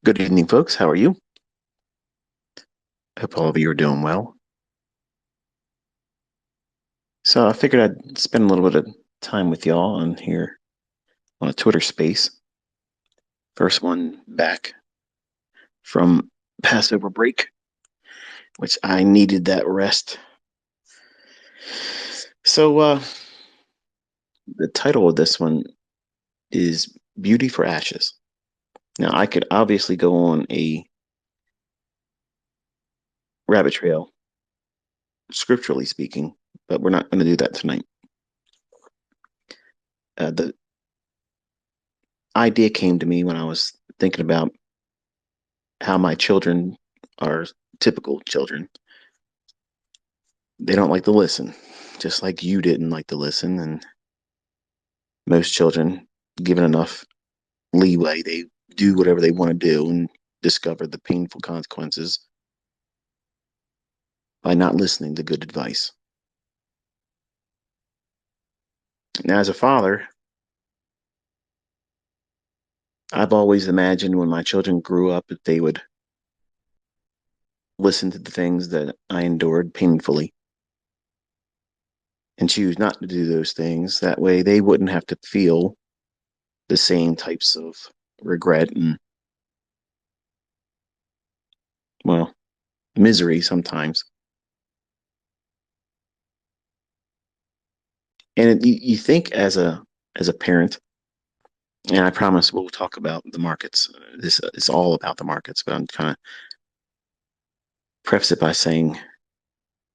Good evening, folks. How are you? I hope all of you are doing well. So I figured I'd spend a little bit of time with y'all on here on a Twitter space. First one back from Passover break, which I needed that rest. So the title of this one is Beauty for Ashes. Now I could obviously go on a rabbit trail, scripturally speaking, but we're not going to do that tonight. The idea came to me when I was thinking about how my children are typical children. They don't like to listen, just like you didn't like to listen. And most children, given enough leeway, they do whatever they want to do and discover the painful consequences by not listening to good advice. Now, as a father, I've always imagined when my children grew up that they would listen to the things that I endured painfully and choose not to do those things. That way, they wouldn't have to feel the same types of regret and, well, misery sometimes. And you think as a parent, and I promise we'll talk about the markets. This is all about the markets, but I'm kind of preface it by saying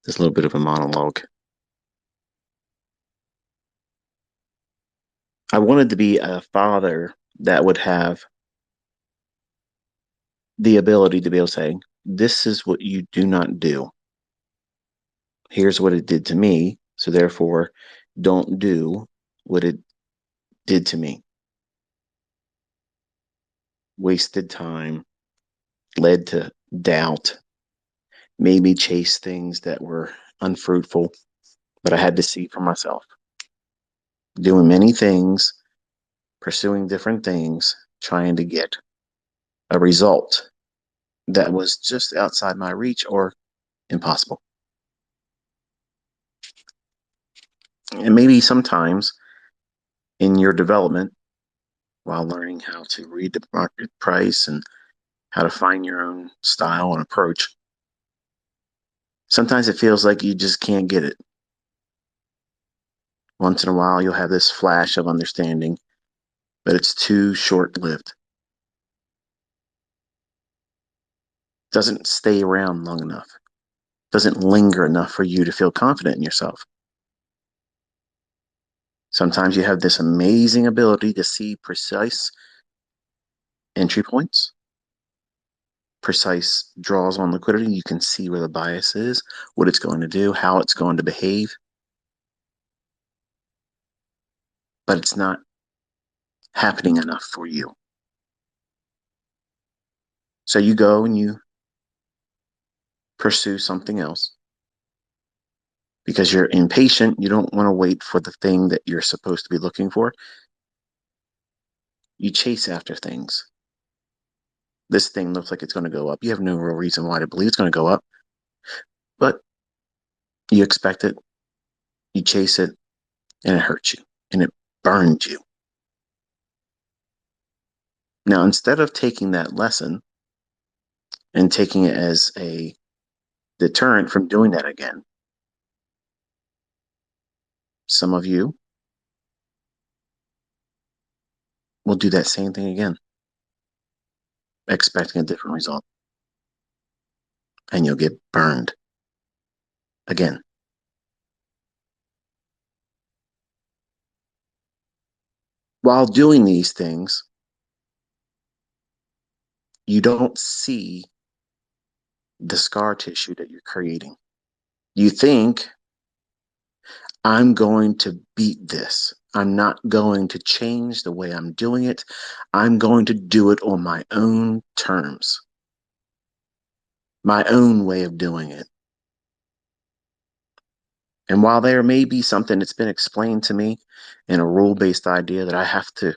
this little bit of a monologue. I wanted to be a father that would have the ability to be able to say, "This is what you do not do. Here's what it did to me. So therefore, don't do what it did to me." Wasted time, led to doubt, made me chase things that were unfruitful, but I had to see for myself. Doing many things, pursuing different things, trying to get a result that was just outside my reach or impossible. And maybe sometimes in your development, while learning how to read the market price and how to find your own style and approach, sometimes it feels like you just can't get it. Once in a while, you'll have this flash of understanding, but it's too short lived. Doesn't stay around long enough, doesn't linger enough for you to feel confident in yourself. Sometimes you have this amazing ability to see precise entry points, precise draws on liquidity. You can see where the bias is, what it's going to do, how it's going to behave, but it's not happening enough for you. So you go and you pursue something else because you're impatient. You don't want to wait for the thing that you're supposed to be looking for. You chase after things. This thing looks like it's going to go up. You have no real reason why to believe it's going to go up, but you expect it, you chase it, and it hurts you and it burns you. Now, instead of taking that lesson and taking it as a deterrent from doing that again, some of you will do that same thing again, expecting a different result, and you'll get burned again. While doing these things, you don't see the scar tissue that you're creating. You think, I'm going to beat this. I'm not going to change the way I'm doing it. I'm going to do it on my own terms, my own way of doing it. And while there may be something that's been explained to me in a rule-based idea that I have to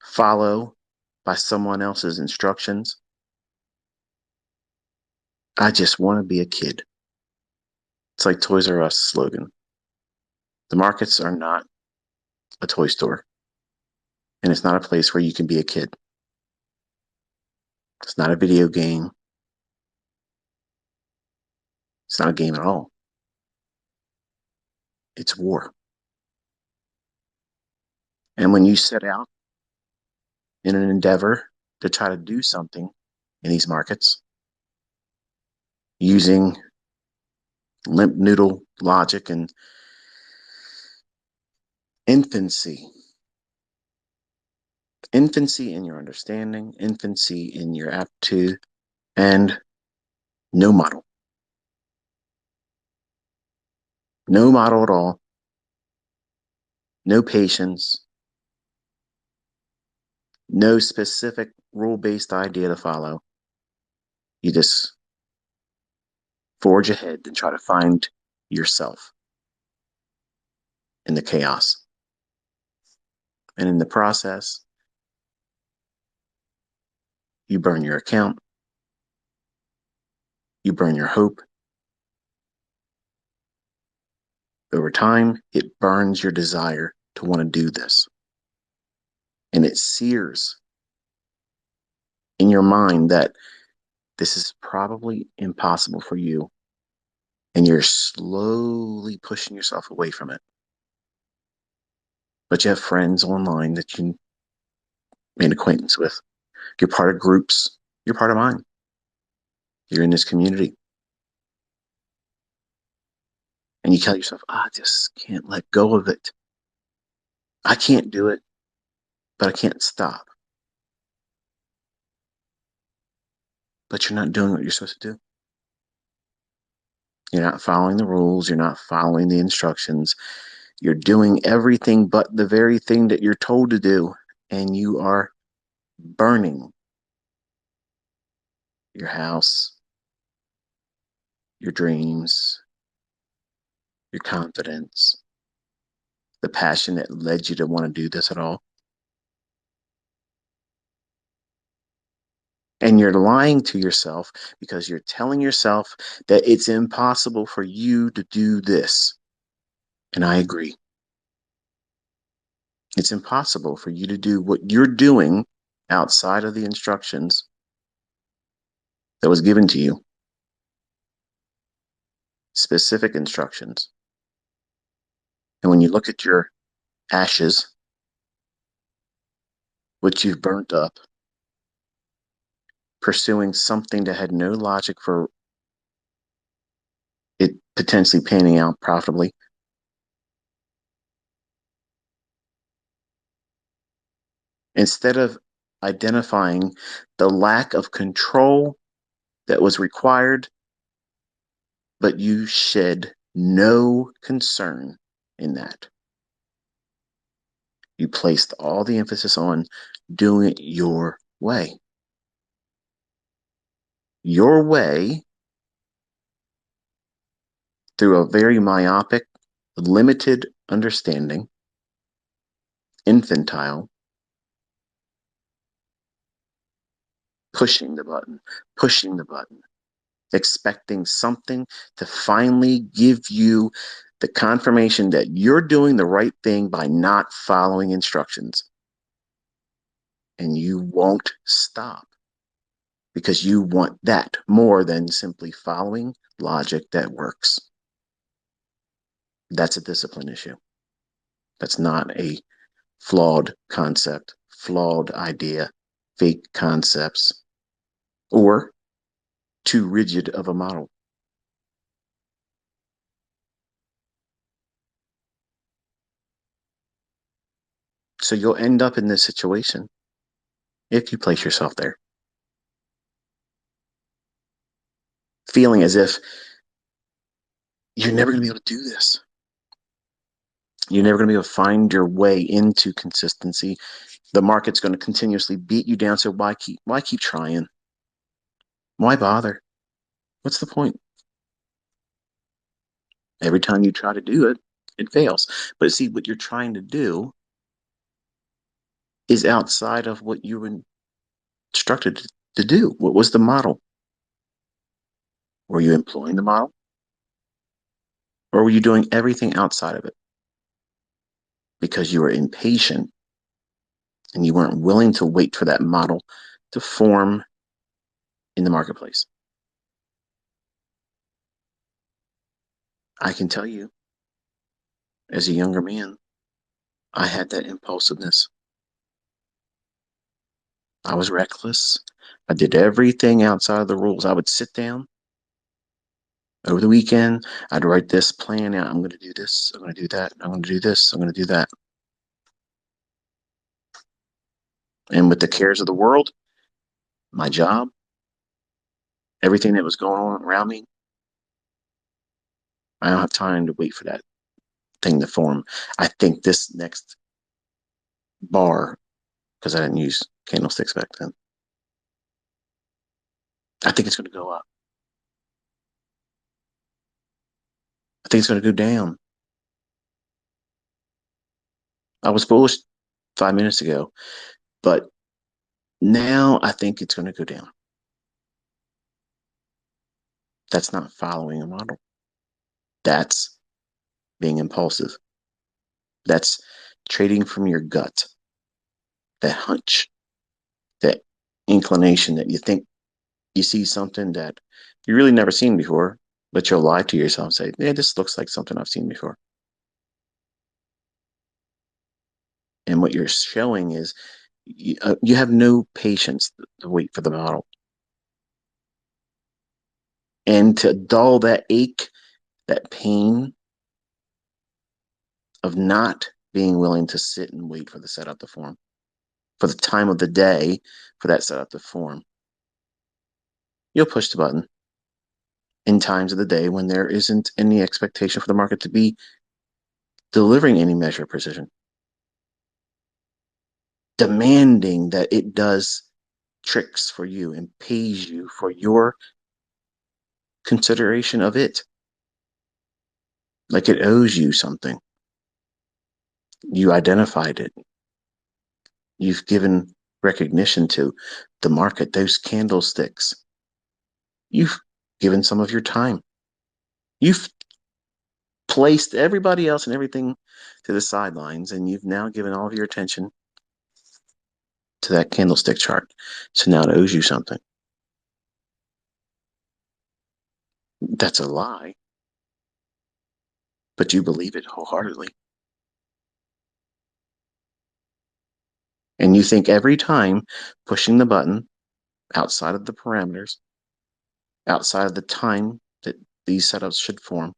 follow by someone else's instructions, I just want to be a kid. It's like Toys R Us slogan. The markets are not a toy store, and it's not a place where you can be a kid. It's not a video game. It's not a game at all. It's war. And when you set out in an endeavor to try to do something in these markets using limp noodle logic and infancy, infancy in your understanding, infancy in your aptitude, and no model, no model at all, no patience, no specific rule-based idea to follow. You just forge ahead and try to find yourself in the chaos. And in the process, you burn your account, you burn your hope. Over time, it burns your desire to want to do this. And it sears in your mind that this is probably impossible for you. And you're slowly pushing yourself away from it. But you have friends online that you made acquaintance with. You're part of groups. You're part of mine. You're in this community. And you tell yourself, I just can't let go of it. I can't do it, but I can't stop. But you're not doing what you're supposed to do. You're not following the rules. You're not following the instructions. You're doing everything but the very thing that you're told to do. And you are burning your house, your dreams, your confidence, the passion that led you to want to do this at all. And you're lying to yourself because you're telling yourself that it's impossible for you to do this. And I agree. It's impossible for you to do what you're doing outside of the instructions that was given to you. Specific instructions. And when you look at your ashes, which you've burnt up, pursuing something that had no logic for it potentially panning out profitably, instead of identifying the lack of control that was required, but you shed no concern in that. You placed all the emphasis on doing it your way. Your way through a very myopic, limited understanding, infantile, pushing the button, expecting something to finally give you the confirmation that you're doing the right thing by not following instructions. And you won't stop because you want that more than simply following logic that works. That's a discipline issue. That's not a flawed concept, flawed idea, fake concepts, or too rigid of a model. So you'll end up in this situation if you place yourself there, feeling as if you're never going to be able to do this. You're never going to be able to find your way into consistency. The market's going to continuously beat you down. So why keep trying? Why bother? What's the point? Every time you try to do it, it fails. But see, what you're trying to do is outside of what you were instructed to do. What was the model? Were you employing the model? Or were you doing everything outside of it because you were impatient and you weren't willing to wait for that model to form in the marketplace? I can tell you, as a younger man, I had that impulsiveness. I was reckless. I did everything outside of the rules. I would sit down over the weekend. I'd write this plan out. I'm going to do this. I'm going to do that. I'm going to do this. I'm going to do that. And with the cares of the world, my job, everything that was going on around me, I don't have time to wait for that thing to form. I think this next bar, because I didn't use candlesticks back then, I think it's going to go up. I think it's going to go down. I was bullish 5 minutes ago, but now I think it's going to go down. That's not following a model. That's being impulsive. That's trading from your gut, that hunch, that inclination that you think you see something that you really never seen before, but you'll lie to yourself and say, yeah, this looks like something I've seen before. And what you're showing is you have no patience to wait for the model. And to dull that ache, that pain of not being willing to sit and wait for the setup to form, for the time of the day for that setup to form, you'll push the button in times of the day when there isn't any expectation for the market to be delivering any measure of precision, demanding that it does tricks for you and pays you for your consideration of it, like it owes you something. You identified it. You've given recognition to the market, those candlesticks. You've given some of your time. You've placed everybody else and everything to the sidelines, and you've now given all of your attention to that candlestick chart. So now it owes you something. That's a lie, but you believe it wholeheartedly. And you think every time pushing the button outside of the parameters, outside of the time that these setups should form,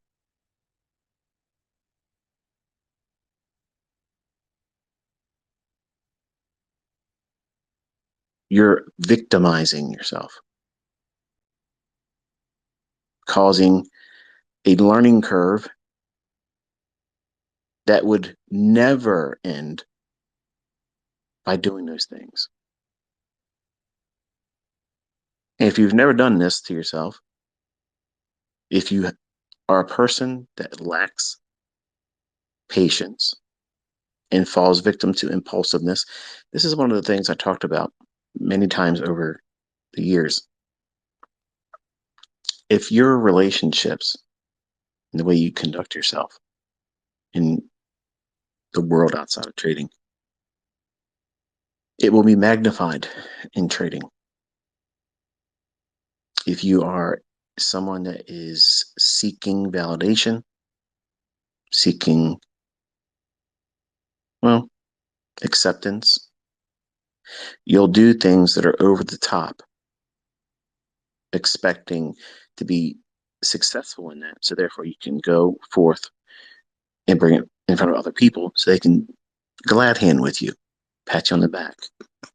you're victimizing yourself, causing a learning curve that would never end by doing those things. And if you've never done this to yourself, if you are a person that lacks patience and falls victim to impulsiveness, this is one of the things I talked about many times over the years. If your relationships and the way you conduct yourself in the world outside of trading, it will be magnified in trading. If you are someone that is seeking validation, seeking, well, acceptance, you'll do things that are over the top, expecting to be successful in that. So therefore you can go forth and bring it in front of other people so they can glad hand with you, pat you on the back.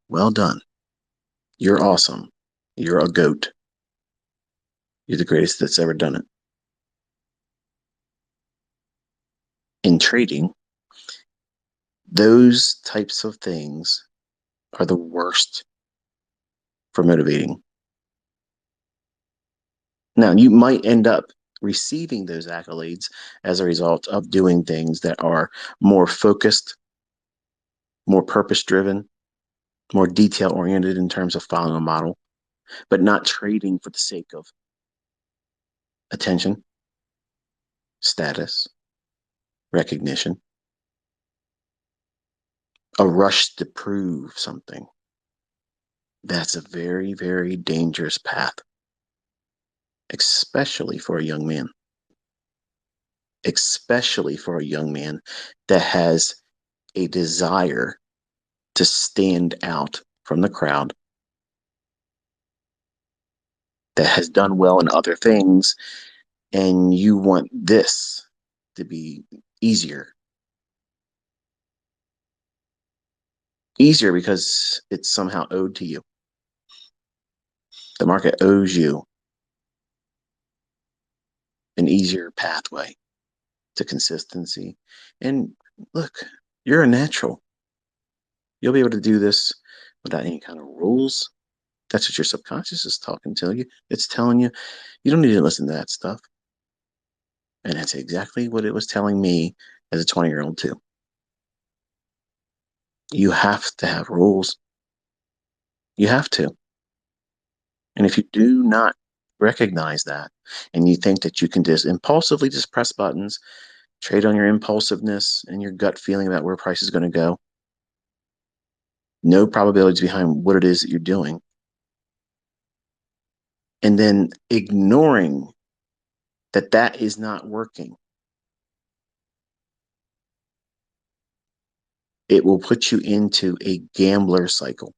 Well done. You're awesome. You're a goat. You're the greatest that's ever done it. In trading, those types of things are the worst for motivating. Now, you might end up receiving those accolades as a result of doing things that are more focused, more purpose-driven, more detail-oriented in terms of following a model, but not trading for the sake of attention, status, recognition, a rush to prove something. That's a very, very dangerous path, especially for a young man. Especially for a young man that has a desire to stand out from the crowd, that has done well in other things, and you want this to be easier. Easier because it's somehow owed to you. The market owes you an easier pathway to consistency. And look, you're a natural. You'll be able to do this without any kind of rules. That's what your subconscious is talking to you. It's telling you, you don't need to listen to that stuff. And that's exactly what it was telling me as a 20-year-old too. You have to have rules. You have to. And if you do not recognize that, and you think that you can just impulsively just press buttons, trade on your impulsiveness and your gut feeling about where price is going to go, no probabilities behind what it is that you're doing, and then ignoring that that is not working, it will put you into a gambler cycle.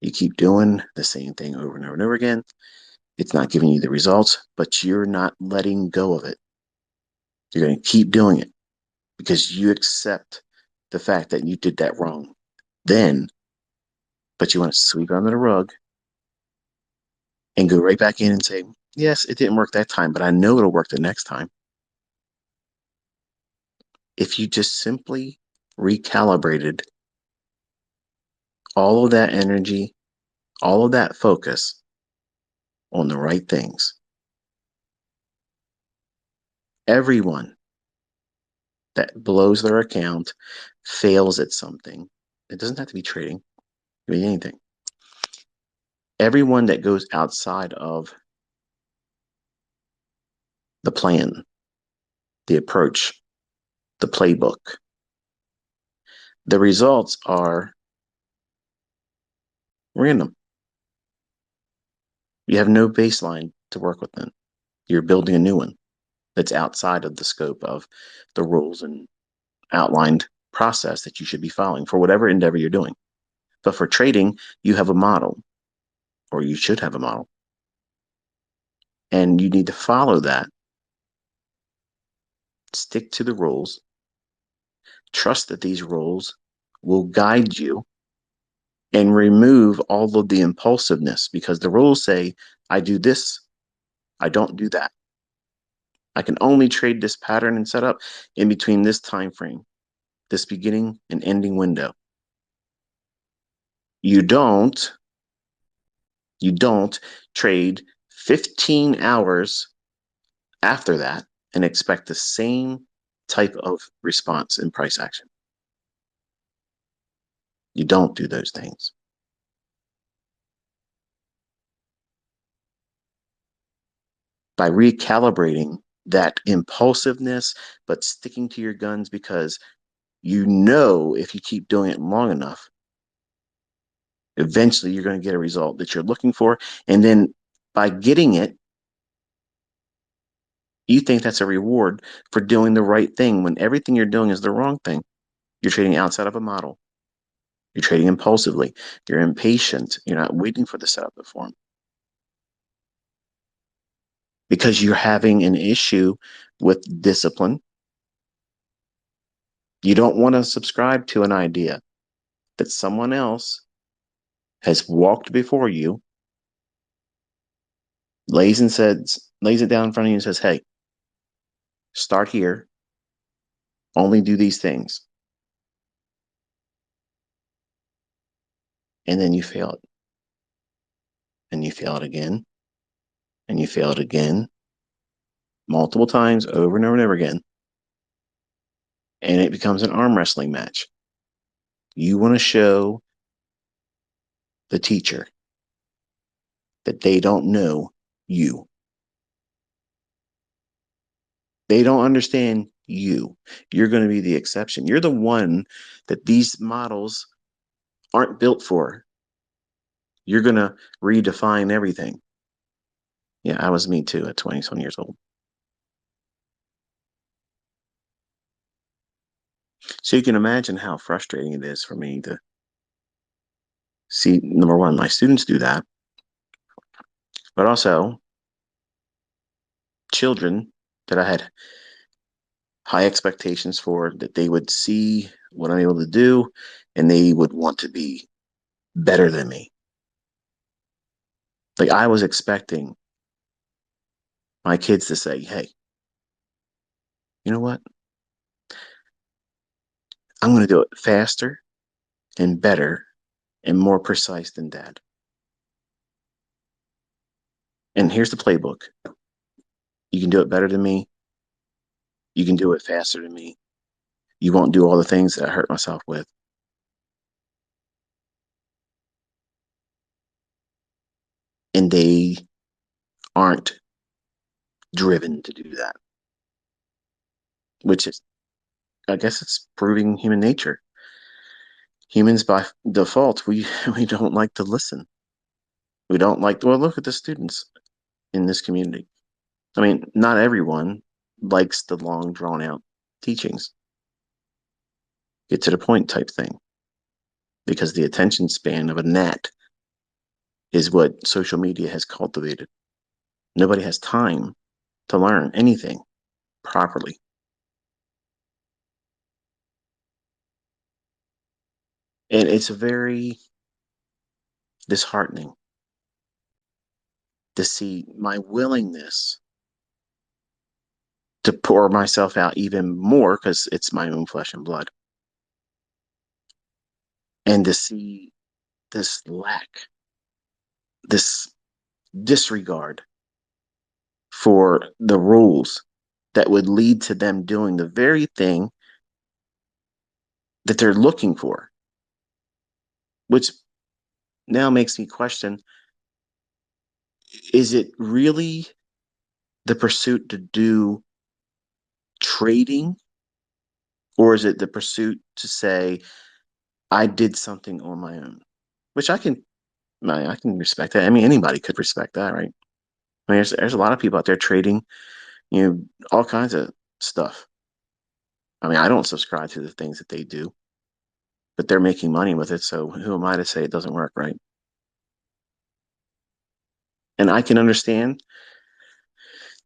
You keep doing the same thing over and over and over again. It's not giving you the results, but you're not letting go of it. You're going to keep doing it because you accept the fact that you did that wrong then, but you want to sweep it under the rug and go right back in and say, yes, it didn't work that time, but I know it'll work the next time. If you just simply recalibrated all of that energy, all of that focus on the right things, everyone that blows their account fails at something. It doesn't have to be trading, it can be anything. Everyone that goes outside of the plan, the approach, the playbook, the results are random. You have no baseline to work within. You're building a new one that's outside of the scope of the rules and outlined process that you should be following for whatever endeavor you're doing. But for trading, you have a model, or you should have a model. And you need to follow that. Stick to the rules. Trust that these rules will guide you and remove all of the impulsiveness, because the rules say, I do this, I don't do that. I can only trade this pattern and setup in between this time frame, this beginning and ending window. You don't trade 15 hours after that and expect the same type of response in price action. You don't do those things. By recalibrating that impulsiveness, but sticking to your guns, because you know if you keep doing it long enough, eventually you're going to get a result that you're looking for. And then by getting it, you think that's a reward for doing the right thing when everything you're doing is the wrong thing. You're trading outside of a model. You're trading impulsively. You're impatient. You're not waiting for the setup to form because you're having an issue with discipline. You don't want to subscribe to an idea that someone else has walked before you, lays it down in front of you and says, hey, start here, only do these things. And then you fail it. And you fail it again. And you fail it again. Multiple times, over and over and over again. And it becomes an arm wrestling match. You want to show the teacher that they don't know you. They don't understand you. You're going to be the exception. You're the one that these models aren't built for. You're going to redefine everything. Yeah, I was me too at 20 years old. So you can imagine how frustrating it is for me to see, number one, my students do that, but also children that I had high expectations for, that they would see what I'm able to do and they would want to be better than me. Like I was expecting my kids to say, hey, you know what? I'm going to do it faster and better and more precise than dad. And here's the playbook. You can do it better than me. You can do it faster than me. You won't do all the things that I hurt myself with. And they aren't driven to do that, which is, I guess it's proving human nature. Humans by default, we don't like to listen. We don't like, well, look at the students in this community. I mean, not everyone likes the long drawn out teachings, get to the point type thing, because the attention span of a gnat is what social media has cultivated. Nobody has time to learn anything properly. And it's very disheartening to see my willingness to pour myself out even more because it's my own flesh and blood. And to see this lack, this disregard for the rules that would lead to them doing the very thing that they're looking for, which now makes me question, is it really the pursuit to do trading, or is it the pursuit to say, I did something on my own? Which I can respect that. I mean, anybody could respect that, right? I mean, there's a lot of people out there trading, all kinds of stuff. I mean, I don't subscribe to the things that they do, but they're making money with it. So who am I to say it doesn't work, right? And I can understand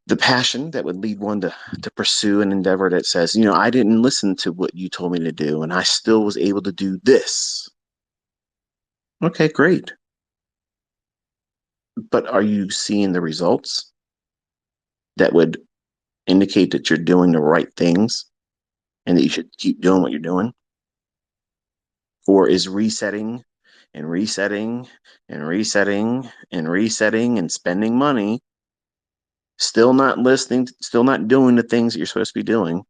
the passion that would lead one to pursue an endeavor that says, I didn't listen to what you told me to do, and I still was able to do this. Okay, great. But are you seeing the results that would indicate that you're doing the right things and that you should keep doing what you're doing? Or is resetting and resetting and resetting and resetting and spending money, still not listening, still not doing the things that you're supposed to be doing?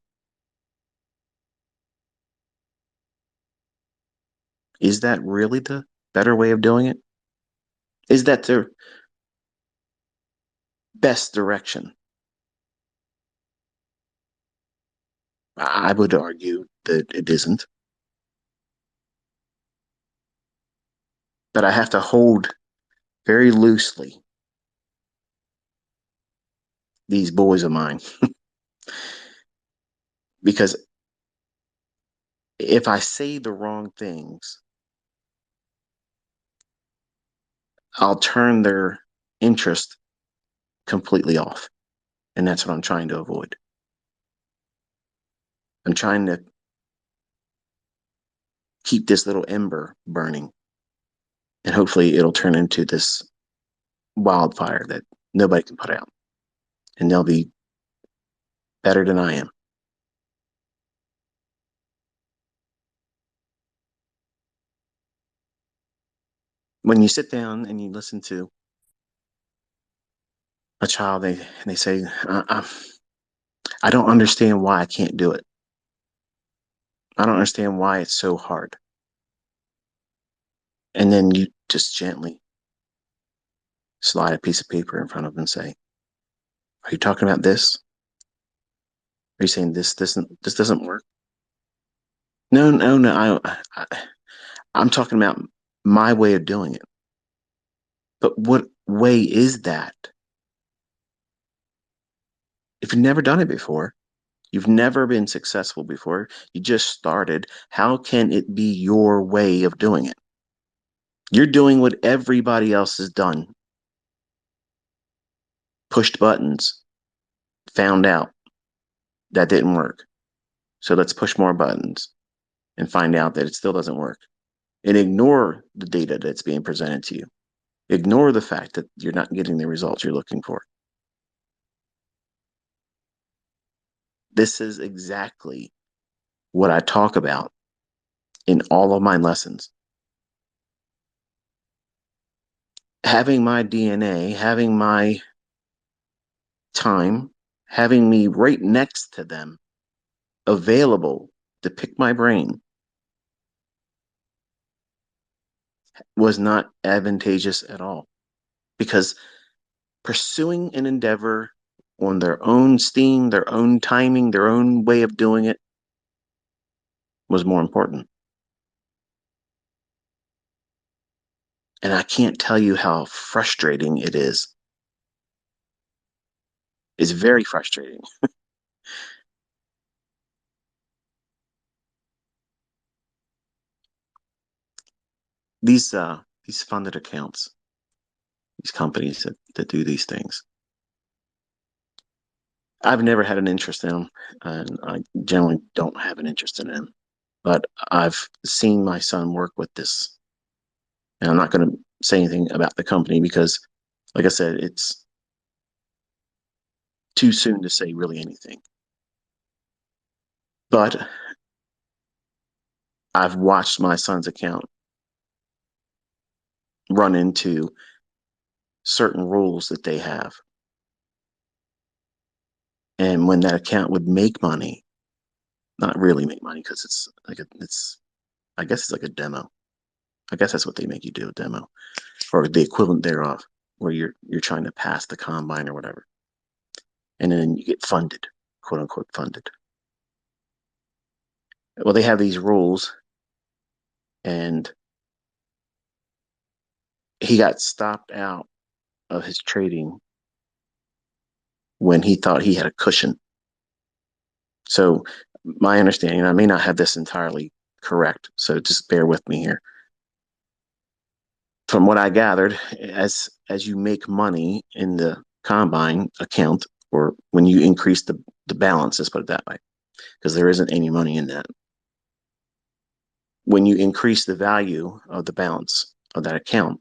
Is that really the better way of doing it? Is that the best direction? I would argue that it isn't. But I have to hold very loosely these boys of mine, because if I say the wrong things, I'll turn their interest completely off. And that's what I'm trying to avoid. I'm trying to keep this little ember burning, and hopefully it'll turn into this wildfire that nobody can put out, and they'll be better than I am. When you sit down and you listen to a child, they say, I don't understand why I can't do it. I don't understand why it's so hard. And then you just gently slide a piece of paper in front of them and say, are you talking about this? Are you saying this doesn't work? No, no, no. I'm talking about my way of doing it. But what way is that? If you've never done it before, you've never been successful before, you just started, how can it be your way of doing it? You're doing what everybody else has done, pushed buttons, found out that didn't work. So let's push more buttons and find out that it still doesn't work. And ignore the data that's being presented to you. Ignore the fact that you're not getting the results you're looking for. This is exactly what I talk about in all of my lessons. Having my DNA, having my time, having me right next to them, available to pick my brain, was not advantageous at all. Because pursuing an endeavor on their own steam, their own timing, their own way of doing it was more important. And I can't tell you how frustrating it is. It's very frustrating. These funded accounts, these companies that do these things, I've never had an interest in them, and I generally don't have an interest in them. But I've seen my son work with this, and I'm not going to say anything about the company because, like I said, it's too soon to say really anything. But I've watched my son's account run into certain rules that they have. And when that account would make money, not really make money because it's like I guess it's like a demo. I guess that's what they make you do, a demo or the equivalent thereof, where you're trying to pass the combine or whatever. And then you get funded, quote unquote funded. Well, they have these rules, and he got stopped out of his trading when he thought he had a cushion. So my understanding, and I may not have this entirely correct, so just bear with me here. From what I gathered, as you make money in the combine account, or when you increase the balance, let's put it that way, because there isn't any money in that. When you increase the value of the balance of that account,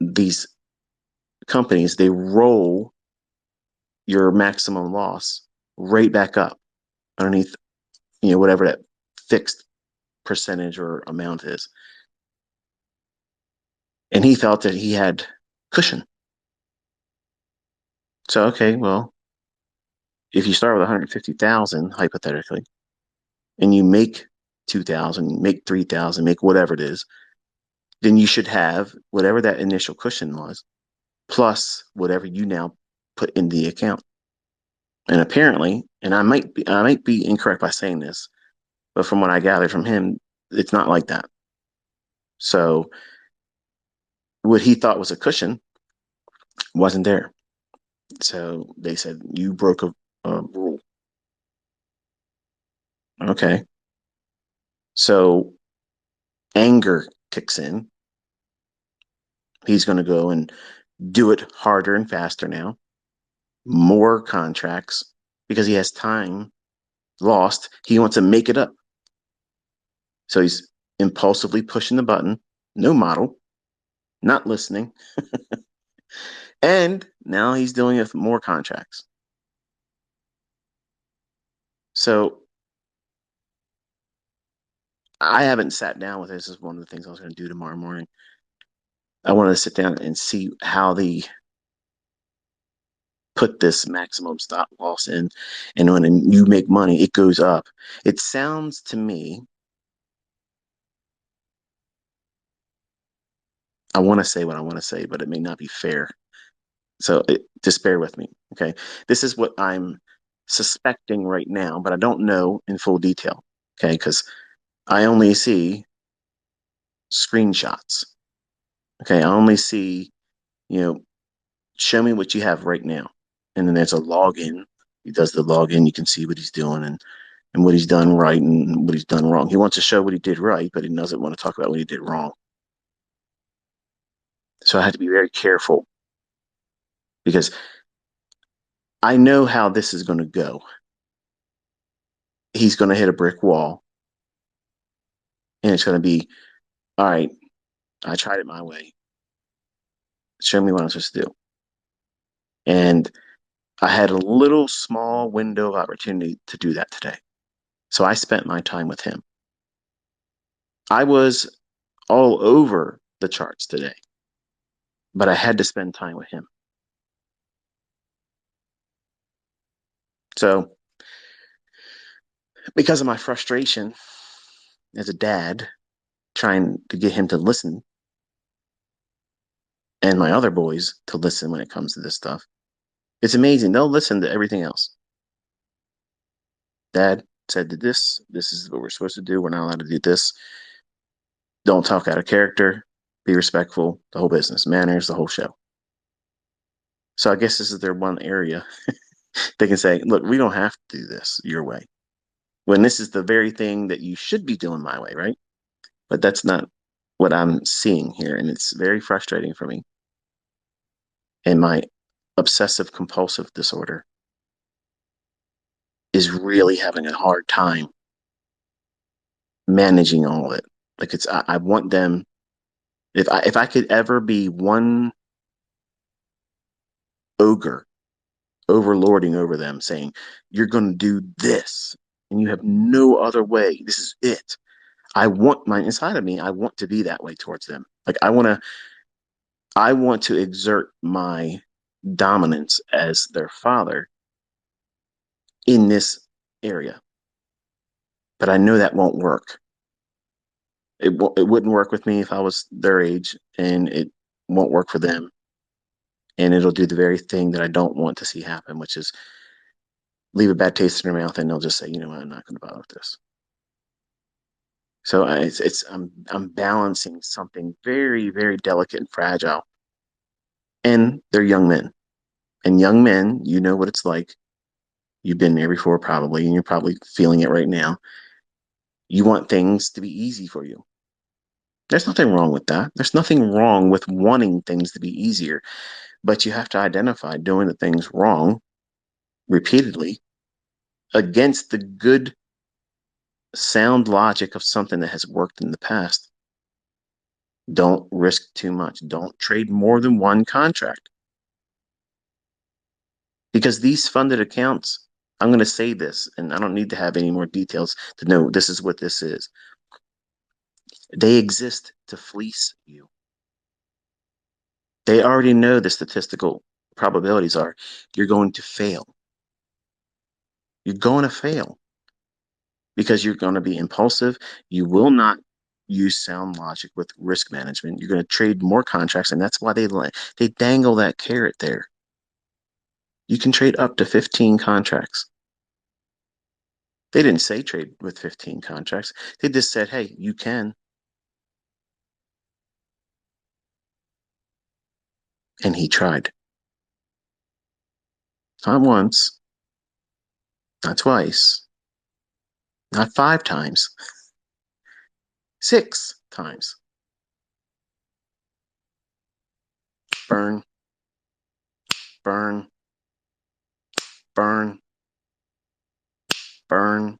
these companies, they roll your maximum loss right back up underneath, whatever that fixed percentage or amount is. And he felt that he had cushion. So, okay, well, if you start with 150,000 hypothetically, and you make 2,000, make 3,000, make whatever it is, then you should have whatever that initial cushion was, plus whatever you now put in the account. And apparently, and I might be incorrect by saying this, but from what I gathered from him, it's not like that. So what he thought was a cushion wasn't there. So they said you broke a rule. Okay. So anger kicks in. He's going to go and do it harder and faster now, more contracts because he has time lost. He wants to make it up. So he's impulsively pushing the button, no model, not listening. And now he's doing it with more contracts. So I haven't sat down with this. This is one of the things I was going to do tomorrow morning. I wanted to sit down and see how they put this maximum stop loss in. And when you make money, it goes up. It sounds to me, I want to say what I want to say, but it may not be fair. So just bear with me. Okay. This is what I'm suspecting right now, but I don't know in full detail. Okay, because I only see screenshots. Okay, I only see, you know, show me what you have right now. And then there's a login. He does the login. You can see what he's doing and what he's done right and what he's done wrong. He wants to show what he did right, but he doesn't want to talk about what he did wrong. So I had to be very careful because I know how this is going to go. He's going to hit a brick wall and it's going to be, all right, I tried it my way. Show me what I'm supposed to do. And I had a little small window of opportunity to do that today. So I spent my time with him. I was all over the charts today, but I had to spend time with him. So, because of my frustration as a dad, trying to get him to listen and my other boys to listen when it comes to this stuff, it's amazing. They'll listen to everything else. Dad said to this. This is what we're supposed to do. We're not allowed to do this. Don't talk out of character. Be respectful. The whole business, manners, the whole show. So I guess this is their one area they can say, look, we don't have to do this your way. When this is the very thing that you should be doing my way, right? But that's not what I'm seeing here. And it's very frustrating for me. And my obsessive compulsive disorder is really having a hard time managing all of it. Like I want them, if I could ever be one ogre overlording over them saying, you're going to do this and you have no other way. This is it. I want my inside of me. I want to be that way towards them. Like I want to exert my dominance as their father in this area. But I know that won't work. It wouldn't work with me if I was their age, and it won't work for them. And it'll do the very thing that I don't want to see happen, which is leave a bad taste in their mouth, and they'll just say, you know what, I'm not going to bother with this. So I'm balancing something very, very delicate and fragile. And they're young men. And young men, you know what it's like. You've been there before probably, and you're probably feeling it right now. You want things to be easy for you. There's nothing wrong with that. There's nothing wrong with wanting things to be easier, but you have to identify doing the things wrong repeatedly against the good, sound logic of something that has worked in the past. Don't risk too much. Don't trade more than one contract. Because these funded accounts, I'm going to say this, and I don't need to have any more details to know this is what this is. They exist to fleece you. They already know the statistical probabilities are you're going to fail. You're going to fail because you're going to be impulsive. You will not use sound logic with risk management. You're going to trade more contracts, and that's why they dangle that carrot there. You can trade up to 15 contracts. They didn't say trade with 15 contracts. They just said, hey, you can. And he tried. Not once, not twice, not 5 times, 6 times. Burn, burn, burn, burn,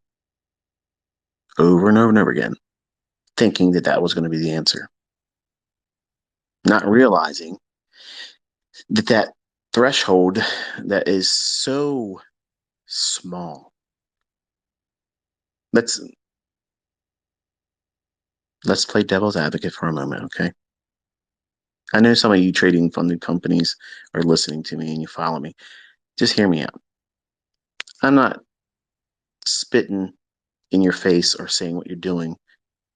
over and over and over again, thinking that that was going to be the answer. Not realizing that that threshold that is so small. Let's play devil's advocate for a moment, okay? I know some of you trading funded companies are listening to me and you follow me. Just hear me out. I'm not spitting in your face or saying what you're doing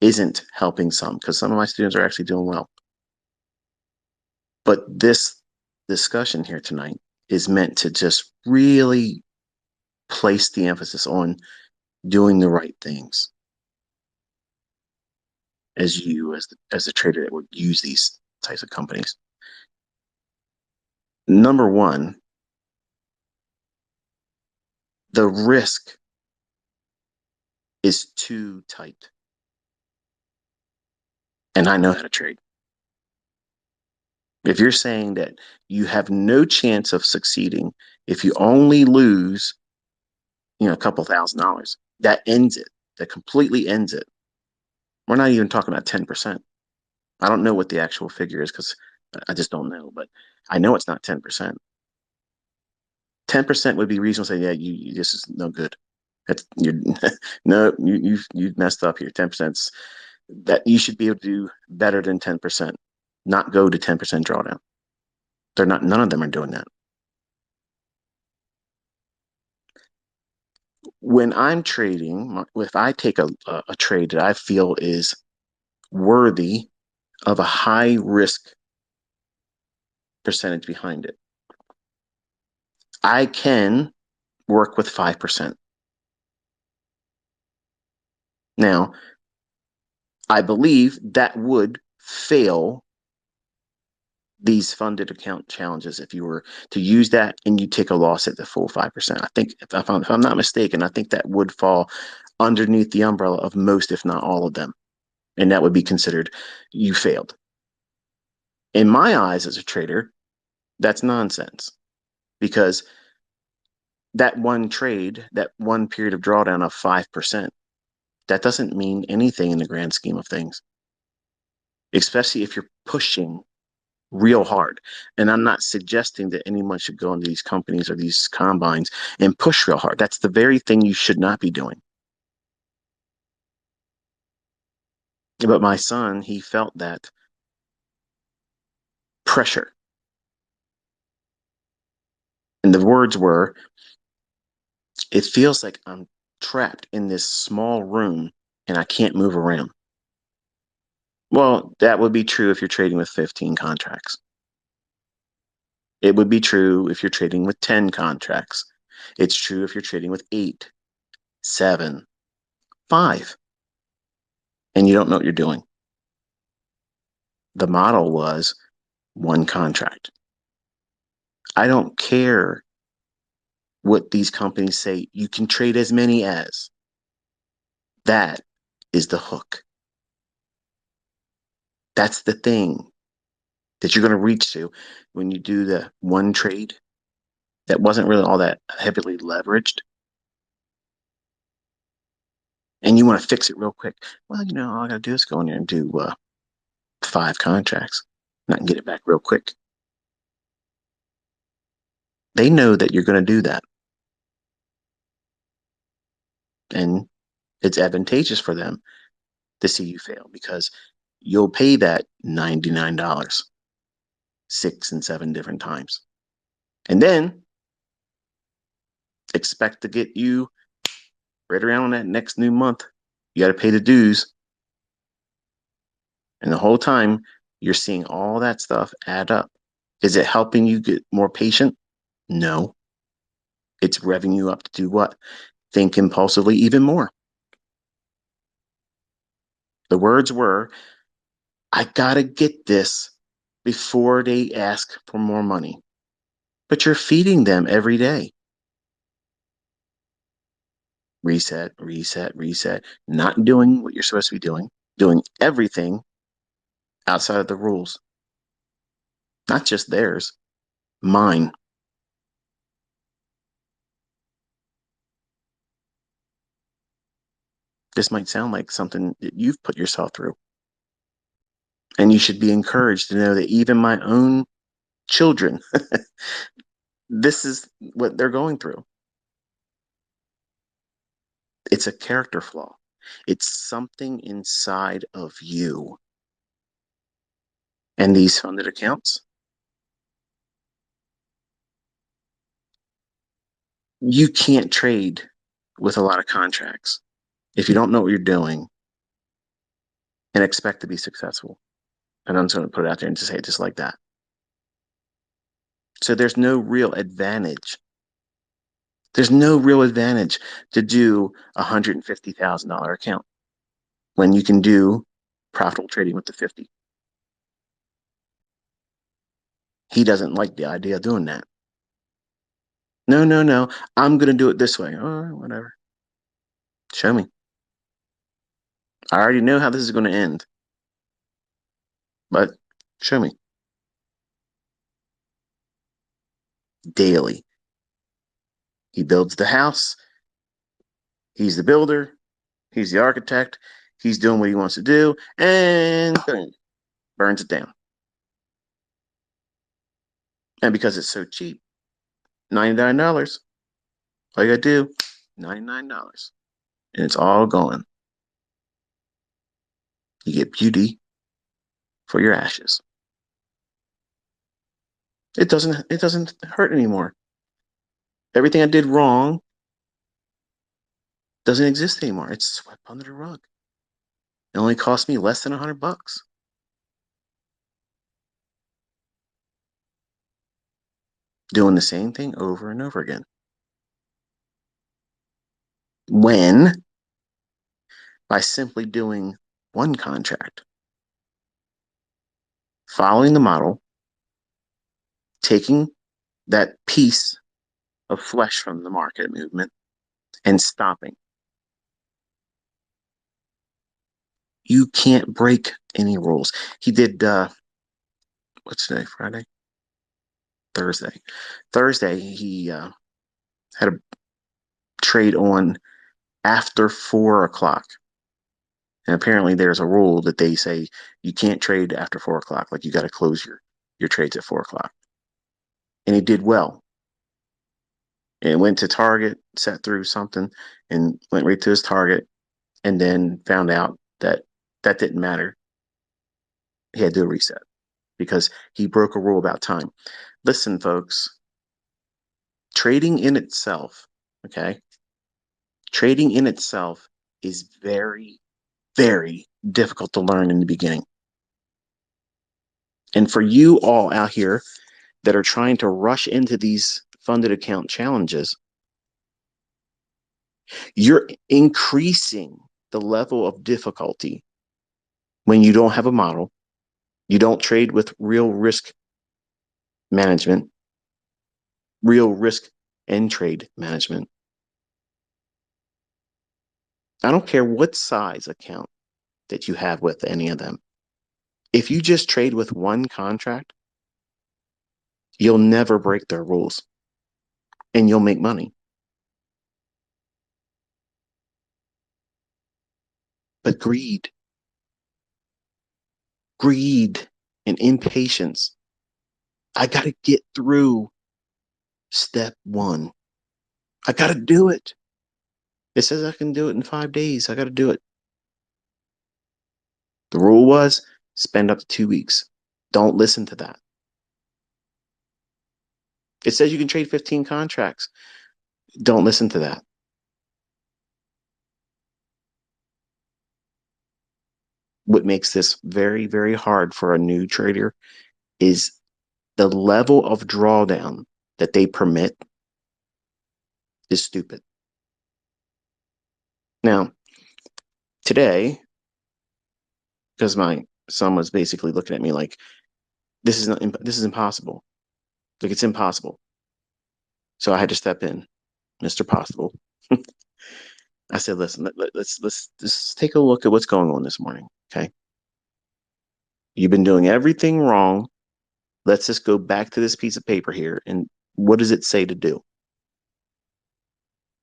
isn't helping some, because some of my students are actually doing well. But this discussion here tonight is meant to just really place the emphasis on doing the right things as a trader that would use these types of companies. Number one, the risk is too tight. And I know how to trade. If you're saying that you have no chance of succeeding if you only lose, a couple $1,000, that ends it. That completely ends it. We're not even talking about 10%. I don't know what the actual figure is because I just don't know, but I know it's not 10%. 10% would be reasonable to say, yeah, you this is no good. That's you no, you've messed up here. 10% that you should be able to do better than 10%, not go to 10% drawdown. They're not, none of them are doing that. When I'm trading, if I take a trade that I feel is worthy of a high risk percentage behind it, I can work with 5%. Now, I believe that would fail these funded account challenges if you were to use that and you take a loss at the full 5%. I think, if I'm not mistaken, I think that would fall underneath the umbrella of most, if not all of them. And that would be considered you failed. In my eyes as a trader, that's nonsense because that one trade, that one period of drawdown of 5%, that doesn't mean anything in the grand scheme of things, especially if you're pushing real hard. And I'm not suggesting that anyone should go into these companies or these combines and push real hard. That's the very thing you should not be doing. But my son, he felt that pressure. And the words were, it feels like I'm trapped in this small room and I can't move around. Well, that would be true if you're trading with 15 contracts. It would be true if you're trading with 10 contracts. It's true if you're trading with 8, 7, 5, and you don't know what you're doing. The model was one contract. I don't care what these companies say. You can trade as many as. That is the hook. That's the thing that you're going to reach to when you do the one trade that wasn't really all that heavily leveraged. And you want to fix it real quick. Well, all I got to do is go in there and do 5 contracts. And I can get it back real quick. They know that you're going to do that. And it's advantageous for them to see you fail because you'll pay that $99 6 and 7 different times. And then expect to get you right around that next new month. You got to pay the dues. And the whole time you're seeing all that stuff add up. Is it helping you get more patient? No. It's revving you up to do what? Think impulsively even more. The words were, I got to get this before they ask for more money. But you're feeding them every day. Reset, reset, reset. Not doing what you're supposed to be doing everything outside of the rules. Not just theirs, mine. This might sound like something that you've put yourself through. And you should be encouraged to know that even my own children, this is what they're going through. It's a character flaw. It's something inside of you. And these funded accounts, you can't trade with a lot of contracts if you don't know what you're doing and expect to be successful. And I'm just going to put it out there and just say it just like that. So there's no real advantage There's no real advantage to do a $150,000 account when you can do profitable trading with the 50. He doesn't like the idea of doing that. No, no, no. I'm going to do it this way. All right, whatever. Show me. I already know how this is going to end, but show me. Daily. He builds the house. He's the builder. He's the architect. He's doing what he wants to do, and boom, burns it down. And because it's so cheap, $99. All you gotta do, $99. And it's all gone. You get beauty for your ashes. It doesn't hurt anymore. Everything I did wrong doesn't exist anymore. It's swept under the rug. It only cost me less than $100. Doing the same thing over and over again. When by simply doing one contract, following the model, taking that piece of flesh from the market movement and stopping. You can't break any rules. He did, what's today? Friday? Thursday. Thursday, he had a trade on after 4 o'clock. And apparently there's a rule that they say you can't trade after 4 o'clock. Like you got to close your trades at 4 o'clock. And he did well. And went to target, set through something, and went right to his target, and then found out that that didn't matter. He had to do a reset because he broke a rule about time. Listen, folks, trading in itself, okay? Trading in itself is very, very difficult to learn in the beginning. And for you all out here that are trying to rush into these funded account challenges, you're increasing the level of difficulty when you don't have a model, you don't trade with real risk management, real risk and trade management. I don't care what size account that you have with any of them. If you just trade with one contract, you'll never break their rules and you'll make money. But greed and impatience. I got to get through step one. I got to do it. It says I can do it in 5 days. I got to do it. The rule was spend up to 2 weeks. Don't listen to that. It says you can trade 15 contracts. Don't listen to that. What makes this very, very hard for a new trader is the level of drawdown that they permit is stupid. Now, today, because my son was basically looking at me like, this is impossible. Like, it's impossible. So I had to step in, Mr. Possible. I said, listen, let's take a look at what's going on this morning. Okay. You've been doing everything wrong. Let's just go back to this piece of paper here. And what does it say to do?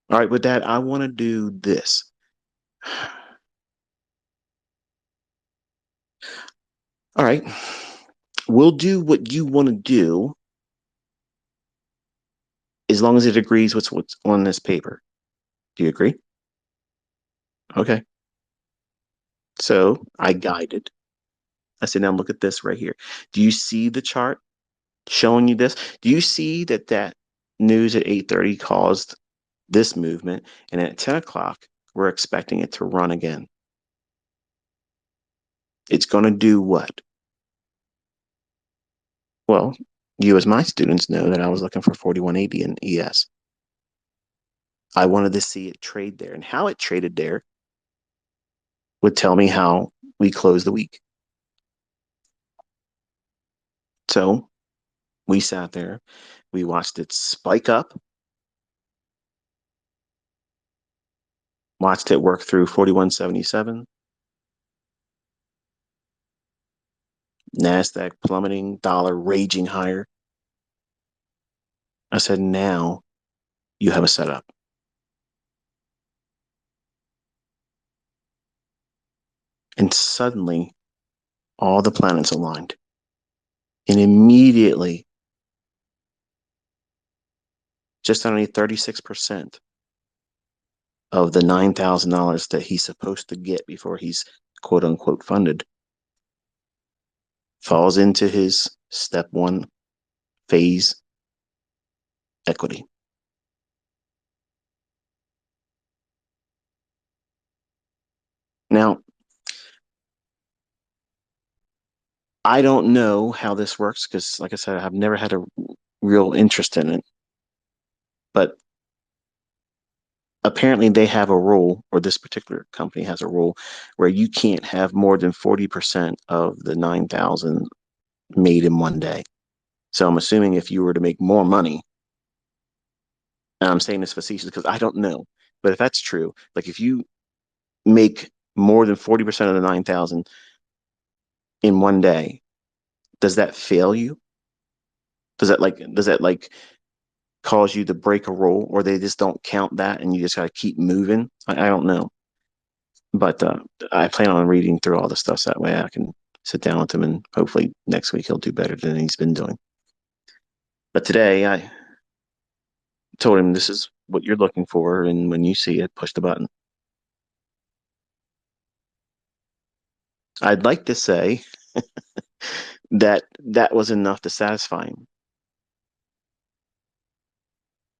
All right, with that, I want to do this. All right. We'll do what you want to do as long as it agrees with what's on this paper. Do you agree? Okay. So I guided. I said, now look at this right here. Do you see the chart showing you this? Do you see that news at 8:30 caused this movement, and at 10 o'clock, we're expecting it to run again? It's going to do what? Well, you as my students know that I was looking for 4180 in ES. I wanted to see it trade there, and how it traded there would tell me how we closed the week. So we sat there, we watched it spike up, watched it work through 41.77, NASDAQ plummeting, dollar raging higher. I said, now you have a setup. And suddenly, all the planets aligned. And immediately, just underneath 36% of the $9,000 that he's supposed to get before he's quote unquote funded falls into his step one phase equity. Now, I don't know how this works because, like I said, I've never had a real interest in it. But apparently, they have a rule, or this particular company has a rule, where you can't have more than 40% of the 9,000 made in one day. So I'm assuming if you were to make more money, and I'm saying this facetious because I don't know, but if that's true, like if you make more than 40% of the 9,000 in one day, does that fail you? Does that like cause you to break a rule, or they just don't count that and you just got to keep moving? I don't know, but I plan on reading through all the stuff so that way I can sit down with him and hopefully next week he'll do better than he's been doing. But today I told him this is what you're looking for, and when you see it, push the button. I'd like to say that that was enough to satisfy him,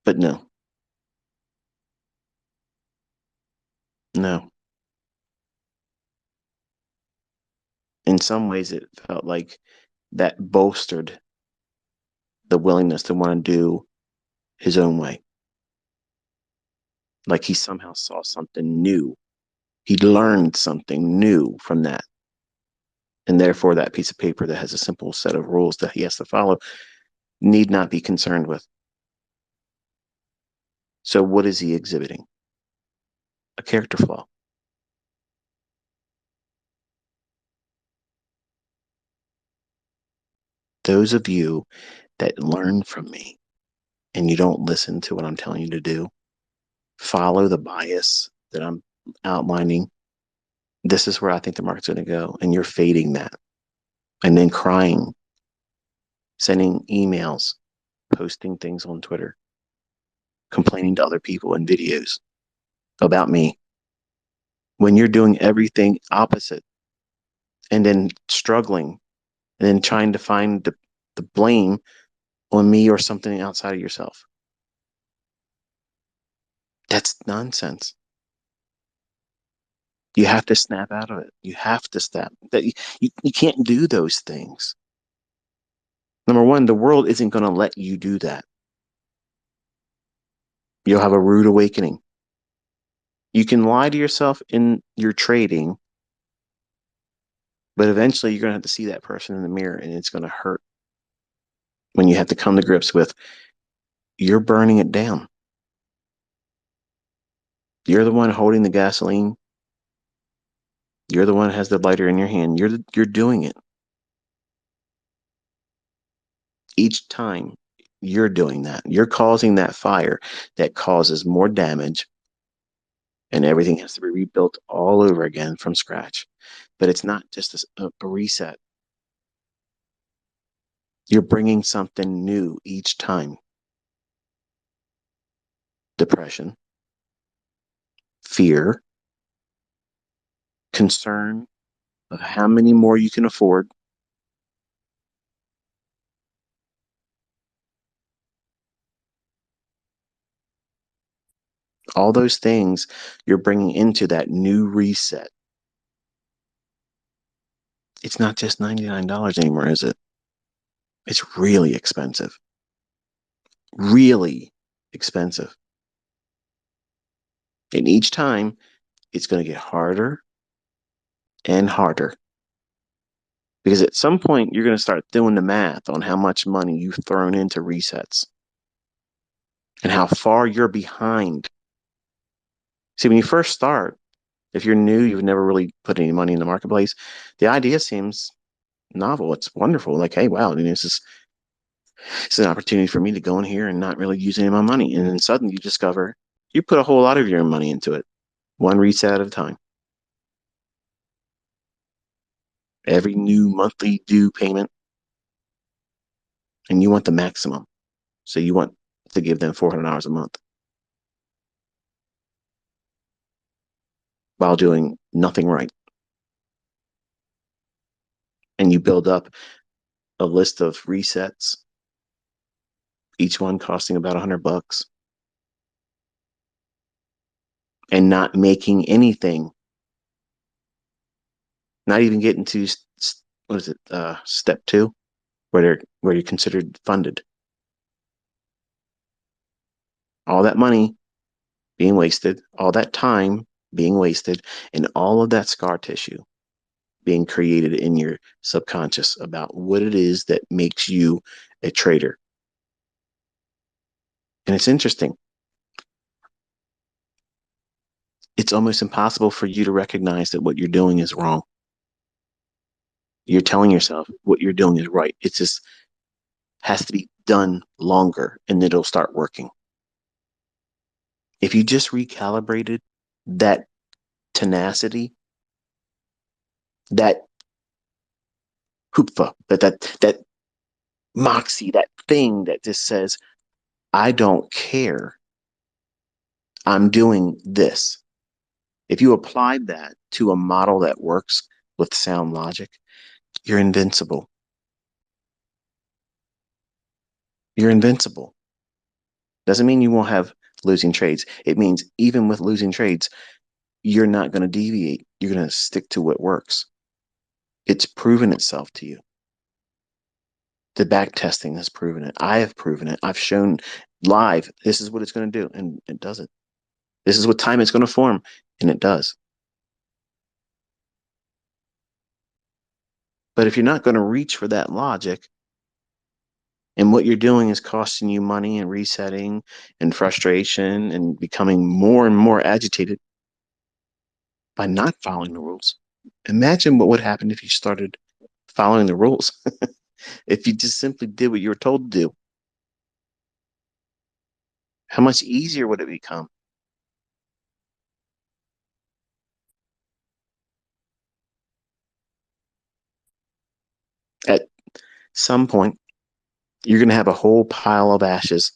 but no, no. In some ways, it felt like that bolstered the willingness to want to do his own way. Like he somehow saw something new. He learned something new from that. And therefore, that piece of paper that has a simple set of rules that he has to follow need not be concerned with. So, what is he exhibiting? A character flaw. Those of you that learn from me and you don't listen to what I'm telling you to do, follow the bias that I'm outlining. This is where I think the market's going to go. And you're fading that. And then crying, sending emails, posting things on Twitter, complaining to other people in videos about me when you're doing everything opposite and then struggling and then trying to find the blame on me or something outside of yourself. That's nonsense. You have to snap out of it. You have to snap. You can't do those things. Number one, the world isn't going to let you do that. You'll have a rude awakening. You can lie to yourself in your trading, but eventually you're going to have to see that person in the mirror and it's going to hurt when you have to come to grips with you're burning it down. You're the one holding the gasoline. You're the one that has the lighter in your hand. You're doing it. Each time you're doing that, you're causing that fire that causes more damage, and everything has to be rebuilt all over again from scratch. But it's not just a reset. You're bringing something new each time. Depression, fear, concern of how many more you can afford. All those things you're bringing into that new reset. It's not just $99 anymore, is it? It's really expensive. Really expensive. And each time it's going to get harder and harder. Because at some point, you're going to start doing the math on how much money you've thrown into resets and how far you're behind. See, when you first start, if you're new, you've never really put any money in the marketplace, the idea seems novel. It's wonderful. Like, hey, wow, this is an opportunity for me to go in here and not really use any of my money. And then suddenly you discover you put a whole lot of your own money into it, one reset at a time. Every new monthly due payment, and you want the maximum. So you want to give them $400 a month while doing nothing right. And you build up a list of resets, each one costing about $100, and not making anything, not even getting to what is it, step 2, where you're considered funded. All that money being wasted, all that time being wasted, and all of that scar tissue being created in your subconscious about what it is that makes you a trader. And it's interesting. It's almost impossible for you to recognize that what you're doing is wrong. You're telling yourself what you're doing is right. It just has to be done longer and it'll start working. If you just recalibrated that tenacity, that hoopfa, that moxie, that thing that just says, I don't care. I'm doing this. If you applied that to a model that works with sound logic, you're invincible. You're invincible. Doesn't mean you won't have losing trades. It means even with losing trades, you're not going to deviate. You're going to stick to what works. It's proven itself to you. The back testing has proven it. I have proven it. I've shown live, this is what it's going to do, and it doesn't. This is what time it's going to form, and it does. But if you're not going to reach for that logic, and what you're doing is costing you money and resetting and frustration and becoming more and more agitated by not following the rules, imagine what would happen if you started following the rules. If you just simply did what you were told to do, how much easier would it become? At some point, you're going to have a whole pile of ashes,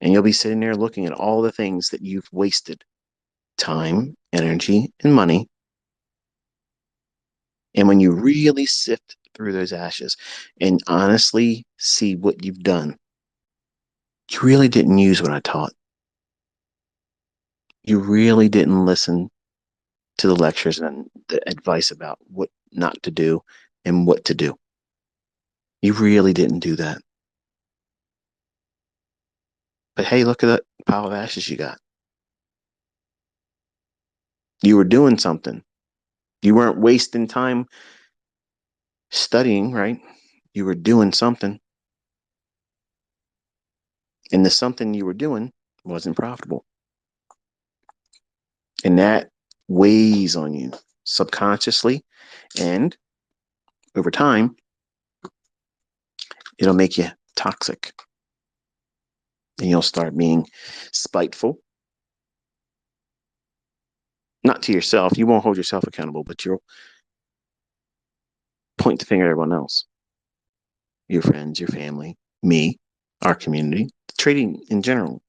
and you'll be sitting there looking at all the things that you've wasted time, energy, and money. And when you really sift through those ashes and honestly see what you've done, you really didn't use what I taught. You really didn't listen to the lectures and the advice about what not to do and what to do. You really didn't do that. But hey, look at that pile of ashes you got. You were doing something. You weren't wasting time studying, right? You were doing something. And the something you were doing wasn't profitable. And that weighs on you subconsciously. And over time, it'll make you toxic. And you'll start being spiteful. Not to yourself. You won't hold yourself accountable, but you'll point the finger at everyone else. Your friends, your family, me, our community, trading in general.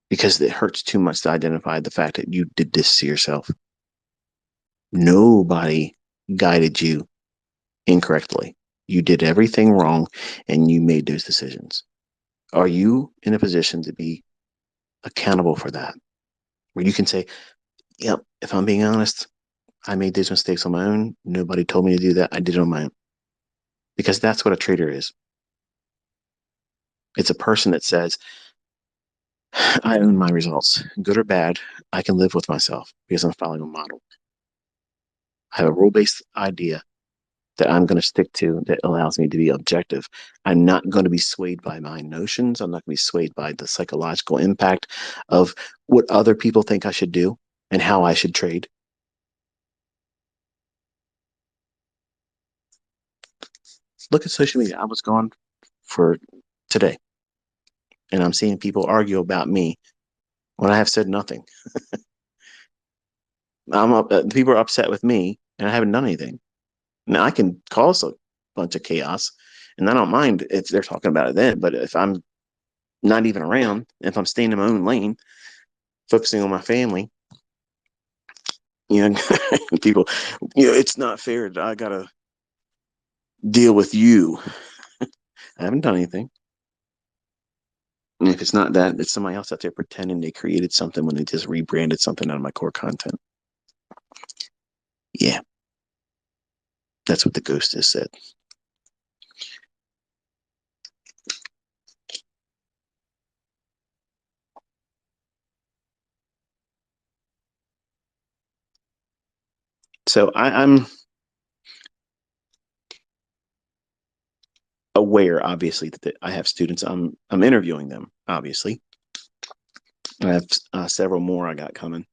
Because it hurts too much to identify the fact that you did this to yourself. Nobody guided you incorrectly. You did everything wrong and you made those decisions. Are you in a position to be accountable for that? Where you can say, yep, if I'm being honest, I made these mistakes on my own. Nobody told me to do that. I did it on my own. Because that's what a trader is. It's a person that says, I own my results, good or bad. I can live with myself because I'm following a model. I have a rule-based idea that I'm going to stick to that allows me to be objective. I'm not going to be swayed by my notions. I'm not going to be swayed by the psychological impact of what other people think I should do and how I should trade. Look at social media. I was gone for today, and I'm seeing people argue about me when I have said nothing. People are upset with me, and I haven't done anything. Now I can cause a bunch of chaos, and I don't mind if they're talking about it then. But if I'm not even around, if I'm staying in my own lane, focusing on my family, you know, people, it's not fair that I gotta deal with you. I haven't done anything. And if it's not that, it's somebody else out there pretending they created something when they just rebranded something out of my core content. Yeah, that's what the ghost has said. So I'm aware, obviously, that I have students. I'm interviewing them, obviously. I have several more I got coming.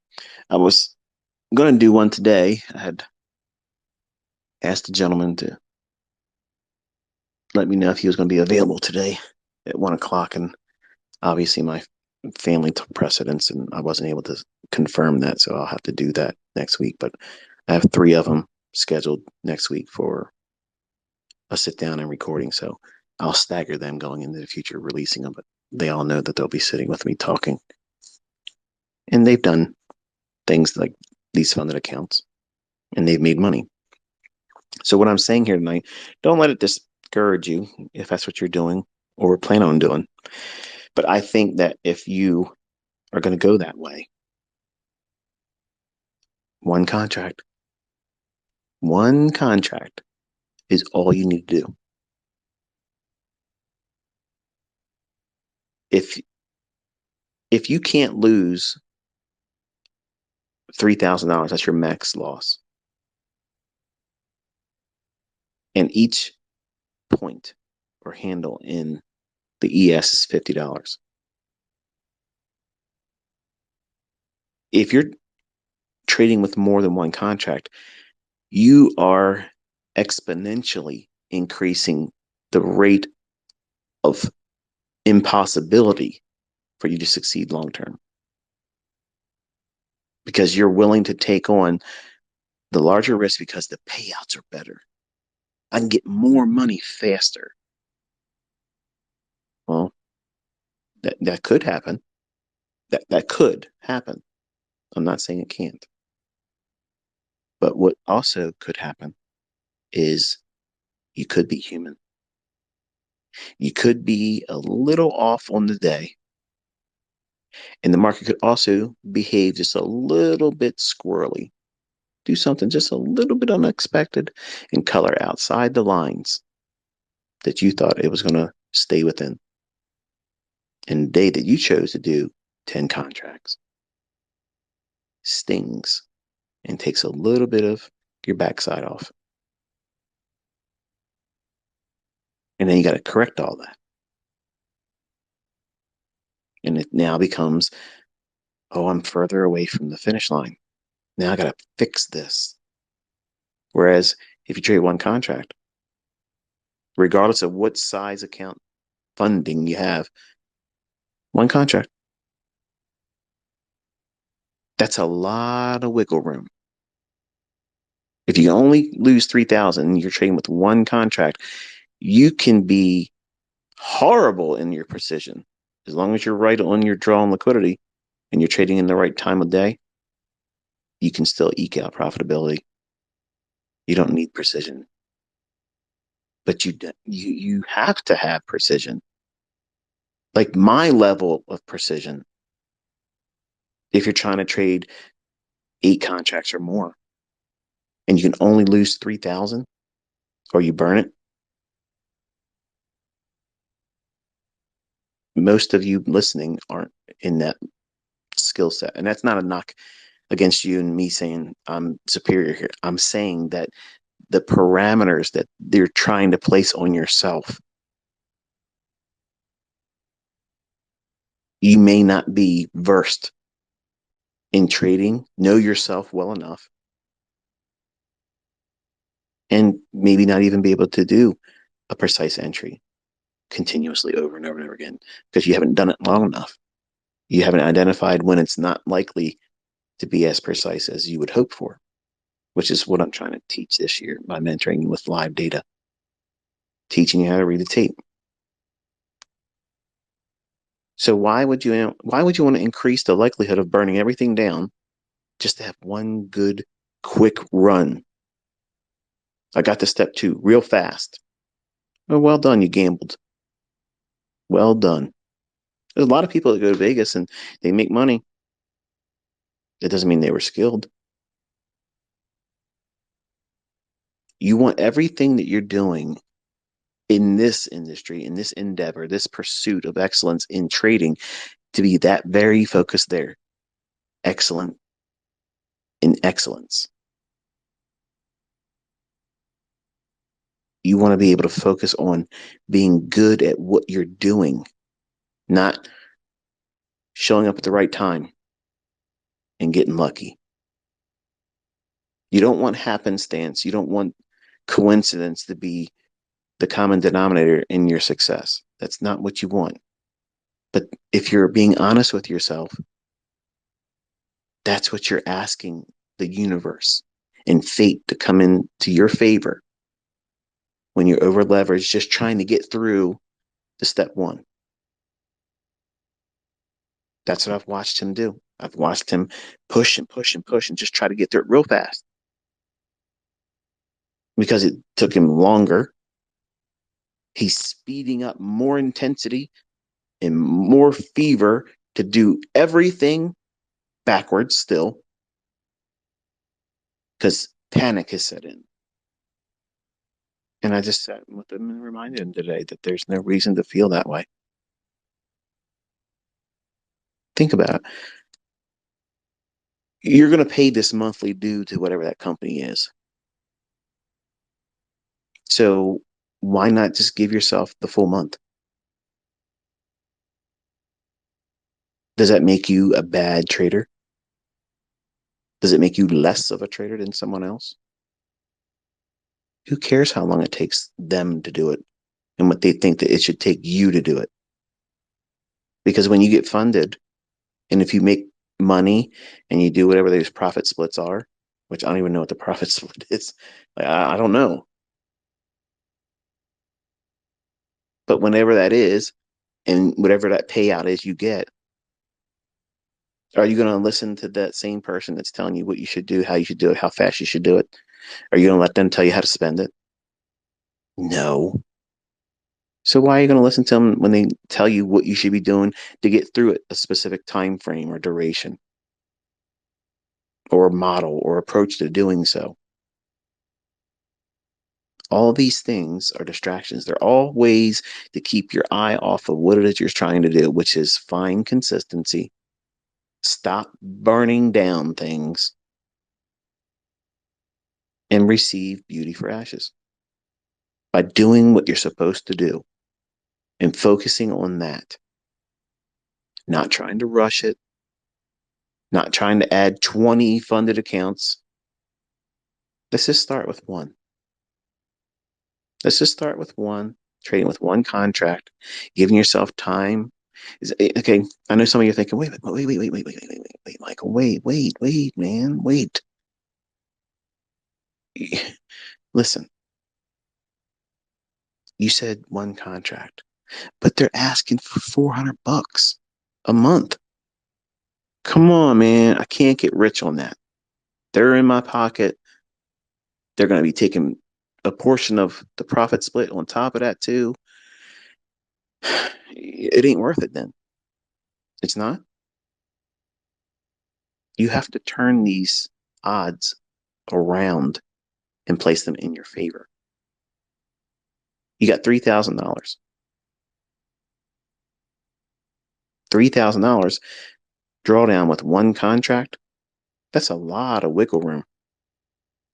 I was going to do one today. I had asked the gentleman to let me know if he was going to be available today at 1 o'clock, and obviously my family took precedence, and I wasn't able to confirm that, so I'll have to do that next week. But I have 3 of them scheduled next week for a sit down and recording, so I'll stagger them going into the future, releasing them. But they all know that they'll be sitting with me talking, and they've done things like these funded accounts, and they've made money. So what I'm saying here tonight, don't let it discourage you if that's what you're doing or plan on doing. But I think that if you are going to go that way, one contract, one contract is all you need to do. If if you can't lose $3,000, that's your max loss. And each point or handle in the ES is $50. If you're trading with more than one contract, you are exponentially increasing the rate of impossibility for you to succeed long term because you're willing to take on the larger risk because the payouts are better. I can get more money faster. Well, that could happen. That could happen. I'm not saying it can't. But what also could happen is you could be human. You could be a little off on the day, and the market could also behave just a little bit squirrely, do something just a little bit unexpected and color outside the lines that you thought it was going to stay within. And the day that you chose to do 10 contracts stings and takes a little bit of your backside off. And then you got to correct all that. And it now becomes, oh, I'm further away from the finish line. Now I got to fix this. Whereas if you trade one contract, regardless of what size account funding you have, one contract, that's a lot of wiggle room. If you only lose 3,000 and you're trading with one contract, you can be horrible in your precision. As long as you're right on your draw and liquidity and you're trading in the right time of day, you can still eke out profitability. You don't need precision, but you have to have precision. Like my level of precision, if you're trying to trade 8 contracts or more, and you can only lose 3,000, or you burn it, most of you listening aren't in that skill set. And that's not a knock against you and me saying I'm superior here. I'm saying that the parameters that they're trying to place on yourself, you may not be versed in trading, know yourself well enough, and maybe not even be able to do a precise entry continuously over and over and over again because you haven't done it long enough. You haven't identified when it's not likely to be as precise as you would hope for, which is what I'm trying to teach this year by mentoring with live data, teaching you how to read the tape. So why would you want to increase the likelihood of burning everything down just to have one good quick run? I got to step 2 real fast. Well done, you gambled. Well done. There's a lot of people that go to Vegas and they make money. That doesn't mean they were skilled. You want everything that you're doing in this industry, in this endeavor, this pursuit of excellence in trading to be that very focused there. Excellent in excellence. You want to be able to focus on being good at what you're doing, not showing up at the right time and getting lucky. You don't want happenstance. You don't want coincidence to be the common denominator in your success. That's not what you want. But if you're being honest with yourself, that's what you're asking the universe and fate to come in to your favor when you're over leveraged, just trying to get through to step 1. That's what I've watched him do. I've watched him push and push and push and just try to get through it real fast because it took him longer. He's speeding up more intensity and more fever to do everything backwards still because panic has set in. And I just sat with him and reminded him today that there's no reason to feel that way. Think about it. You're going to pay this monthly due to whatever that company is. So why not just give yourself the full month? Does that make you a bad trader? Does it make you less of a trader than someone else? Who cares how long it takes them to do it and what they think that it should take you to do it? Because when you get funded and if you make money and you do whatever those profit splits are, which I don't even know what the profit split is, like, I don't know. But whenever that is, and whatever that payout is you get, are you going to listen to that same person that's telling you what you should do, how you should do it, how fast you should do it? Are you going to let them tell you how to spend it? No. So why are you going to listen to them when they tell you what you should be doing to get through it, a specific time frame or duration or model or approach to doing so? All these things are distractions. They're all ways to keep your eye off of what it is you're trying to do, which is find consistency, stop burning down things, and receive beauty for ashes. By doing what you're supposed to do and focusing on that, not trying to rush it, not trying to add 20 funded accounts. Let's just start with one. Let's just start with one, trading with one contract, giving yourself time. Okay, I know some of you are thinking, wait, Michael, wait, man, wait. Listen, you said one contract, but they're asking for $400 a month. Come on, man. I can't get rich on that. They're in my pocket. They're going to be taking a portion of the profit split on top of that too. It ain't worth it then. It's not. You have to turn these odds around and place them in your favor. You got $3,000. $3,000 drawdown with one contract, that's a lot of wiggle room.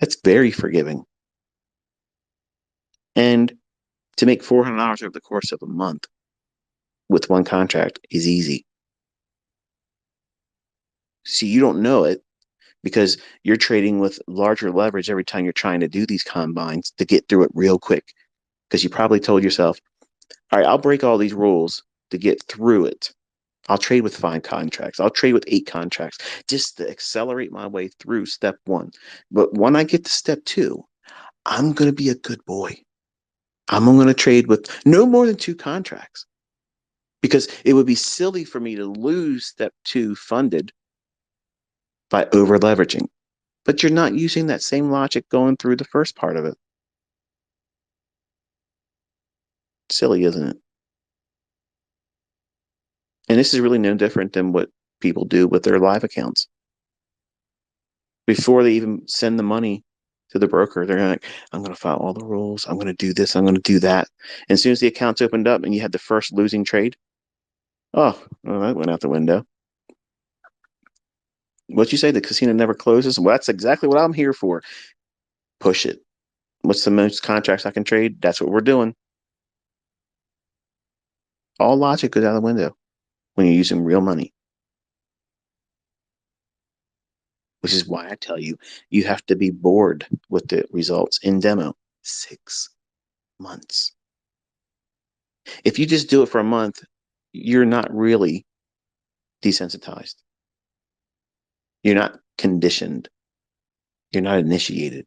That's very forgiving. And to make $400 over the course of a month with one contract is easy. See, you don't know it because you're trading with larger leverage every time you're trying to do these combines to get through it real quick. Because you probably told yourself, all right, I'll break all these rules to get through it. I'll trade with 5 contracts. I'll trade with 8 contracts just to accelerate my way through step 1. But when I get to step 2, I'm going to be a good boy. I'm going to trade with no more than 2 contracts because it would be silly for me to lose step 2 funded by over leveraging. But you're not using that same logic going through the first part of it. Silly, isn't it? And this is really no different than what people do with their live accounts. Before they even send the money to the broker, they're like, I'm going to file all the rules. I'm going to do this. I'm going to do that. And as soon as the account's opened up and you had the first losing trade, oh, well, that went out the window. What you say, the casino never closes? Well, that's exactly what I'm here for. Push it. What's the most contracts I can trade? That's what we're doing. All logic goes out the window when you're using real money, which is why I tell you, you have to be bored with the results in demo. 6 months. If you just do it for a month, you're not really desensitized. You're not conditioned. You're not initiated.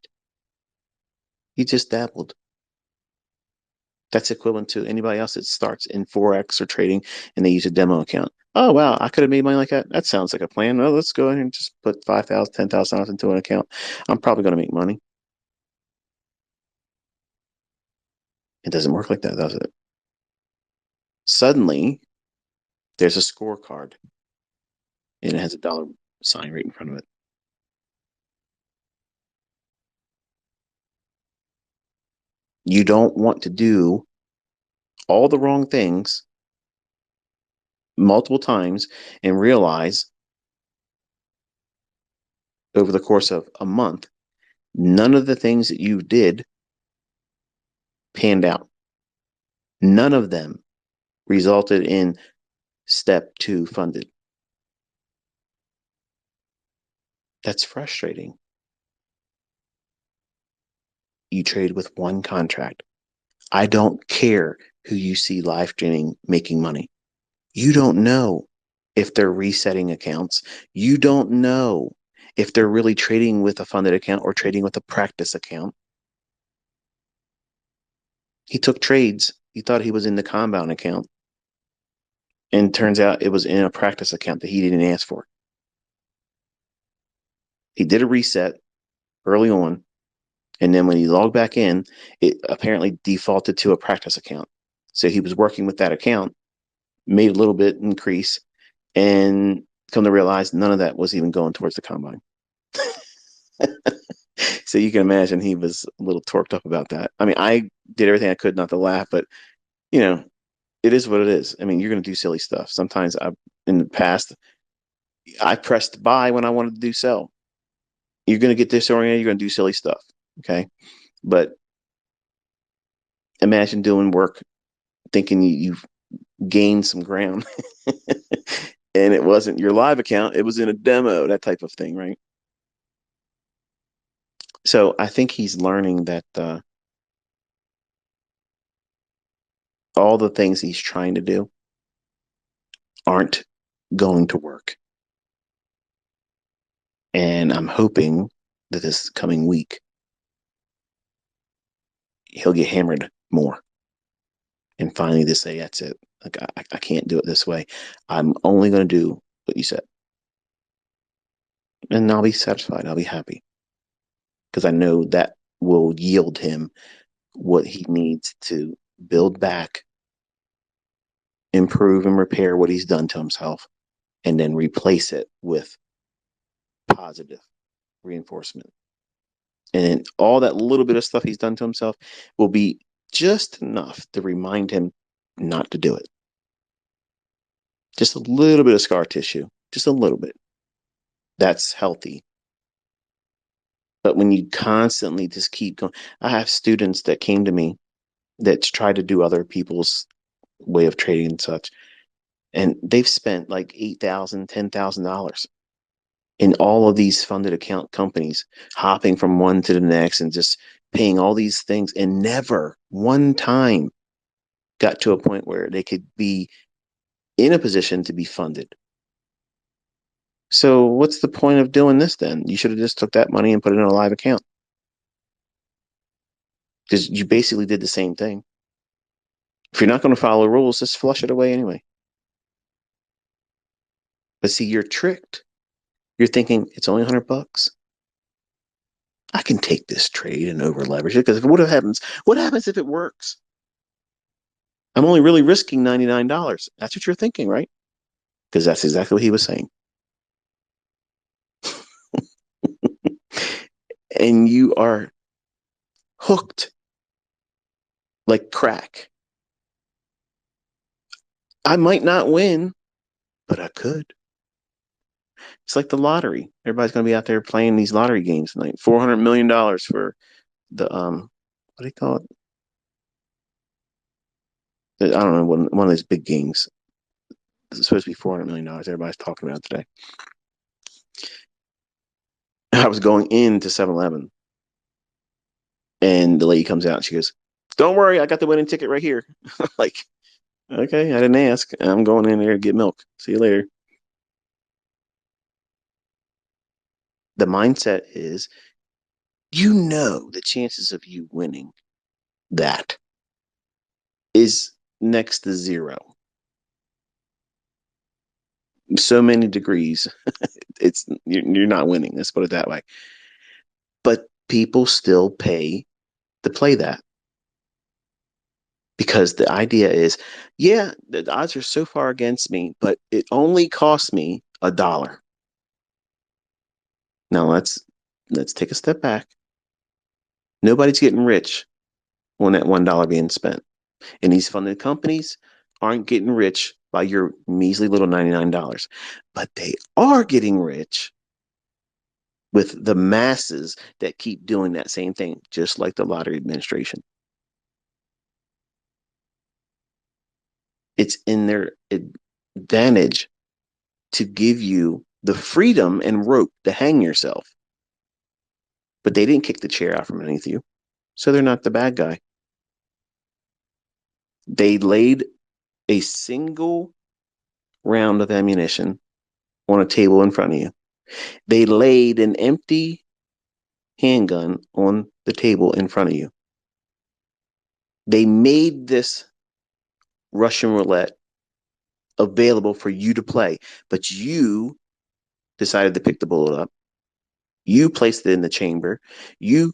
You just dabbled. That's equivalent to anybody else that starts in Forex or trading and they use a demo account. Oh, wow, I could have made money like that. That sounds like a plan. Well, let's go ahead and just put $5,000, $10,000 into an account. I'm probably going to make money. It doesn't work like that, does it? Suddenly, there's a scorecard and it has a dollar sign right in front of it. You don't want to do all the wrong things multiple times and realize over the course of a month, none of the things that you did panned out. None of them resulted in step 2 funded. That's frustrating. You trade with one contract. I don't care who you see live streaming making money. You don't know if they're resetting accounts. You don't know if they're really trading with a funded account or trading with a practice account. He took trades. He thought he was in the compound account. And turns out it was in a practice account that he didn't ask for. He did a reset early on. And then when he logged back in, it apparently defaulted to a practice account. So he was working with that account, made a little bit increase, and come to realize none of that was even going towards the combine. So you can imagine he was a little torqued up about that. I mean, I did everything I could not to laugh, but you know, it is what it is. I mean, you're going to do silly stuff. Sometimes in the past, I pressed buy when I wanted to do sell. You're going to get disoriented. You're going to do silly stuff. Okay. But imagine doing work thinking you've gained some ground and it wasn't your live account. It was in a demo, that type of thing. Right. So I think he's learning that all the things he's trying to do aren't going to work. And I'm hoping that this coming week, he'll get hammered more and finally just say, that's it. Like, I can't do it this way. I'm only going to do what you said. And I'll be satisfied. I'll be happy because I know that will yield him what he needs to build back, improve and repair what he's done to himself, and then replace it with positive reinforcement. And all that little bit of stuff he's done to himself will be just enough to remind him not to do it. Just a little bit of scar tissue, just a little bit. That's healthy. But when you constantly just keep going, I have students that came to me that try to do other people's way of trading and such, and they've spent like $8,000, $10,000 in all of these funded account companies, hopping from one to the next and just paying all these things, and never one time got to a point where they could be in a position to be funded. So what's the point of doing this then? You should have just took that money and put it in a live account, because you basically did the same thing. If you're not going to follow the rules, just flush it away anyway. But see, you're tricked. You're thinking it's only $100. I can take this trade and over leverage it, because what happens? What happens if it works? I'm only really risking $99. That's what you're thinking, right? Because that's exactly what he was saying. And you are hooked like crack. I might not win, but I could. It's like the lottery. Everybody's going to be out there playing these lottery games tonight. $400 million for the what do you call it? I don't know, one of those big games. It's supposed to be $400 million. Everybody's talking about today. I was going into 7-Eleven, and the lady comes out and she goes, "Don't worry, I got the winning ticket right here." Like, okay, I didn't ask. I'm going in there to get milk. See you later. The mindset is, the chances of you winning that is next to zero. So many degrees, you're not winning. Let's put it that way. But people still pay to play that, because the idea is, yeah, the odds are so far against me, but it only costs me $1. Now let's take a step back. Nobody's getting rich on that $1 being spent. And these funded companies aren't getting rich by your measly little $99, but they are getting rich with the masses that keep doing that same thing, just like the lottery administration. It's in their advantage to give you the freedom and rope to hang yourself. But they didn't kick the chair out from underneath you, so they're not the bad guy. They laid a single round of ammunition on a table in front of you. They laid an empty handgun on the table in front of you. They made this Russian roulette available for you to play, but you decided to pick the bullet up. You placed it in the chamber. You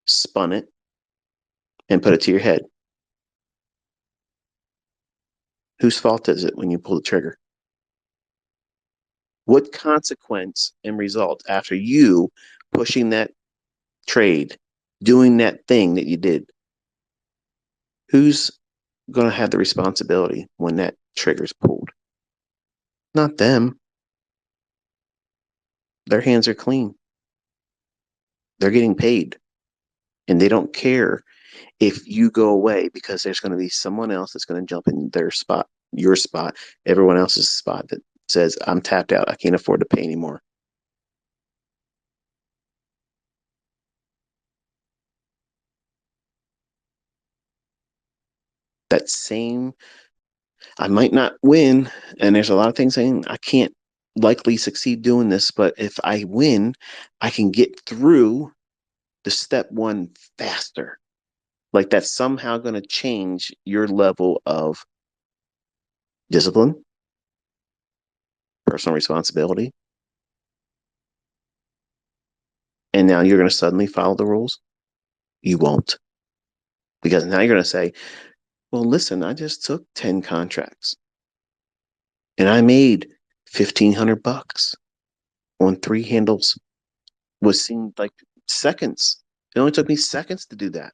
spun it and put it to your head. Whose fault is it when you pull the trigger? What consequence and result after you pushing that trade, doing that thing that you did? Who's going to have the responsibility when that trigger's pulled? Not them. Their hands are clean. They're getting paid, and they don't care if you go away, because there's going to be someone else that's going to jump in their spot, your spot, everyone else's spot, that says, "I'm tapped out. I can't afford to pay anymore." That same, I might not win, and there's a lot of things saying I can't likely succeed doing this, but if I win, I can get through the step one faster. Like, that's somehow going to change your level of discipline, personal responsibility, and now you're going to suddenly follow the rules. You won't, because now you're going to say, "Well, listen, I just took 10 contracts and I made $1,500 on 3 handles." What seemed like seconds. It only took me seconds to do that.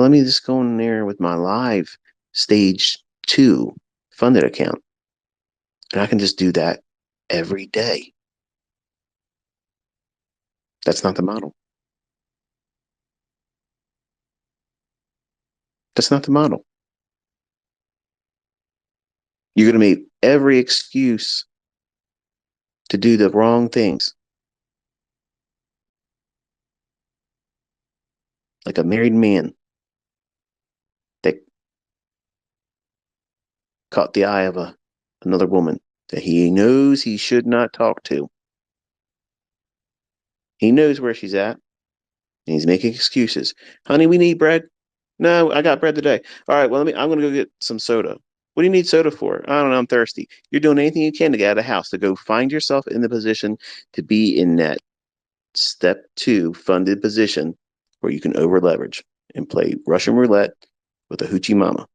Well, let me just go in there with my live stage 2 funded account. And I can just do that every day. That's not the model. That's not the model. You're going to make every excuse to do the wrong things. Like a married man that caught the eye of another woman that he knows he should not talk to. He knows where she's at, and he's making excuses. Honey, we need bread. No, I got bread today. All right, well, I'm going to go get some soda. What do you need soda for? I don't know. I'm thirsty. You're doing anything you can to get out of the house, to go find yourself in the position to be in that step 2 funded position where you can over leverage and play Russian roulette with a hoochie mama.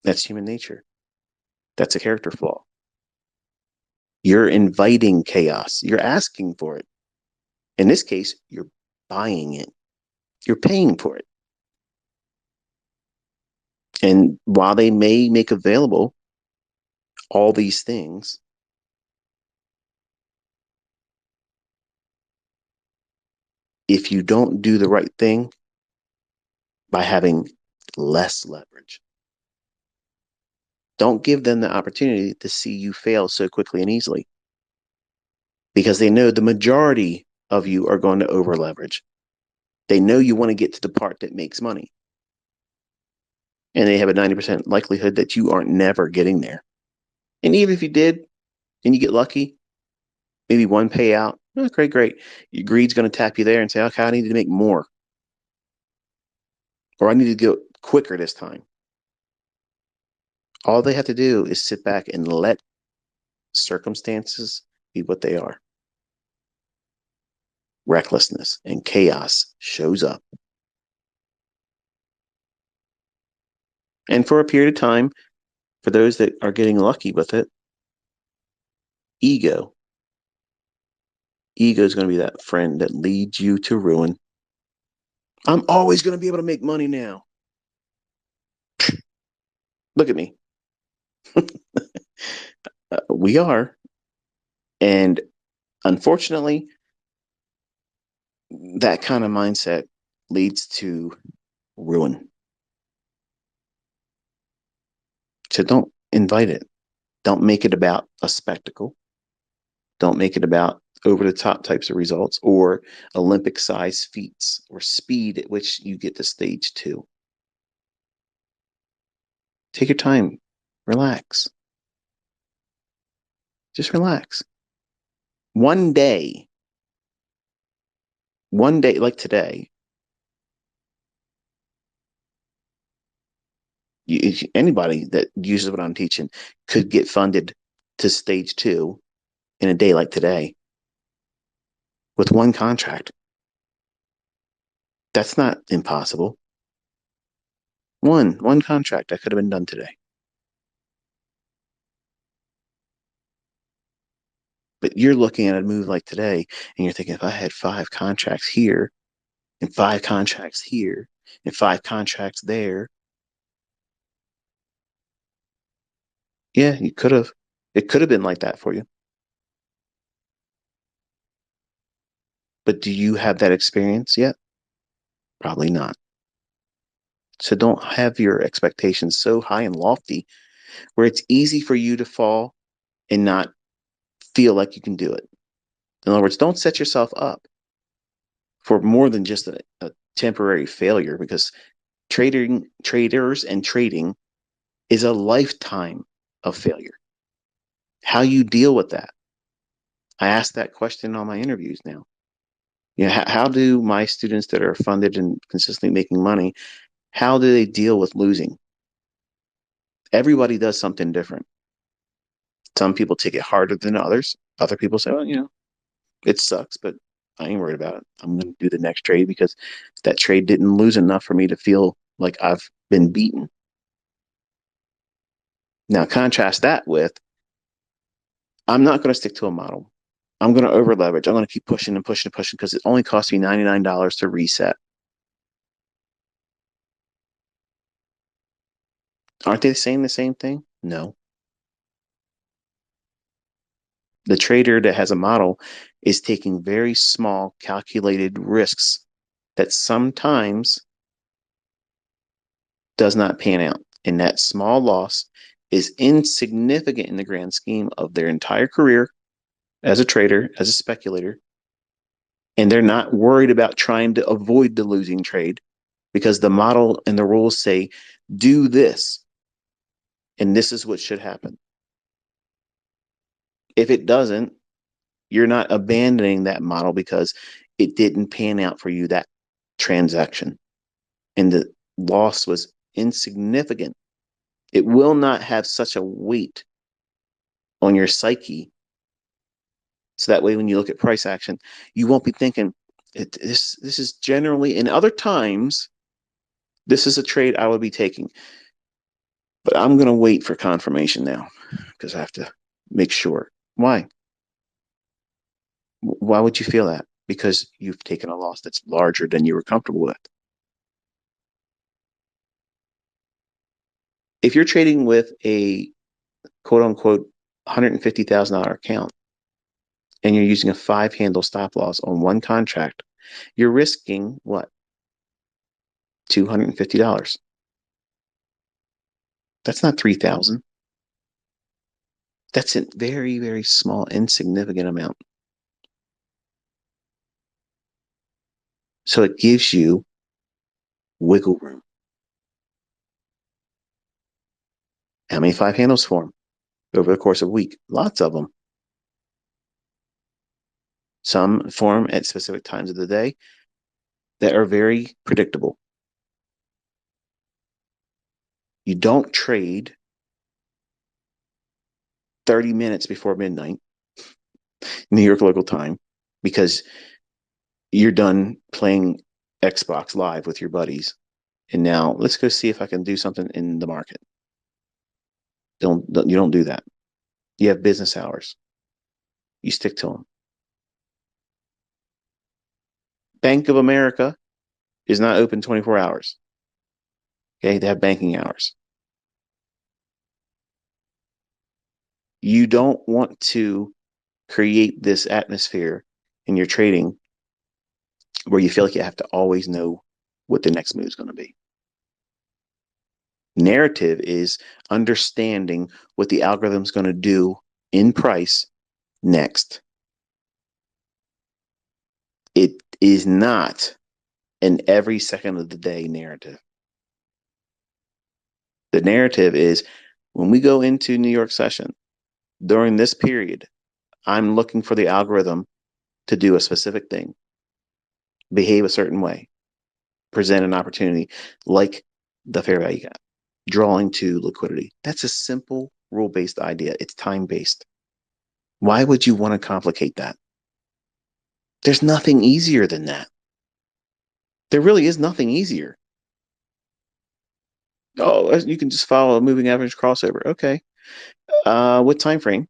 That's human nature. That's a character flaw. You're inviting chaos. You're asking for it. In this case, you're buying it. You're paying for it. And while they may make available all these things, if you don't do the right thing by having less leverage, don't give them the opportunity to see you fail so quickly and easily, because they know the majority of you are going to over leverage. They know you want to get to the part that makes money. And they have a 90% likelihood that you aren't never getting there. And even if you did and you get lucky, maybe one payout, oh, great. Your greed's going to tap you there and say, okay, I need to make more. Or I need to go quicker this time. All they have to do is sit back and let circumstances be what they are. Recklessness and chaos shows up. And for a period of time, for those that are getting lucky with it, ego is going to be that friend that leads you to ruin. I'm always going to be able to make money now. Look at me. We are. And unfortunately, that kind of mindset leads to ruin. So don't invite it. Don't make it about a spectacle. Don't make it about over the top types of results or Olympic size feats or speed at which you get to stage 2. Take your time. Relax. Just relax. One day like today, anybody that uses what I'm teaching could get funded to stage 2 in a day like today with one contract. That's not impossible. One contract that could have been done today. But you're looking at a move like today and you're thinking, if I had 5 contracts here and 5 contracts here and 5 contracts there, yeah, you could have. It could have been like that for you. But do you have that experience yet? Probably not. So don't have your expectations so high and lofty where it's easy for you to fall and not feel like you can do it. In other words, don't set yourself up for more than just a temporary failure, because traders and trading is a lifetime of failure. How you deal with that? I ask that question on my interviews now. How do my students that are funded and consistently making money, how do they deal with losing? Everybody does something different. Some people take it harder than others. Other people say, well, it sucks, but I ain't worried about it. I'm going to do the next trade because that trade didn't lose enough for me to feel like I've been beaten. Now, contrast that with, I'm not going to stick to a model. I'm going to over leverage. I'm going to keep pushing and pushing and pushing because it only cost me $99 to reset. Aren't they saying the same thing? No. The trader that has a model is taking very small calculated risks that sometimes does not pan out. And that small loss is insignificant in the grand scheme of their entire career as a trader, as a speculator. And they're not worried about trying to avoid the losing trade because the model and the rules say, do this, and this is what should happen. If it doesn't, you're not abandoning that model because it didn't pan out for you, that transaction. And the loss was insignificant. It will not have such a weight on your psyche. So that way, when you look at price action, you won't be thinking, this is generally, in other times, this is a trade I would be taking. But I'm going to wait for confirmation now because I have to make sure. Why? Why would you feel that? Because you've taken a loss that's larger than you were comfortable with. If you're trading with a quote unquote $150,000 account and you're using a 5 handle stop loss on one contract, you're risking what? $250. That's not 3,000. That's a very, very small, insignificant amount. So it gives you wiggle room. How many 5 handles form over the course of a week? Lots of them. Some form at specific times of the day that are very predictable. You don't trade 30 minutes before midnight, New York local time, because you're done playing Xbox Live with your buddies. And now let's go see if I can do something in the market. You don't do that. You have business hours. You stick to them. Bank of America is not open 24 hours. Okay, they have banking hours. You don't want to create this atmosphere in your trading where you feel like you have to always know what the next move is going to be. Narrative is understanding what the algorithm is going to do in price next. It is not an every second of the day narrative. The narrative is when we go into New York session, during this period, I'm looking for the algorithm to do a specific thing, behave a certain way, present an opportunity like the fair value gap, drawing to liquidity. That's a simple rule-based idea. It's time-based. Why would you want to complicate that? There's nothing easier than that. There really is nothing easier. Oh, you can just follow a moving average crossover. Okay. What time frame?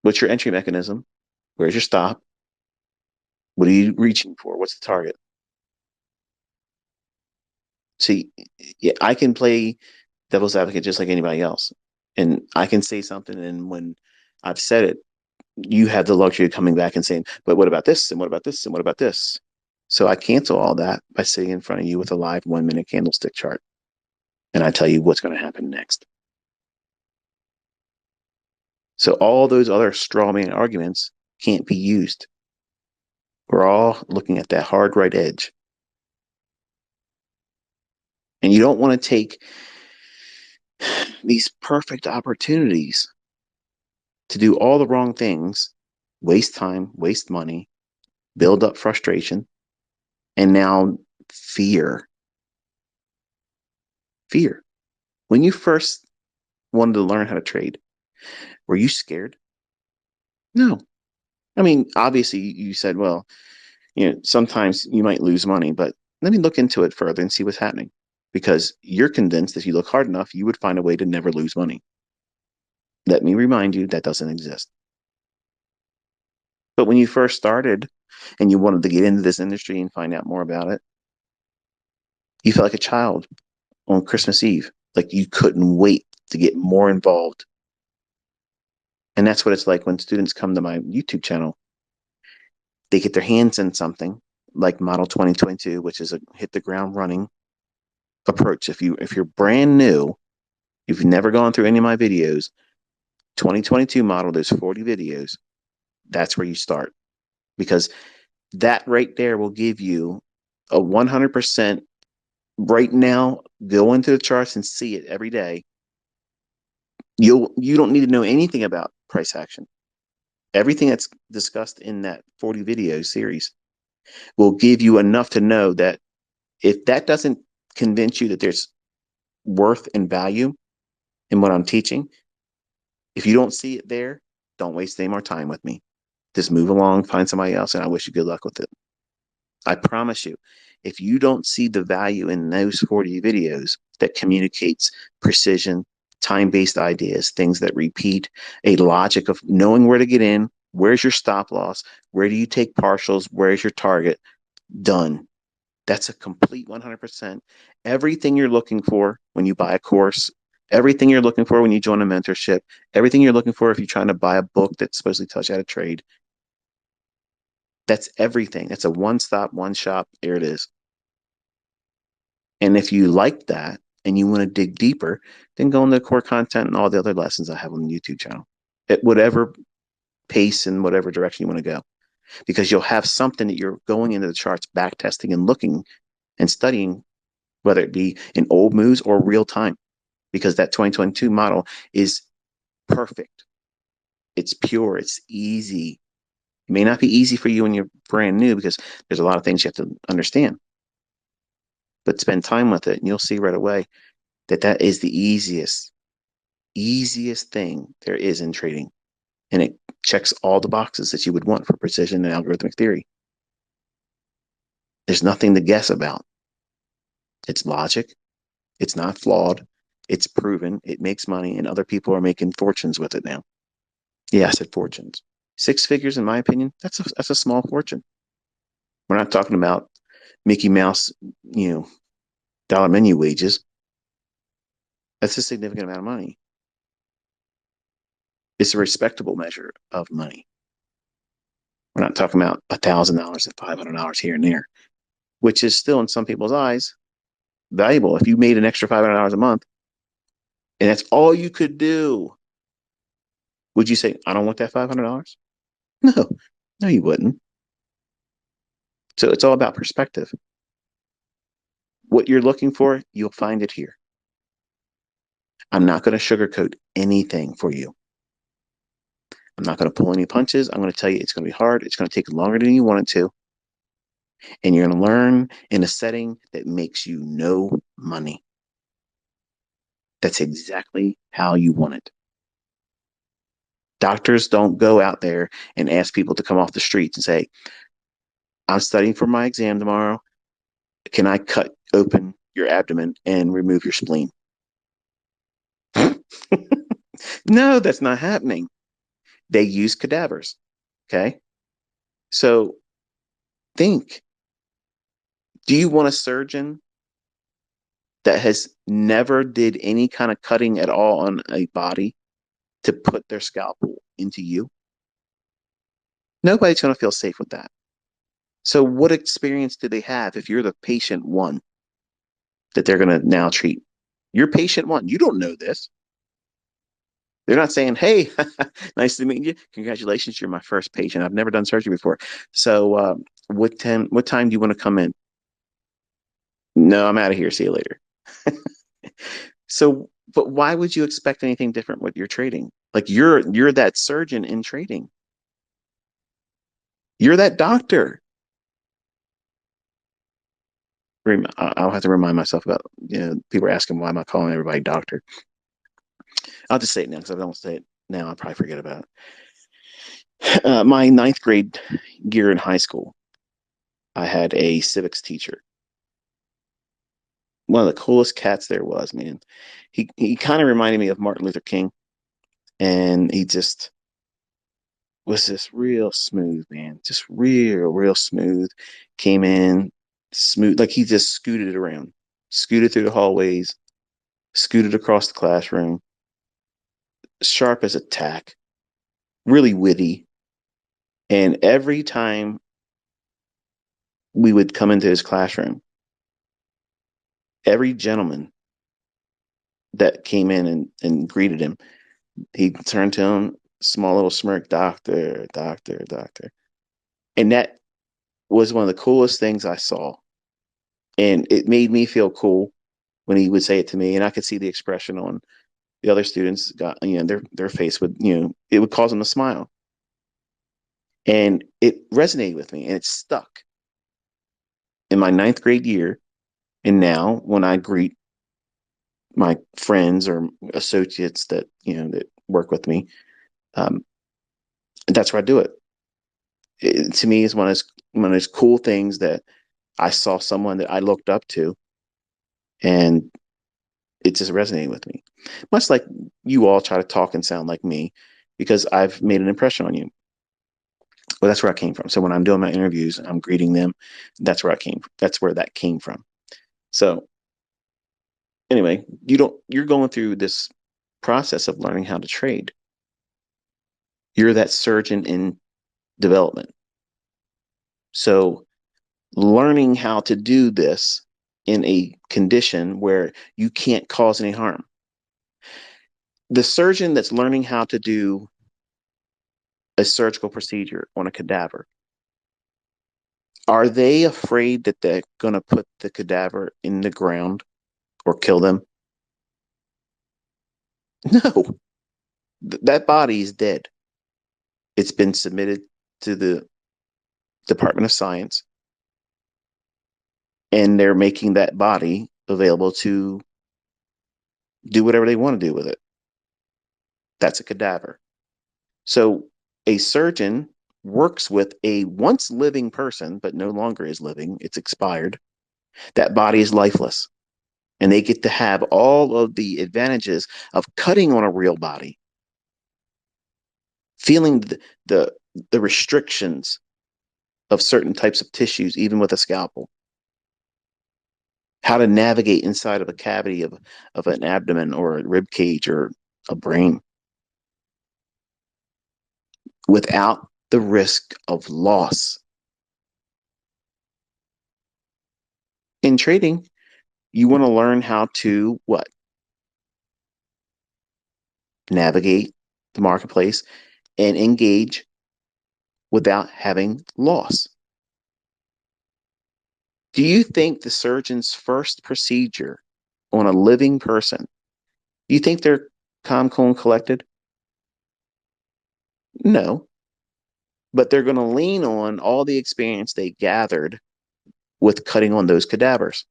What's your entry mechanism? Where's your stop? What are you reaching for? What's the target? See, yeah, I can play devil's advocate just like anybody else. And I can say something, and when I've said it, you have the luxury of coming back and saying, but what about this? And what about this? And what about this? So I cancel all that by sitting in front of you with a live 1 minute candlestick chart. And I tell you what's going to happen next. So all those other straw man arguments can't be used. We're all looking at that hard right edge. And you don't want to take these perfect opportunities to do all the wrong things, waste time, waste money, build up frustration, and now fear. Fear. When you first wanted to learn how to trade, were you scared? No. I mean, obviously you said, well, sometimes you might lose money, but let me look into it further and see what's happening. Because you're convinced if you look hard enough, you would find a way to never lose money. Let me remind you that doesn't exist. But when you first started and you wanted to get into this industry and find out more about it, you felt like a child on Christmas Eve. Like you couldn't wait to get more involved. And that's what it's like when students come to my YouTube channel. They get their hands in something like Model 2022, which is a hit the ground running approach. If you're brand new, if you've never gone through any of my videos, 2022 model, there's 40 videos. That's where you start because that right there will give you a 100% right now. Go into the charts and see it every day. You don't need to know anything about price action. Everything that's discussed in that 40 video series will give you enough to know that if that doesn't convince you that there's worth and value in what I'm teaching, if you don't see it there, don't waste any more time with me. Just move along, find somebody else, and I wish you good luck with it. I promise you, if you don't see the value in those 40 videos that communicates precision, time-based ideas, things that repeat, a logic of knowing where to get in, where's your stop loss, where do you take partials, where's your target, done. That's a complete 100%. Everything you're looking for when you buy a course, everything you're looking for when you join a mentorship, everything you're looking for if you're trying to buy a book that supposedly tells you how to trade, that's everything. That's a one stop, one shop. There it is. And if you like that and you want to dig deeper, then go into the core content and all the other lessons I have on the YouTube channel at whatever pace and whatever direction you want to go. Because you'll have something that you're going into the charts, back testing and looking and studying, whether it be in old moves or real time. Because that 2022 model is perfect. It's pure. It's easy. It may not be easy for you when you're brand new because there's a lot of things you have to understand. But spend time with it and you'll see right away that that is the easiest thing there is in trading. And it checks all the boxes that you would want for precision and algorithmic theory. There's nothing to guess about. It's logic. It's not flawed. It's proven. It makes money, and other people are making fortunes with it now. Yeah, I said fortunes. Six figures, in my opinion, that's a small fortune. We're not talking about Mickey Mouse, you know, dollar menu wages. That's a significant amount of money. It's a respectable measure of money. We're not talking about $1,000 and $500 here and there, which is still in some people's eyes valuable. If you made an extra $500 a month and that's all you could do, would you say, I don't want that $500? No, no, you wouldn't. So it's all about perspective. What you're looking for, you'll find it here. I'm not going to sugarcoat anything for you. I'm not going to pull any punches. I'm going to tell you it's going to be hard. It's going to take longer than you want it to. And you're going to learn in a setting that makes you no money. That's exactly how you want it. Doctors don't go out there and ask people to come off the streets and say, I'm studying for my exam tomorrow. Can I cut open your abdomen and remove your spleen? No, that's not happening. They use cadavers. Okay. So think, do you want a surgeon that has never did any kind of cutting at all on a body to put their scalpel into you? Nobody's going to feel safe with that. So what experience do they have if you're the patient one that they're going to now treat? You're patient one. You don't know this. They're not saying, hey, nice to meet you. Congratulations, you're my first patient. I've never done surgery before. So what time do you want to come in? No, I'm out of here. See you later. So, but why would you expect anything different with your trading? Like you're that surgeon in trading. You're that doctor. I'll have to remind myself about, people are asking why am I calling everybody doctor. I'll just say it now because if I don't say it now, I'll probably forget about it. My ninth grade year in high school, I had a civics teacher. One of the coolest cats there was, man. He kind of reminded me of Martin Luther King, and he just was just real smooth, man. Just real smooth. Came in smooth, like he just scooted around, scooted through the hallways, scooted across the classroom, sharp as a tack, really witty. And every time we would come into his classroom, every gentleman that came in and greeted him, he turned to him, small little smirk, doctor, doctor, doctor. And that was one of the coolest things I saw. And it made me feel cool when he would say it to me. And I could see the expression on the other students got, their face would, it would cause them to smile. And it resonated with me and it stuck in my ninth grade year. And now when I greet my friends or associates that work with me, um, that's where I do it. It to me is one of those cool things that I saw someone that I looked up to, and it just resonated with me. Much like you all try to talk and sound like me because I've made an impression on you. Well, that's where I came from. So when I'm doing my interviews, I'm greeting them. That's where I came. That's where that came from. So anyway, you're going through this process of learning how to trade. You're that surgeon in development. So learning how to do this in a condition where you can't cause any harm. The surgeon that's learning how to do a surgical procedure on a cadaver, are they afraid that they're going to put the cadaver in the ground or kill them? No, that body is dead. It's been submitted to the Department of Science, and they're making that body available to do whatever they want to do with it. That's a cadaver. So a surgeon works with a once living person, but no longer is living. It's expired. That body is lifeless. And they get to have all of the advantages of cutting on a real body, feeling the, the restrictions of certain types of tissues, even with a scalpel, how to navigate inside of a cavity of an abdomen or a rib cage or a brain without the risk of loss. In trading, you want to learn how to what? Navigate the marketplace and engage without having loss. Do you think the surgeon's first procedure on a living person, do you think they're calm, cool, and collected? No, but they're going to lean on all the experience they gathered with cutting on those cadavers.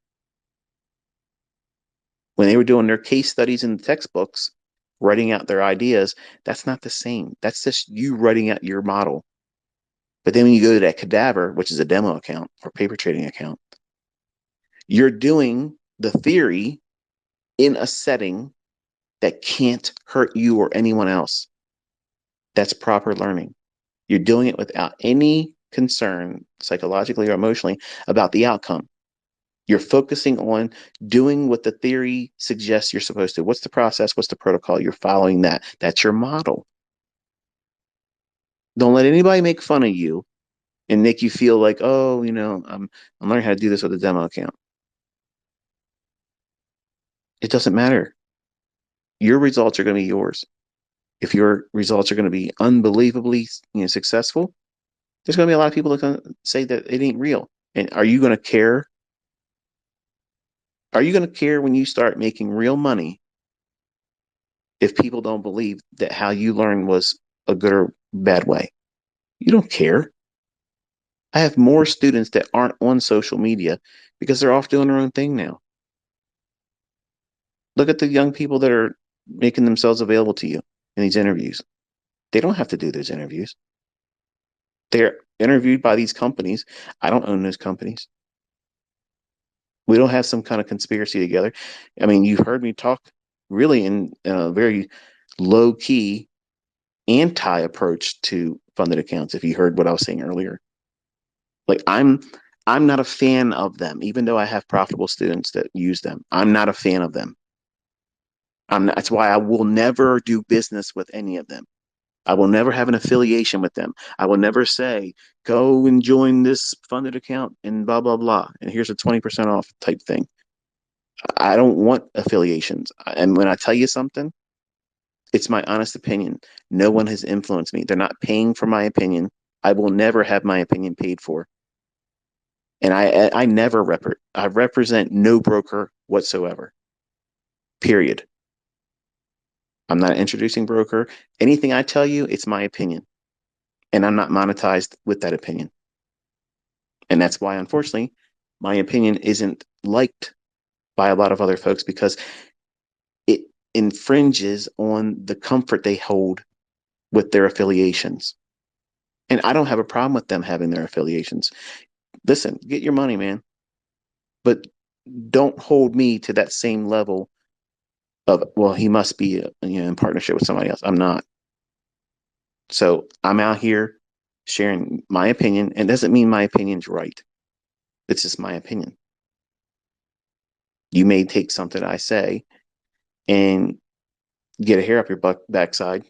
When they were doing their case studies in the textbooks, writing out their ideas, that's not the same. That's just you writing out your model. But then when you go to that cadaver, which is a demo account or paper trading account, you're doing the theory in a setting that can't hurt you or anyone else. That's proper learning. You're doing it without any concern, psychologically or emotionally, about the outcome. You're focusing on doing what the theory suggests you're supposed to. What's the process? What's the protocol? You're following that. That's your model. Don't let anybody make fun of you and make you feel like, oh, I'm learning how to do this with a demo account. It doesn't matter. Your results are going to be yours. If your results are going to be unbelievably, successful, there's going to be a lot of people that going to say that it ain't real. And are you going to care? Are you going to care when you start making real money if people don't believe that how you learned was a good or bad way? You don't care. I have more students that aren't on social media because they're off doing their own thing now. Look at the young people that are making themselves available to you in these interviews. They don't have to do those interviews. They're interviewed by these companies. I don't own those companies. We don't have some kind of conspiracy together. I mean, you've heard me talk really in a very low key anti-approach to funded accounts, if you heard what I was saying earlier. Like I'm not a fan of them, even though I have profitable students that use them. I'm not a fan of them. That's why I will never do business with any of them. I will never have an affiliation with them. I will never say, go and join this funded account and blah, blah, blah. And here's a 20% off type thing. I don't want affiliations. And when I tell you something, it's my honest opinion. No one has influenced me. They're not paying for my opinion. I will never have my opinion paid for. And I never I represent no broker whatsoever. Period. I'm not an introducing broker. Anything I tell you, it's my opinion. And I'm not monetized with that opinion. And that's why, unfortunately, my opinion isn't liked by a lot of other folks because it infringes on the comfort they hold with their affiliations. And I don't have a problem with them having their affiliations. Listen, get your money, man. But don't hold me to that same level of, well, he must be in partnership with somebody else. I'm not. So I'm out here sharing my opinion, and it doesn't mean my opinion's right. It's just my opinion. You may take something I say and get a hair up your backside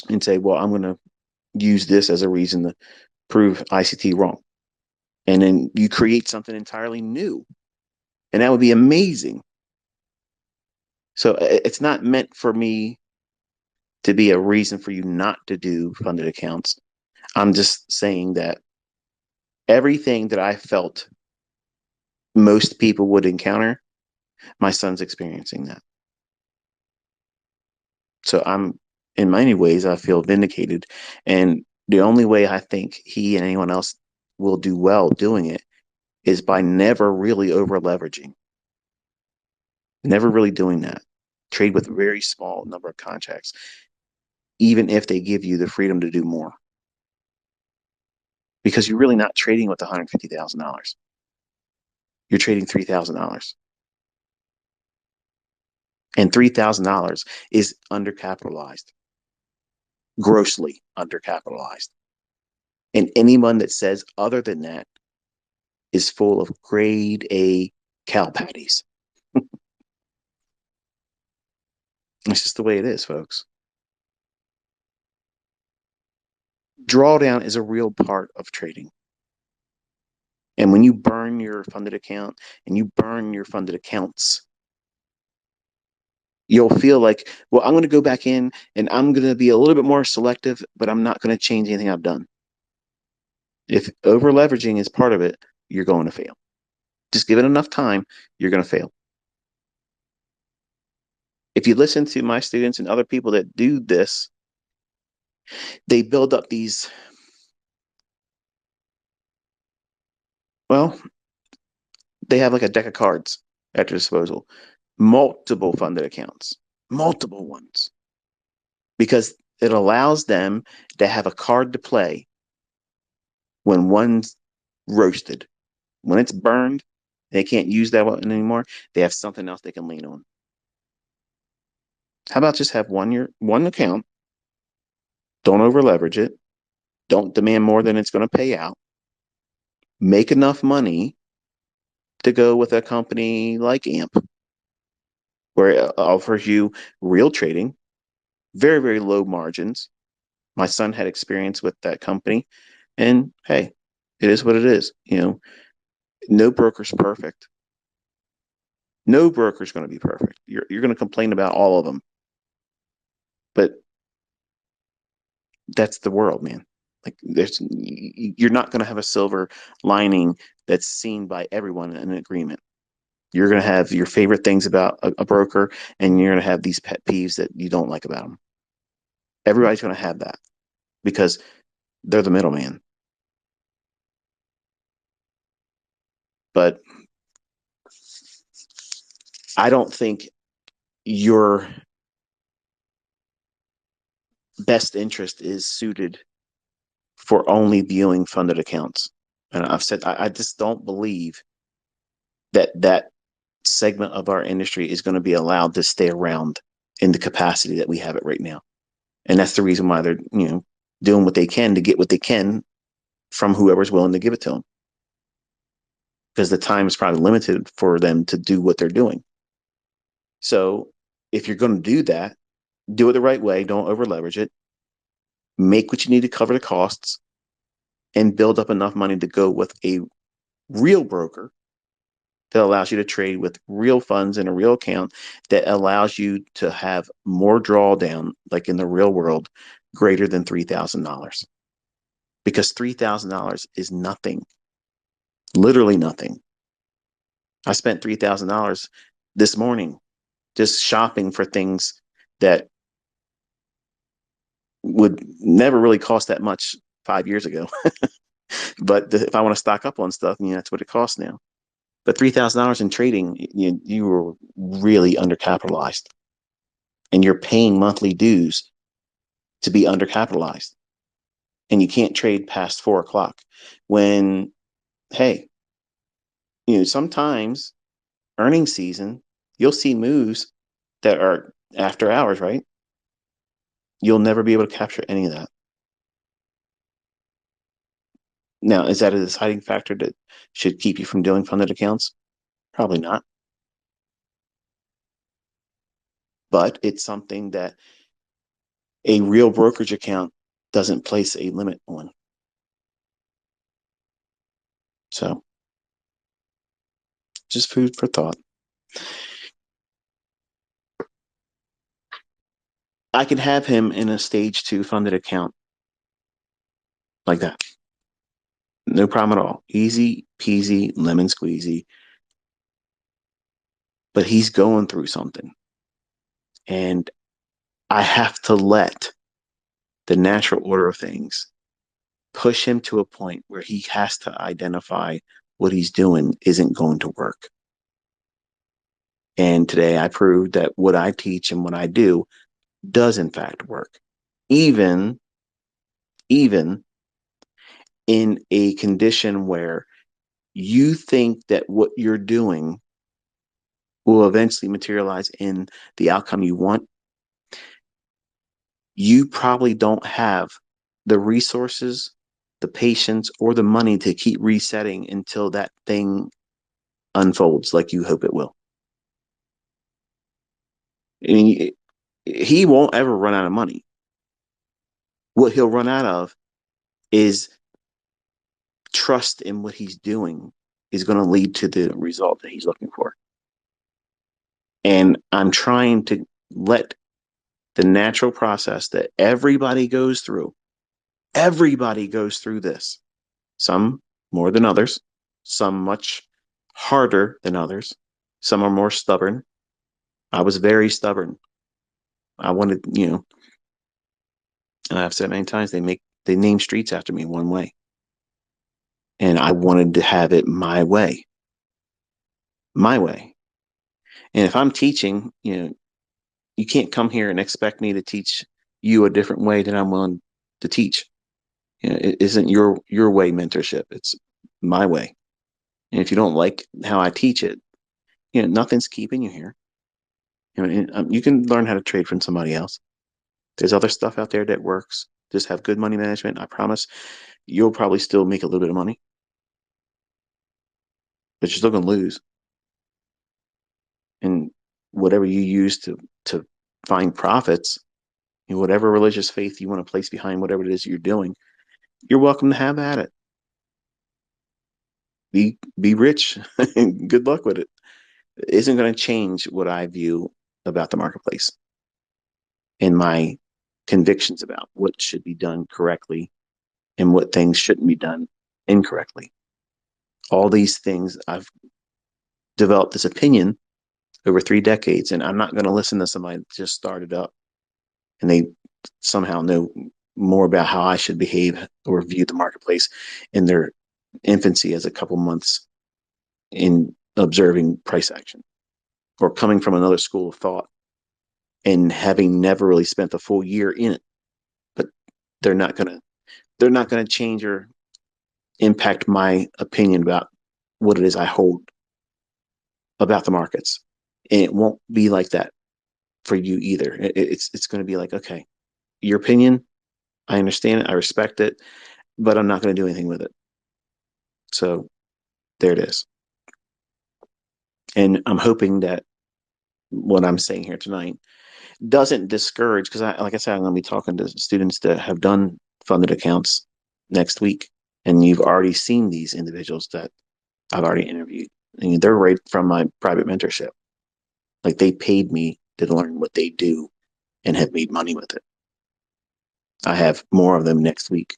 and say, well, I'm going to use this as a reason to prove ICT wrong. And then you create something entirely new. And that would be amazing. So it's not meant for me to be a reason for you not to do funded accounts. I'm just saying that everything that I felt most people would encounter, my son's experiencing that. So in many ways, I feel vindicated. And the only way I think he and anyone else will do well doing it is by never really over leveraging, never really doing that. Trade with a very small number of contracts, even if they give you the freedom to do more. Because you're really not trading with $150,000. You're trading $3,000. And $3,000 is undercapitalized, grossly undercapitalized. And anyone that says other than that is full of grade A cow patties. It's just the way it is, folks. Drawdown is a real part of trading. And when you burn your funded account and you burn your funded accounts, you'll feel like, well, I'm going to go back in and I'm going to be a little bit more selective, but I'm not going to change anything I've done. If over leveraging is part of it, you're going to fail. Just give it enough time, you're going to fail. If you listen to my students and other people that do this, they build up these, well, they have like a deck of cards at their disposal, multiple funded accounts, multiple ones, because it allows them to have a card to play when one's roasted. When it's burned, they can't use that one anymore. They have something else they can lean on. How about just have one account? Don't over leverage it. Don't demand more than it's going to pay out. Make enough money to go with a company like AMP, where it offers you real trading, very, very low margins. My son had experience with that company, and hey, it is what it is. No broker's perfect. No broker's going to be perfect. You're going to complain about all of them, but that's the world, man. Like you're not going to have a silver lining that's seen by everyone in an agreement. You're going to have your favorite things about a broker, and you're going to have these pet peeves that you don't like about them. Everybody's going to have that because they're the middleman. But I don't think your best interest is suited for only viewing funded accounts. And I've said I just don't believe that segment of our industry is going to be allowed to stay around in the capacity that we have it right now. And that's the reason why they're, doing what they can to get what they can from whoever's willing to give it to them. Because the time is probably limited for them to do what they're doing. So if you're going to do that, do it the right way. Don't over leverage it. Make what you need to cover the costs and build up enough money to go with a real broker that allows you to trade with real funds in a real account that allows you to have more drawdown, like in the real world, greater than $3,000. Because $3,000 is nothing, literally nothing. I spent $3,000 this morning just shopping for things that would never really cost that much 5 years ago. But if I want to stock up on stuff, that's what it costs now. But $3,000 in trading, you were really undercapitalized, and you're paying monthly dues to be undercapitalized, and you can't trade past 4 o'clock. When, hey, sometimes earnings season, you'll see moves that are after hours, right? You'll never be able to capture any of that. Now, is that a deciding factor that should keep you from doing funded accounts? Probably not. But it's something that a real brokerage account doesn't place a limit on. So, just food for thought. I could have him in a stage 2 funded account like that. No problem at all. Easy peasy, lemon squeezy. But he's going through something. And I have to let the natural order of things push him to a point where he has to identify what he's doing isn't going to work. And today I proved that what I teach and what I do does in fact work. Even in a condition where you think that what you're doing will eventually materialize in the outcome you want, you probably don't have the resources, the patience, or the money to keep resetting until that thing unfolds like you hope it will. I mean, he won't ever run out of money. What he'll run out of is trust in what he's doing is going to lead to the result that he's looking for. And I'm trying to let the natural process that everybody goes through this. Some more than others, some much harder than others. Some are more stubborn. I was very stubborn. I wanted, and I've said many times, they name streets after me one way. And I wanted to have it my way. My way. And if I'm teaching, you can't come here and expect me to teach you a different way than I'm willing to teach. It isn't your way mentorship. It's my way. And if you don't like how I teach it, nothing's keeping you here. You can learn how to trade from somebody else. There's other stuff out there that works. Just have good money management. I promise you'll probably still make a little bit of money, but you're still going to lose. And whatever you use to find profits, whatever religious faith you want to place behind whatever it is you're doing, you're welcome to have at it. Be rich. Good luck with it. It isn't going to change what I view about the marketplace and my convictions about what should be done correctly and what things shouldn't be done incorrectly. All these things I've developed this opinion over 3 decades, and I'm not going to listen to somebody that just started up and they somehow know more about how I should behave or view the marketplace in their infancy as a couple months in observing price action, or coming from another school of thought and having never really spent a full year in it. But they're not going to change or impact my opinion about what it is I hold about the markets. And it won't be like that for you either. It's going to be like, okay, your opinion. I understand it. I respect it, but I'm not going to do anything with it. So there it is. And I'm hoping that what I'm saying here tonight doesn't discourage, because like I said, I'm going to be talking to students that have done funded accounts next week. And you've already seen these individuals that I've already interviewed. And they're right from my private mentorship. Like they paid me to learn what they do and have made money with it. I have more of them next week.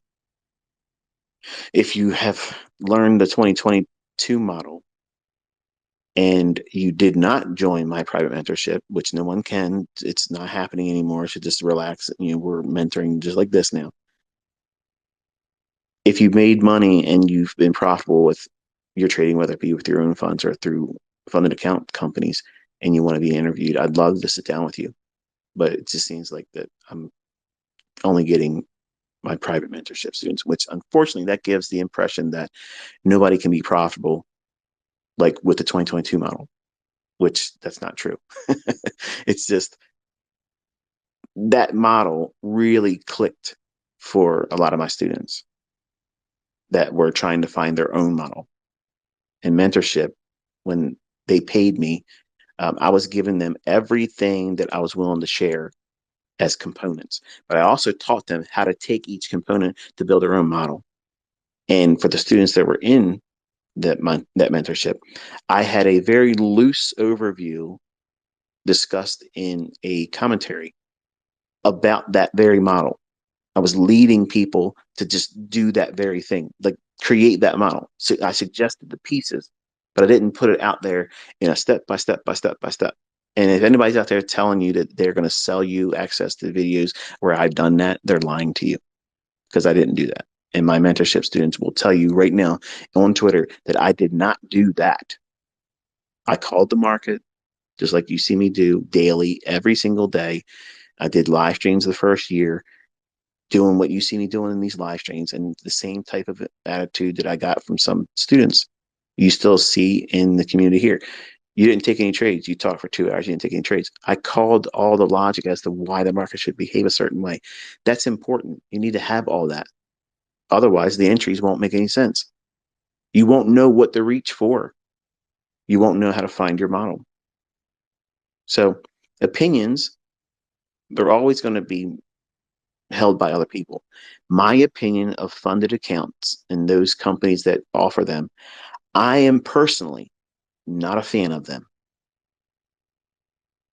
If you have learned the 2022 model and you did not join my private mentorship, which no one can, it's not happening anymore. So just relax. We're mentoring just like this now. If you made money and you've been profitable with your trading, whether it be with your own funds or through funded account companies, and you want to be interviewed, I'd love to sit down with you. But it just seems like that I'm only getting my private mentorship students, which unfortunately that gives the impression that nobody can be profitable like with the 2022 model, which that's not true. It's just that model really clicked for a lot of my students that were trying to find their own model. And mentorship, when they paid me, I was giving them everything that I was willing to share as components. But I also taught them how to take each component to build their own model. And for the students that were in that mentorship, I had a very loose overview discussed in a commentary about that very model. I was leading people to just do that very thing, like create that model. So I suggested the pieces, but I didn't put it out there in a step by step by step by step. And if anybody's out there telling you that they're going to sell you access to videos where I've done that, they're lying to you, because I didn't do that. And my mentorship students will tell you right now on Twitter that I did not do that. I called the market just like you see me do daily, every single day. I did live streams the first year, doing what you see me doing in these live streams, and the same type of attitude that I got from some students you still see in the community here. You didn't take any trades. You talked for 2 hours. You didn't take any trades. I called all the logic as to why the market should behave a certain way. That's important. You need to have all that. Otherwise, the entries won't make any sense. You won't know what to reach for. You won't know how to find your model. So opinions, they're always going to be held by other people. My opinion of funded accounts and those companies that offer them, I am personally not a fan of them.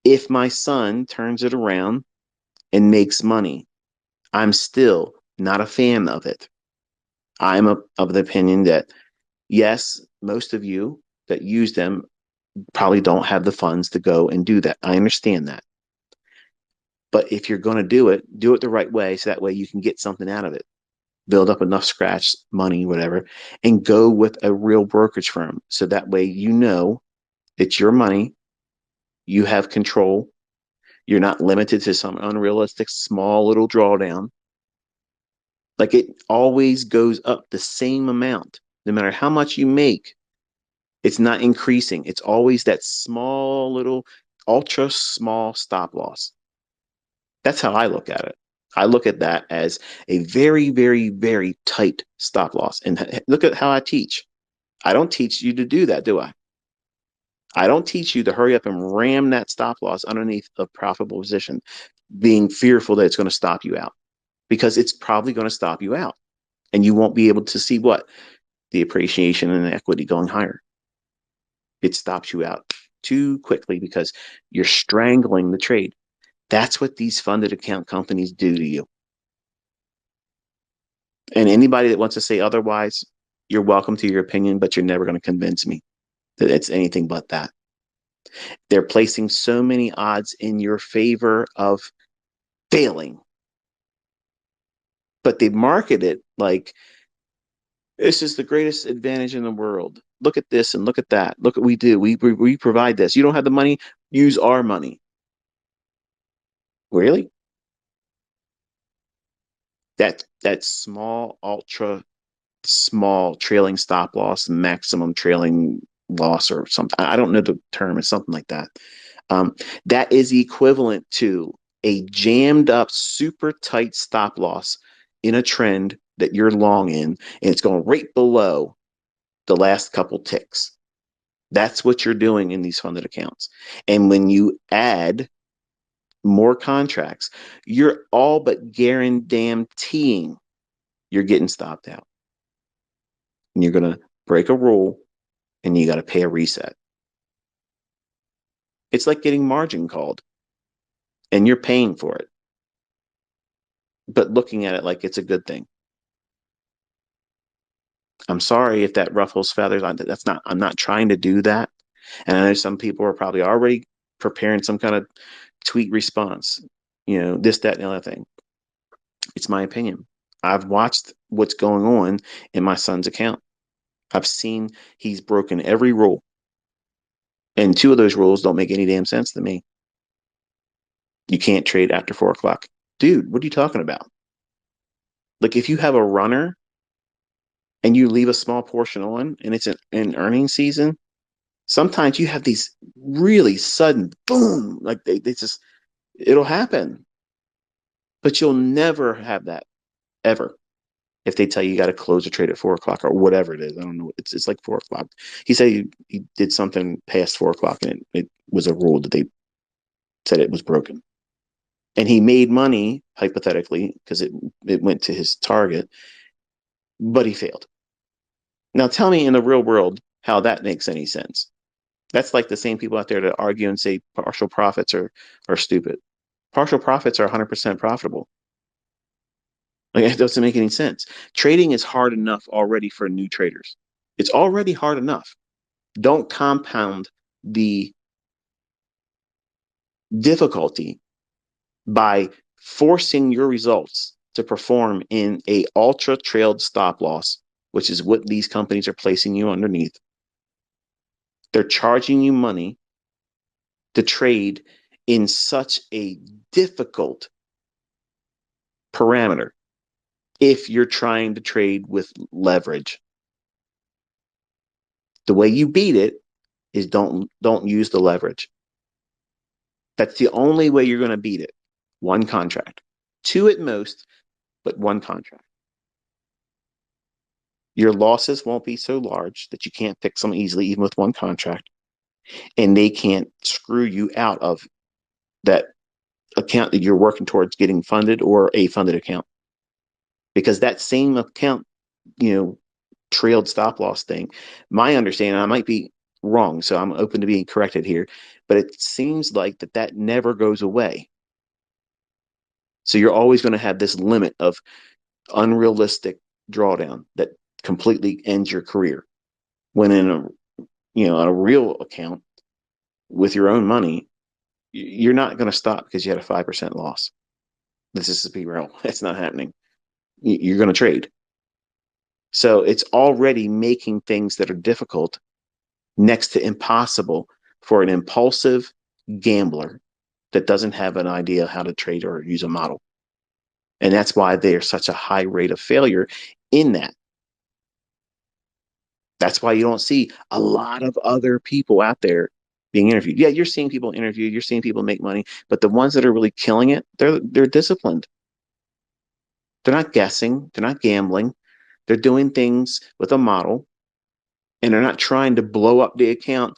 If my son turns it around and makes money, I'm still not a fan of it. Of the opinion that, yes, most of you that use them probably don't have the funds to go and do that. I understand that. But if you're going to do it the right way, so that way you can get something out of it. Build up enough scratch money, whatever, and go with a real brokerage firm. So that way you know it's your money, you have control, you're not limited to some unrealistic small little drawdown. Like it always goes up the same amount, no matter how much you make. It's not increasing. It's always that small little ultra small stop loss. That's how I look at it. I look at that as a very, very, very tight stop loss. And look at how I teach. I don't teach you to do that, do I? I don't teach you to hurry up and ram that stop loss underneath a profitable position, being fearful that it's going to stop you out, because it's probably going to stop you out. And you won't be able to see what? The appreciation and the equity going higher. It stops you out too quickly because you're strangling the trade. That's what these funded account companies do to you. And anybody that wants to say otherwise, you're welcome to your opinion, but you're never going to convince me that it's anything but that. They're placing so many odds in your favor of failing, but they market it like this is the greatest advantage in the world. Look at this and look at that. Look what we do. We provide this. You don't have the money, use our money. Really? That small, ultra small trailing stop loss, maximum trailing loss, or something. I don't know the term. It's something like that. That is equivalent to a jammed up, super tight stop loss in a trend that you're long in, and it's going right below the last couple ticks. That's what you're doing in these funded accounts. And when you add more contracts, you're all but guaranteeing you're getting stopped out. And you're going to break a rule and you got to pay a reset. It's like getting margin called and you're paying for it, but looking at it like it's a good thing. I'm sorry if that ruffles feathers. That's not, I'm not trying to do that. And I know some people are probably already preparing some kind of tweet response, this, that, and the other thing. It's my opinion. I've watched what's going on in my son's account. I've seen he's broken every rule. And two of those rules don't make any damn sense to me. You can't trade after 4 o'clock. Dude, what are you talking about? Like if you have a runner and you leave a small portion on and it's an earnings season, sometimes you have these really sudden boom, like they just, it'll happen. But you'll never have that ever if they tell you got to close a trade at 4 o'clock or whatever it is. I don't know. It's like 4 o'clock. He said he did something past 4 o'clock and it was a rule that they said it was broken. And he made money, hypothetically, because it went to his target, but he failed. Now tell me in the real world how that makes any sense. That's like the same people out there that argue and say partial profits are stupid. Partial profits are 100% profitable. Like, it doesn't make any sense. Trading is hard enough already for new traders. It's already hard enough. Don't compound the difficulty by forcing your results to perform in a ultra trailed stop loss, which is what these companies are placing you underneath. They're charging you money to trade in such a difficult parameter if you're trying to trade with leverage. The way you beat it is don't use the leverage. That's the only way you're going to beat it. One contract. Two at most, but one contract. Your losses won't be so large that you can't fix them easily, even with one contract. And they can't screw you out of that account that you're working towards getting funded or a funded account. Because that same account, trailed stop loss thing, my understanding, I might be wrong, so I'm open to being corrected here, but it seems like that never goes away. So you're always going to have this limit of unrealistic drawdown that completely ends your career. When in a real account with your own money, you're not going to stop because you had a 5% loss. This is to be real. It's not happening. You're going to trade. So it's already making things that are difficult next to impossible for an impulsive gambler that doesn't have an idea how to trade or use a model. And that's why there's such a high rate of failure in that. That's why you don't see a lot of other people out there being interviewed. Yeah, you're seeing people interviewed, you're seeing people make money, but the ones that are really killing it, they're disciplined. They're not guessing, they're not gambling. They're doing things with a model and they're not trying to blow up the account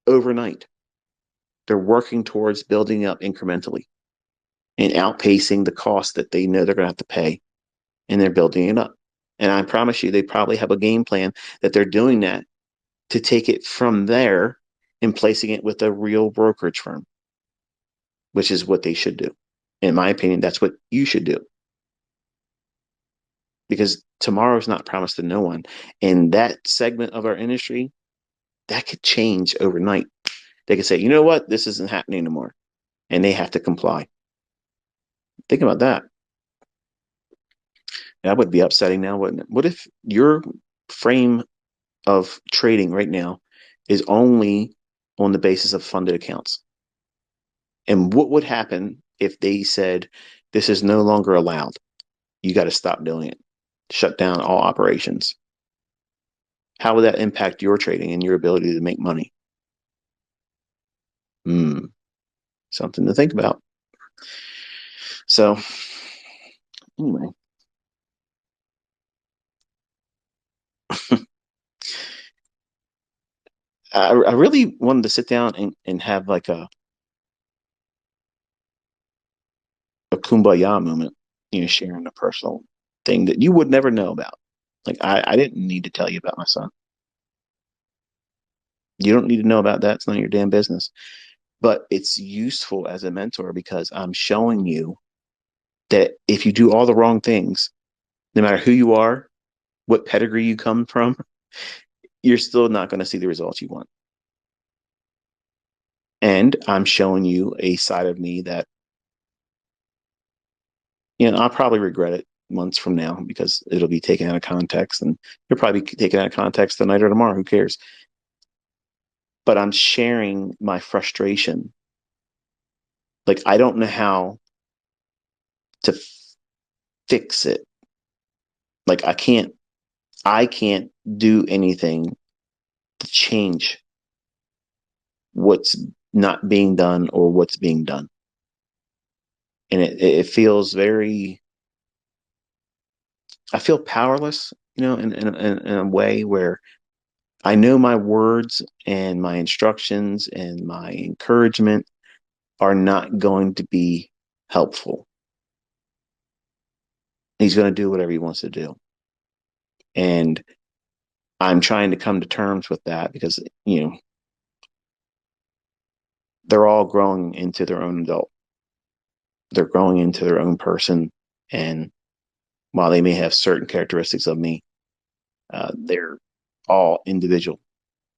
overnight. They're working towards building up incrementally and outpacing the cost that they know they're going to have to pay, and they're building it up. And I promise you, they probably have a game plan that they're doing that to take it from there and placing it with a real brokerage firm, which is what they should do. In my opinion, that's what you should do. Because tomorrow is not promised to no one. And that segment of our industry, that could change overnight. They could say, you know what, this isn't happening anymore. And they have to comply. Think about that. That would be upsetting now, wouldn't it? What if your frame of trading right now is only on the basis of funded accounts? And what would happen if they said, this is no longer allowed? You got to stop doing it. Shut down all operations. How would that impact your trading and your ability to make money? Something to think about. So anyway, I really wanted to sit down and have like a kumbaya moment, sharing a personal thing that you would never know about. Like I didn't need to tell you about my son. You don't need to know about that. It's none of your damn business. But it's useful as a mentor because I'm showing you that if you do all the wrong things, no matter who you are, what pedigree you come from, you're still not going to see the results you want. And I'm showing you a side of me that, I'll probably regret it months from now because it'll be taken out of context and you'll probably take it out of context tonight or tomorrow. Who cares? But I'm sharing my frustration. Like, I don't know how to fix it. Like, I can't do anything to change what's not being done or what's being done. And it feels very, I feel powerless, in a way where I know my words and my instructions and my encouragement are not going to be helpful. He's going to do whatever he wants to do. And I'm trying to come to terms with that because, they're all growing into their own adult. They're growing into their own person. And while they may have certain characteristics of me, they're all individual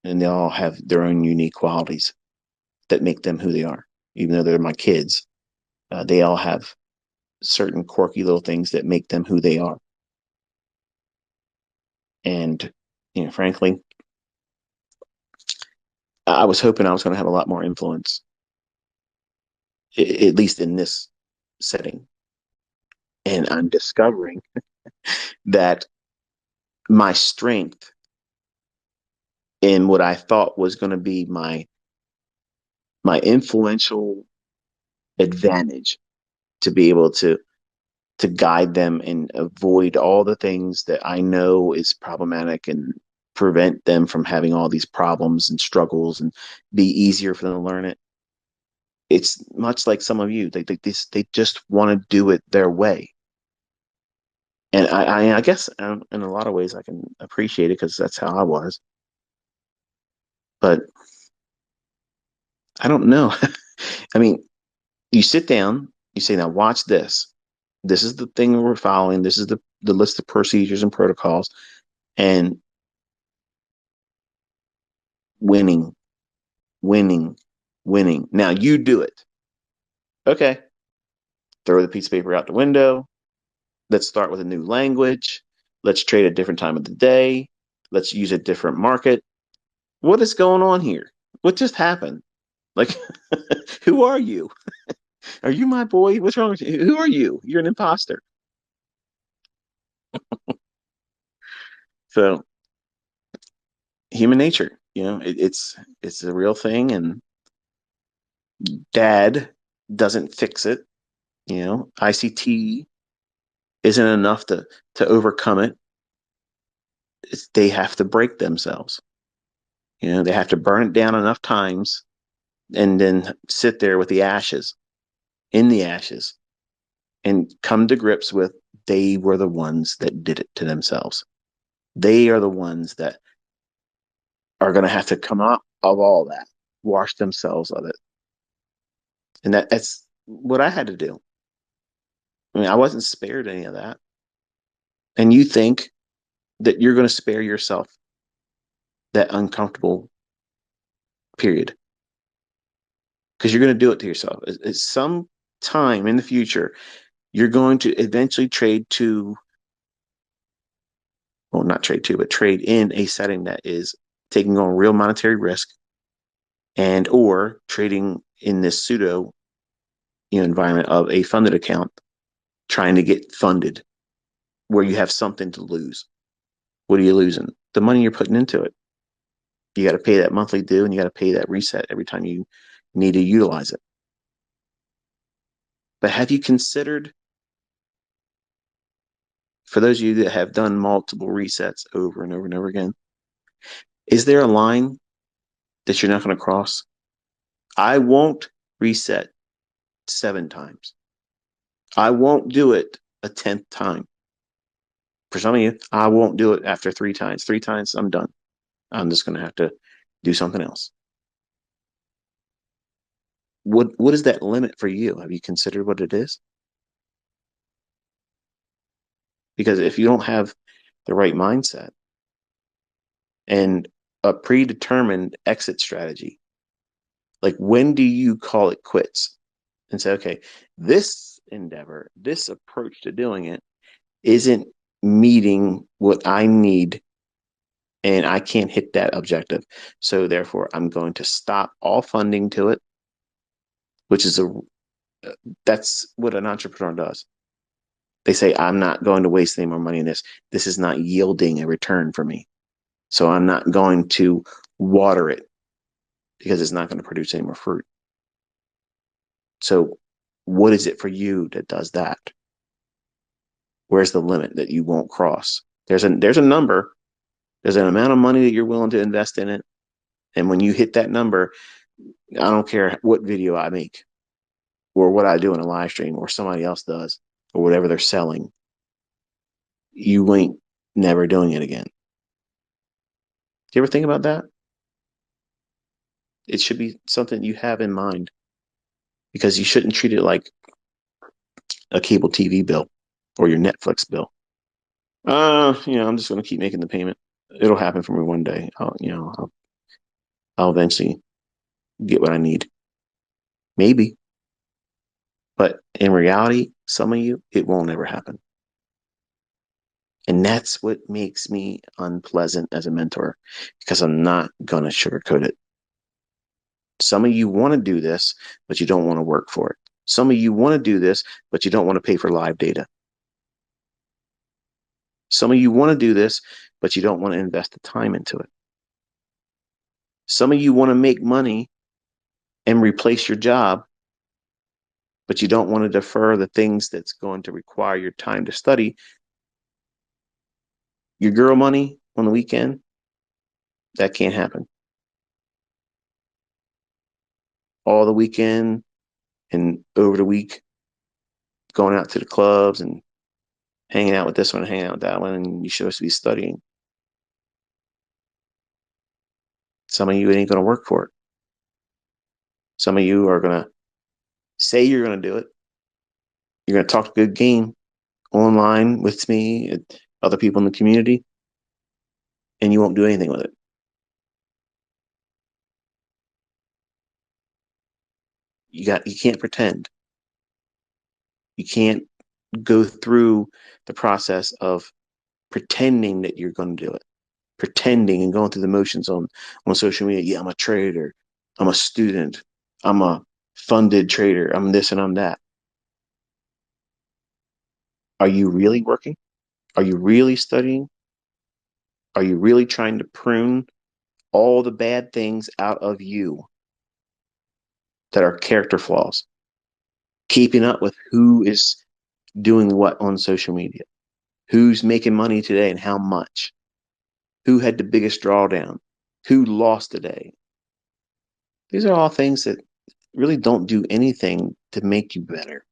and they all have their own unique qualities that make them who they are. Even though they're my kids, they all have certain quirky little things that make them who they are. And, frankly, I was hoping I was going to have a lot more influence, at least in this setting. And I'm discovering that my strength in what I thought was going to be my influential advantage to be able to guide them and avoid all the things that I know is problematic and prevent them from having all these problems and struggles and be easier for them to learn it. It's much like some of you. They just want to do it their way. And I guess in a lot of ways I can appreciate it because that's how I was. But I don't know. I mean, you sit down, you say, now watch this. This is the thing we're following. This is the list of procedures and protocols and winning, winning, winning. Now you do it. Okay. Throw the piece of paper out the window. Let's start with a new language. Let's trade a different time of the day. Let's use a different market. What is going on here? What just happened? Like, who are you? Are you my boy? What's wrong with you? Who are you? You're an imposter. So human nature, it's a real thing, and dad doesn't fix it. ICT isn't enough to overcome it. They have to break themselves. They have to burn it down enough times and then sit there with the ashes, in the ashes, and come to grips with they were the ones that did it to themselves. They are the ones that are going to have to come out of all that, wash themselves of it. And that's what I had to do. I mean, I wasn't spared any of that. And you think that you're going to spare yourself that uncomfortable period because you're going to do it to yourself. At some time in the future, you're going to eventually trade to, well, not trade to, but trade in a setting that is taking on real monetary risk and or trading in this pseudo environment of a funded account trying to get funded where you have something to lose. What are you losing? The money you're putting into it. You got to pay that monthly due and you got to pay that reset every time you need to utilize it. But have you considered, for those of you that have done multiple resets over and over and over again, is there a line that you're not going to cross? I won't reset 7 times. I won't do it a 10th time. For some of you, I won't do it after 3 times. 3 times, I'm done. I'm just going to have to do something else. What is that limit for you? Have you considered what it is? Because if you don't have the right mindset and a predetermined exit strategy, like when do you call it quits and say, okay, this endeavor, this approach to doing it isn't meeting what I need and I can't hit that objective. So therefore, I'm going to stop all funding to it, which is that's what an entrepreneur does. They say, I'm not going to waste any more money in this. This is not yielding a return for me. So I'm not going to water it because it's not going to produce any more fruit. So what is it for you that does that? Where's the limit that you won't cross? There's a number. There's an amount of money that you're willing to invest in it. And when you hit that number, I don't care what video I make or what I do in a live stream or somebody else does or whatever they're selling, you ain't never doing it again. Do you ever think about that? It should be something you have in mind because you shouldn't treat it like a cable TV bill or your Netflix bill. I'm just going to keep making the payment. It'll happen for me one day. I'll eventually get what I need. Maybe. But in reality, some of you, it won't ever happen. And that's what makes me unpleasant as a mentor because I'm not going to sugarcoat it. Some of you want to do this, but you don't want to work for it. Some of you want to do this, but you don't want to pay for live data. Some of you want to do this, but you don't want to invest the time into it. Some of you want to make money and replace your job, but you don't want to defer the things that's going to require your time to study. Your girl money on the weekend, that can't happen. All the weekend and over the week, going out to the clubs and hanging out with this one, hanging out with that one, and you're supposed to be studying. Some of you ain't going to work for it. Some of you are going to say you're going to do it. You're going to talk a good game online with me and other people in the community, and you won't do anything with it. You can't pretend. You can't go through the process of pretending that you're going to do it, pretending and going through the motions on social media. Yeah, I'm a trader. I'm a student. I'm a funded trader. I'm this and I'm that. Are you really working? Are you really studying? Are you really trying to prune all the bad things out of you that are character flaws? Keeping up with who is doing what on social media, who's making money today and how much, who had the biggest drawdown, who lost today. These are all things that really don't do anything to make you better.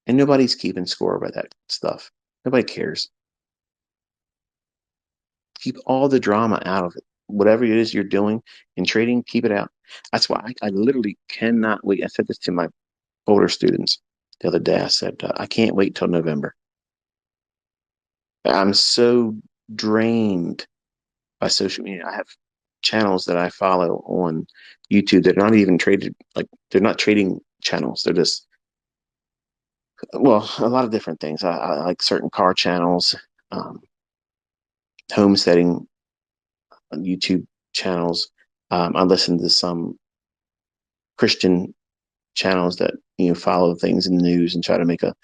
And nobody's keeping score by that stuff. Nobody cares. Keep all the drama out of it. Whatever it is you're doing in trading, keep it out. That's why I literally cannot wait. I said this to my older students the other day. I said, I can't wait till November. I'm so drained by social media. I have channels that I follow on YouTube that are not even traded, like they're not trading channels. They're just, well, a lot of different things. I like certain car channels, homesteading YouTube channels. I listen to some Christian channels that follow things in the news and try to make a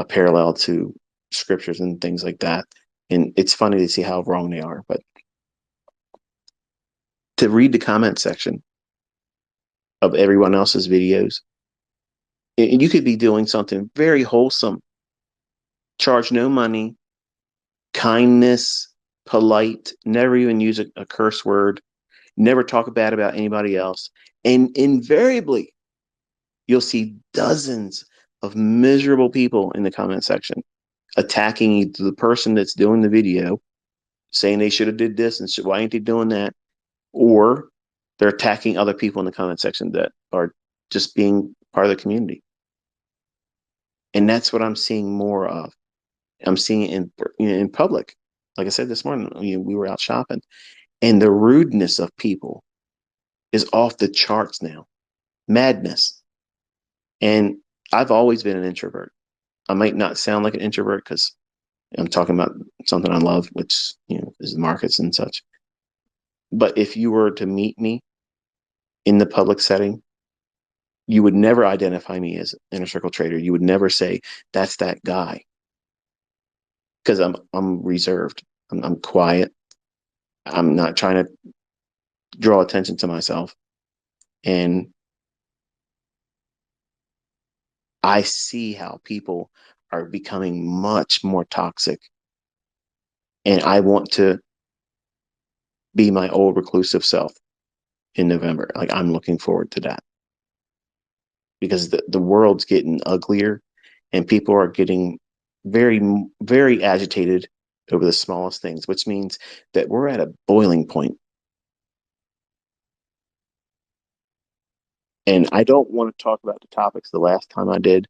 parallel to scriptures and things like that. And it's funny to see how wrong they are. But to read the comment section of everyone else's videos And you could be doing something very wholesome, charge no money, kindness, polite, never even use a curse word, never talk bad about anybody else. And invariably, you'll see dozens of miserable people in the comment section attacking either the person that's doing the video, saying they should have did this and why ain't they doing that, or they're attacking other people in the comment section that are just being part of the community. And that's what I'm seeing more of. I'm seeing it in public. Like I said this morning, we were out shopping, and the rudeness of people is off the charts now. Madness. And I've always been an introvert. I might not sound like an introvert because I'm talking about something I love, which is the markets and such. But if you were to meet me in the public setting, you would never identify me as an inner circle trader. You would never say that's that guy, because I'm reserved. I'm quiet. I'm not trying to draw attention to myself, and I see how people are becoming much more toxic, and I want to be my old reclusive self in November. Like, I'm looking forward to that, because the world's getting uglier, and people are getting very, very agitated over the smallest things, which means that we're at a boiling point. And I don't want to talk about the topics. The last time I did,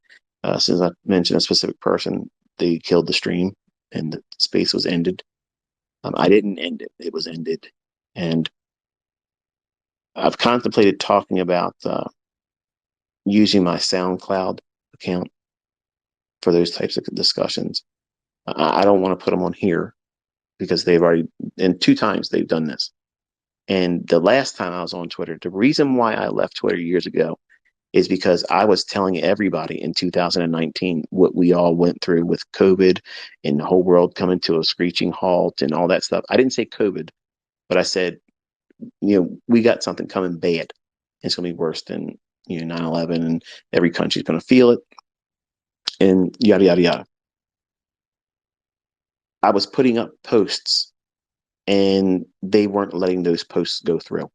since I mentioned a specific person, they killed the stream and the space was ended. I didn't end it, it was ended. And I've contemplated talking about using my SoundCloud account for those types of discussions. I don't want to put them on here because they've already, and 2 times they've done this. And the last time I was on Twitter, the reason why I left Twitter years ago is because I was telling everybody in 2019 what we all went through with COVID and the whole world coming to a screeching halt and all that stuff. I didn't say COVID, but I said, we got something coming bad. It's going to be worse than 9/11, and every country's going to feel it, and yada yada yada. I was putting up posts, and they weren't letting those posts go through.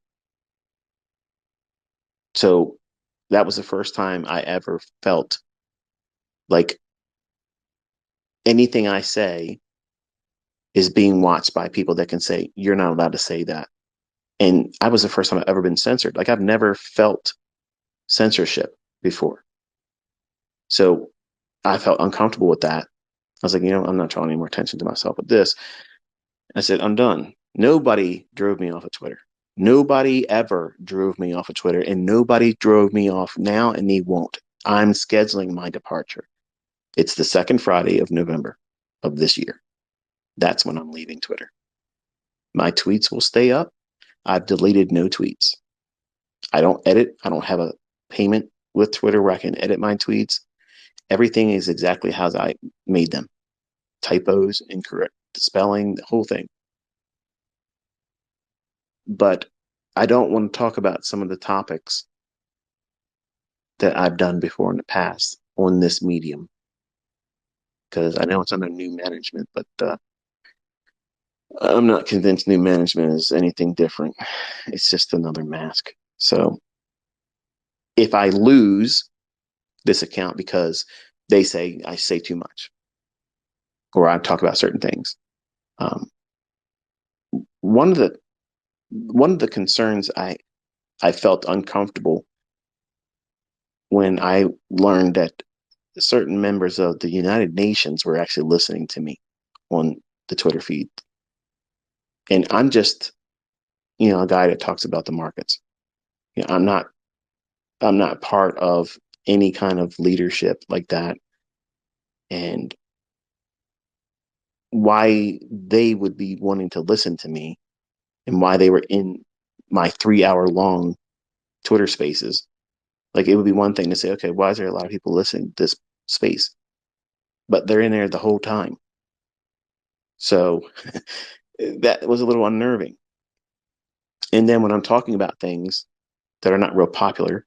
So that was the first time I ever felt like anything I say is being watched by people that can say, you're not allowed to say that. And I was the first time I've ever been censored. Like, I've never felt censorship before. So I felt uncomfortable with that. I was like, I'm not drawing any more attention to myself with this. I said, I'm done. Nobody drove me off of Twitter. Nobody ever drove me off of Twitter, and nobody drove me off now, and they won't. I'm scheduling my departure. It's the second Friday of November of this year. That's when I'm leaving Twitter. My tweets will stay up. I've deleted no tweets. I don't edit. I don't have a payment with Twitter where I can edit my tweets. Everything is exactly how I made them. Typos, incorrect spelling, the whole thing. But I don't want to talk about some of the topics that I've done before in the past on this medium, because I know it's under new management, but I'm not convinced new management is anything different. It's just another mask. So if I lose this account because they say I say too much or I talk about certain things, um, one of the concerns I felt uncomfortable when I learned that certain members of the United Nations were actually listening to me on the Twitter feed. And I'm just, a guy that talks about the markets. I'm not part of any kind of leadership like that. And why they would be wanting to listen to me and why they were in my 3 hour long Twitter spaces. Like, it would be one thing to say, okay, why is there a lot of people listening to this space? But they're in there the whole time. So that was a little unnerving. And then when I'm talking about things that are not real popular,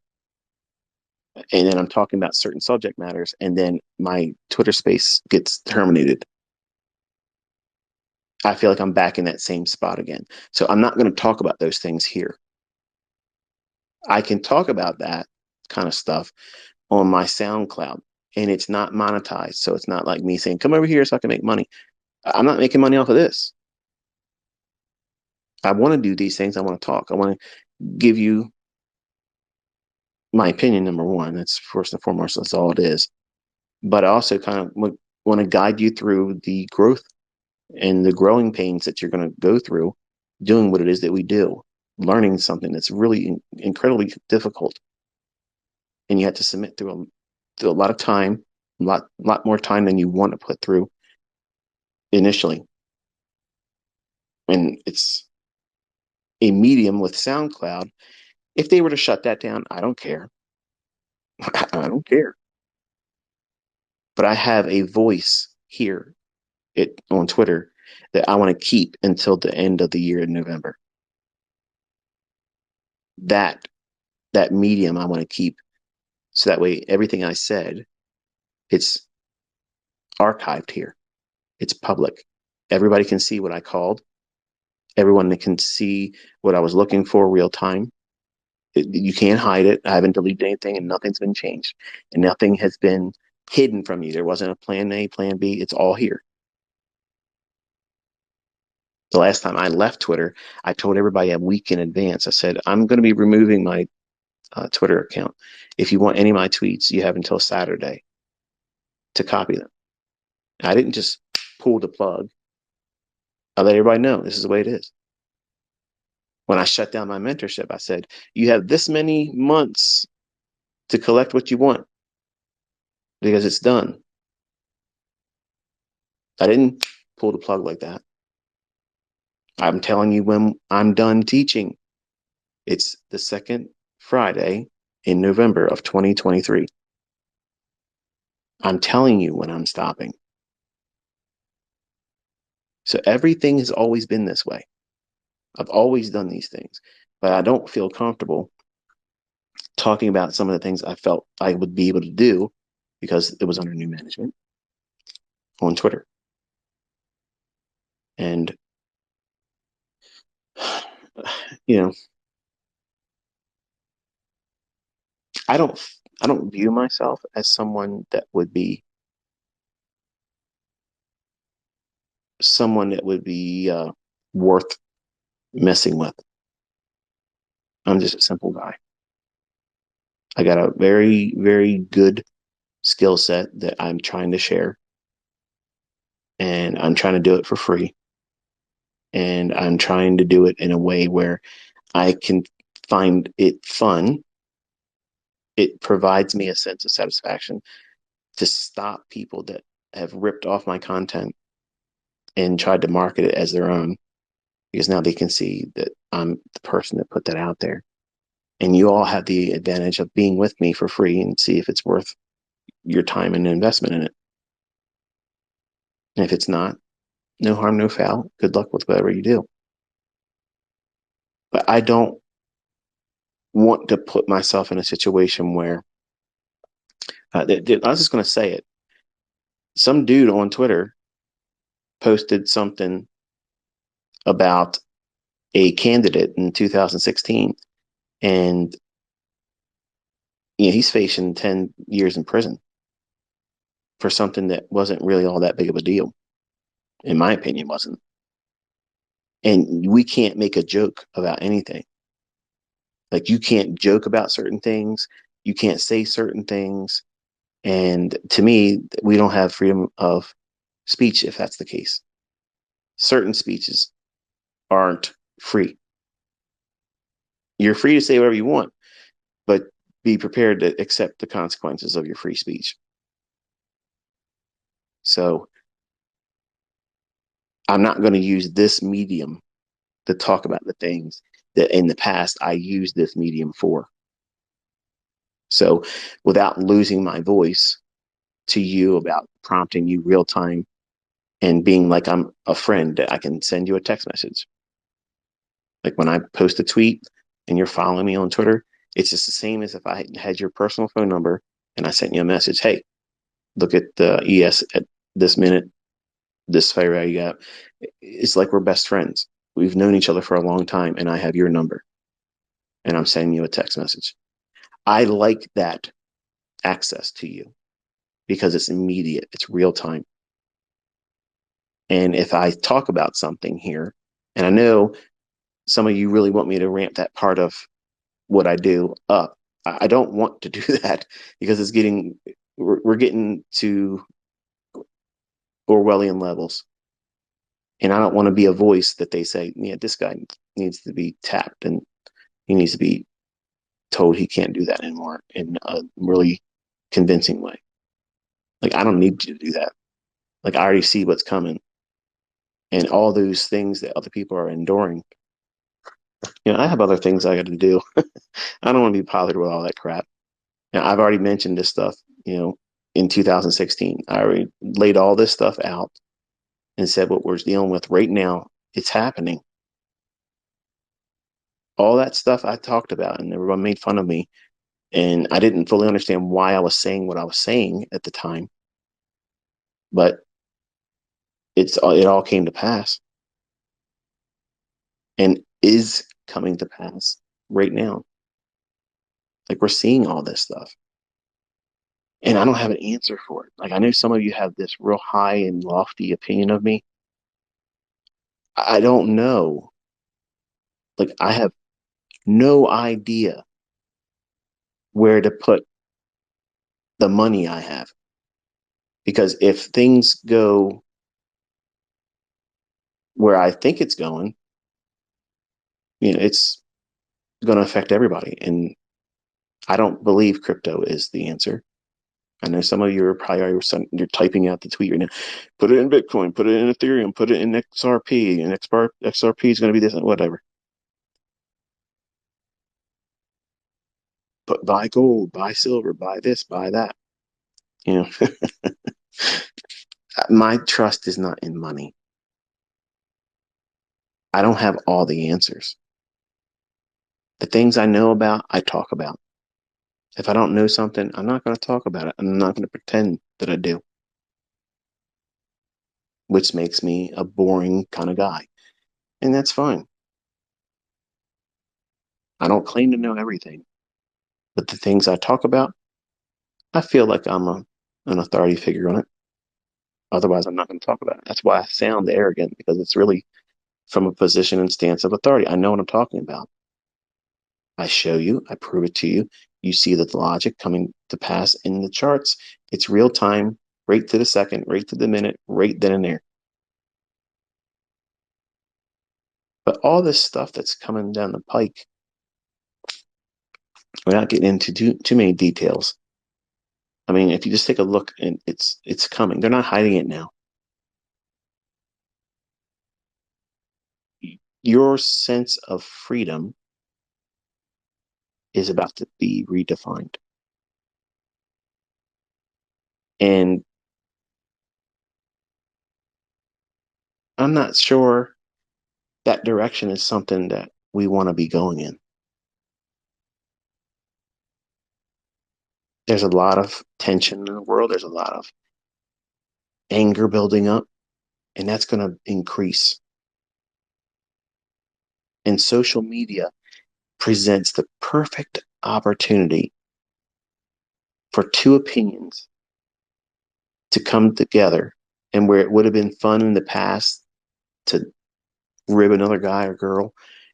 and then I'm talking about certain subject matters, and then my Twitter space gets terminated. I feel like I'm back in that same spot again. So I'm not going to talk about those things here. I can talk about that kind of stuff on my SoundCloud, and it's not monetized. So it's not like me saying, come over here so I can make money. I'm not making money off of this. I want to do these things. I want to talk. I want to give you my opinion, number one. That's first and foremost. That's all it is. But I also kind of want to guide you through the growth and the growing pains that you're going to go through doing what it is that we do, learning something that's really incredibly difficult. And you have to submit through a lot of time, a lot more time than you want to put through initially. And it's a medium with SoundCloud. If they were to shut that down, I don't care. I don't care. But I have a voice here on Twitter that I want to keep until the end of the year in November. That medium I want to keep, so that way everything I said, it's archived here. It's public. Everybody can see what I called. Everyone can see what I was looking for real time. You can't hide it. I haven't deleted anything, and nothing's been changed, and nothing has been hidden from you. There wasn't a plan A, plan B. It's all here. The last time I left Twitter, I told everybody a week in advance. I said, I'm going to be removing my Twitter account. If you want any of my tweets, you have until Saturday to copy them. I didn't just pull the plug. I let everybody know this is the way it is. When I shut down my mentorship, I said, you have this many months to collect what you want because it's done. I didn't pull the plug like that. I'm telling you when I'm done teaching. It's the second Friday in November of 2023. I'm telling you when I'm stopping. So everything has always been this way. I've always done these things, but I don't feel comfortable talking about some of the things I felt I would be able to do because it was under new management on Twitter. And, you know, I don't view myself as someone that would be worth messing with. I'm just a simple guy. I got a very, very good skill set that I'm trying to share, and I'm trying to do it for free. And I'm trying to do it in a way where I can find it fun. It provides me a sense of satisfaction to stop people that have ripped off my content and tried to market it as their own, because now they can see that I'm the person that put that out there. And you all have the advantage of being with me for free and see if it's worth your time and investment in it. And if it's not, no harm, no foul. Good luck with whatever you do. But I don't want to put myself in a situation where I was just going to say it. Some dude on Twitter posted something about a candidate in 2016, and he's facing 10 years in prison for something that wasn't really all that big of a deal. In my opinion, wasn't. And we can't make a joke about anything. Like, you can't joke about certain things. You can't say certain things. And to me, we don't have freedom of speech if that's the case. Certain speeches aren't free. You're free to say whatever you want, but be prepared to accept the consequences of your free speech. So I'm not going to use this medium to talk about the things that in the past I used this medium for. So without losing my voice to you about prompting you real time and being like I'm a friend that I can send you a text message. Like when I post a tweet and you're following me on Twitter, It's just the same as if I had your personal phone number and I sent you a message. Hey, look at the ES at this minute, this favor you got. It's like we're best friends. We've known each other for a long time, and I have your number, and I'm sending you a text message. I like that access to you because it's immediate, it's real time. And if I talk about something here, and I know some of you really want me to ramp that part of what I do up, I don't want to do that because we're getting to Orwellian levels. And I don't want to be a voice that they say, yeah, this guy needs to be tapped and he needs to be told he can't do that anymore in a really convincing way. Like, I don't need you to do that. Like, I already see what's coming and all those things that other people are enduring. I have other things I got to do. I don't want to be bothered with all that crap. Now, I've already mentioned this stuff, in 2016. I already laid all this stuff out and said what we're dealing with right now. It's happening. All that stuff I talked about, and everyone made fun of me. And I didn't fully understand why I was saying what I was saying at the time. But it all came to pass and is coming to pass right now. Like, we're seeing all this stuff. And I don't have an answer for it. Like, I know some of you have this real high and lofty opinion of me. I don't know. Like, I have no idea where to put the money I have. Because if things go where I think it's going, it's going to affect everybody. And I don't believe crypto is the answer. I know some of you are probably you're typing out the tweet right now. Put it in Bitcoin, put it in Ethereum, put it in XRP, and XRP is going to be this, whatever. But buy gold, buy silver, buy this, buy that. My trust is not in money. I don't have all the answers. The things I know about, I talk about. If I don't know something, I'm not going to talk about it. I'm not going to pretend that I do, which makes me a boring kind of guy. And that's fine. I don't claim to know everything, but the things I talk about, I feel like I'm an authority figure on it. Otherwise, I'm not going to talk about it. That's why I sound arrogant, because it's really from a position and stance of authority. I know what I'm talking about. I show you, I prove it to you. You see the logic coming to pass in the charts. It's real time, right to the second, right to the minute, right then and there. But all this stuff that's coming down the pike, we're not getting into too many details. I mean, if you just take a look, and it's coming. They're not hiding it now. Your sense of freedom is about to be redefined. And I'm not sure that direction is something that we want to be going in. There's a lot of tension in the world. There's a lot of anger building up, and that's going to increase. And social media presents the perfect opportunity for two opinions to come together. And where it would have been fun in the past to rib another guy or girl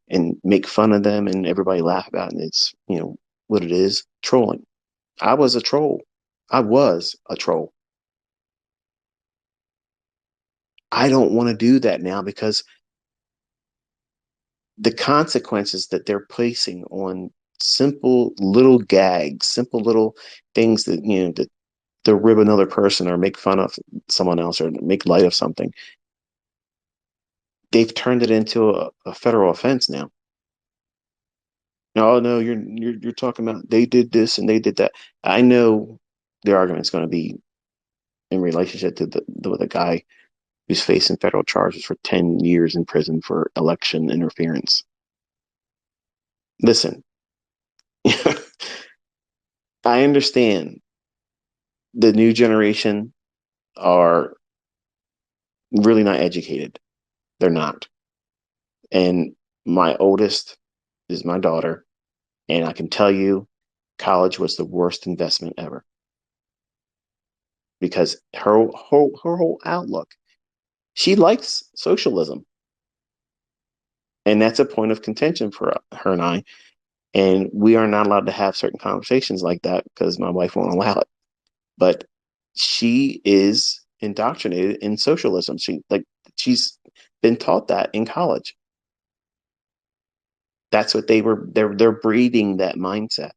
and make fun of them and everybody laugh about it, and it's, what it is, trolling. I was a troll. I was a troll. I don't want to do that now because the consequences that they're placing on simple little gags, simple little things that, that to rib another person or make fun of someone else or make light of something, they've turned it into a federal offense now. Oh no, you're talking about they did this and they did that. I know the argument's going to be in relationship to the guy who's facing federal charges for 10 years in prison for election interference. Listen, I understand the new generation are really not educated. They're not. And my oldest is my daughter. And I can tell you, college was the worst investment ever because her whole outlook, she likes socialism. And that's a point of contention for her and I. And we are not allowed to have certain conversations like that because my wife won't allow it. But she is indoctrinated in socialism. She's been taught that in college. That's what they're breeding that mindset.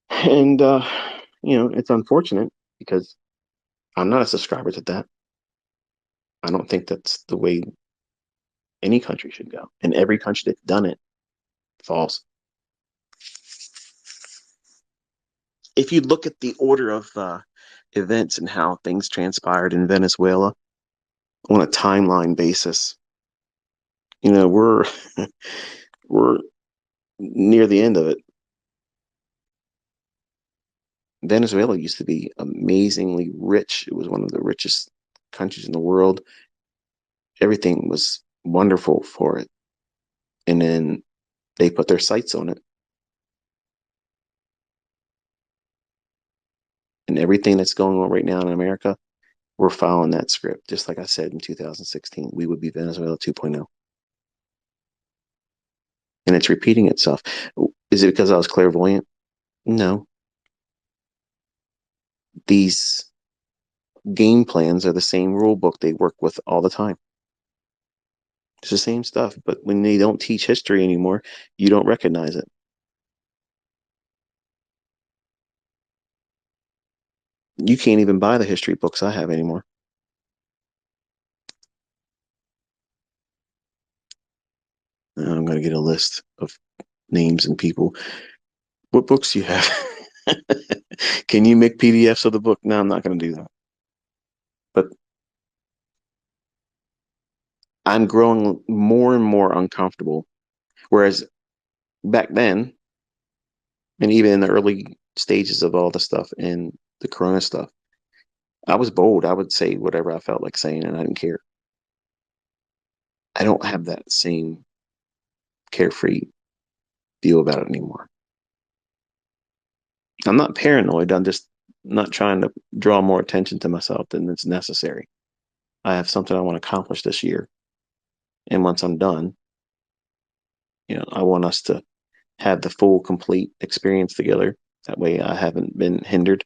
And it's unfortunate because I'm not a subscriber to that. I don't think that's the way any country should go. And every country that's done it falls. If you look at the order of events and how things transpired in Venezuela on a timeline basis, we're we're near the end of it. Venezuela used to be amazingly rich. It was one of the richest countries in the world. Everything was wonderful for it. And then they put their sights on it. And everything that's going on right now in America, we're following that script. Just like I said in 2016, we would be Venezuela 2.0. And it's repeating itself. Is it because I was clairvoyant? No. These game plans are the same rule book they work with all the time. It's the same stuff, but when they don't teach history anymore, you don't recognize it. You can't even buy the history books I have anymore. I'm going to get a list of names and people. What books do you have? Can you make PDFs of the book? No, I'm not going to do that. But I'm growing more and more uncomfortable. Whereas back then, and even in the early stages of all the stuff and the Corona stuff, I was bold. I would say whatever I felt like saying, and I didn't care. I don't have that same carefree feel about it anymore. I'm not paranoid. I'm just not trying to draw more attention to myself than it's necessary. I have something I want to accomplish this year. And once I'm done, I want us to have the full, complete experience together. That way I haven't been hindered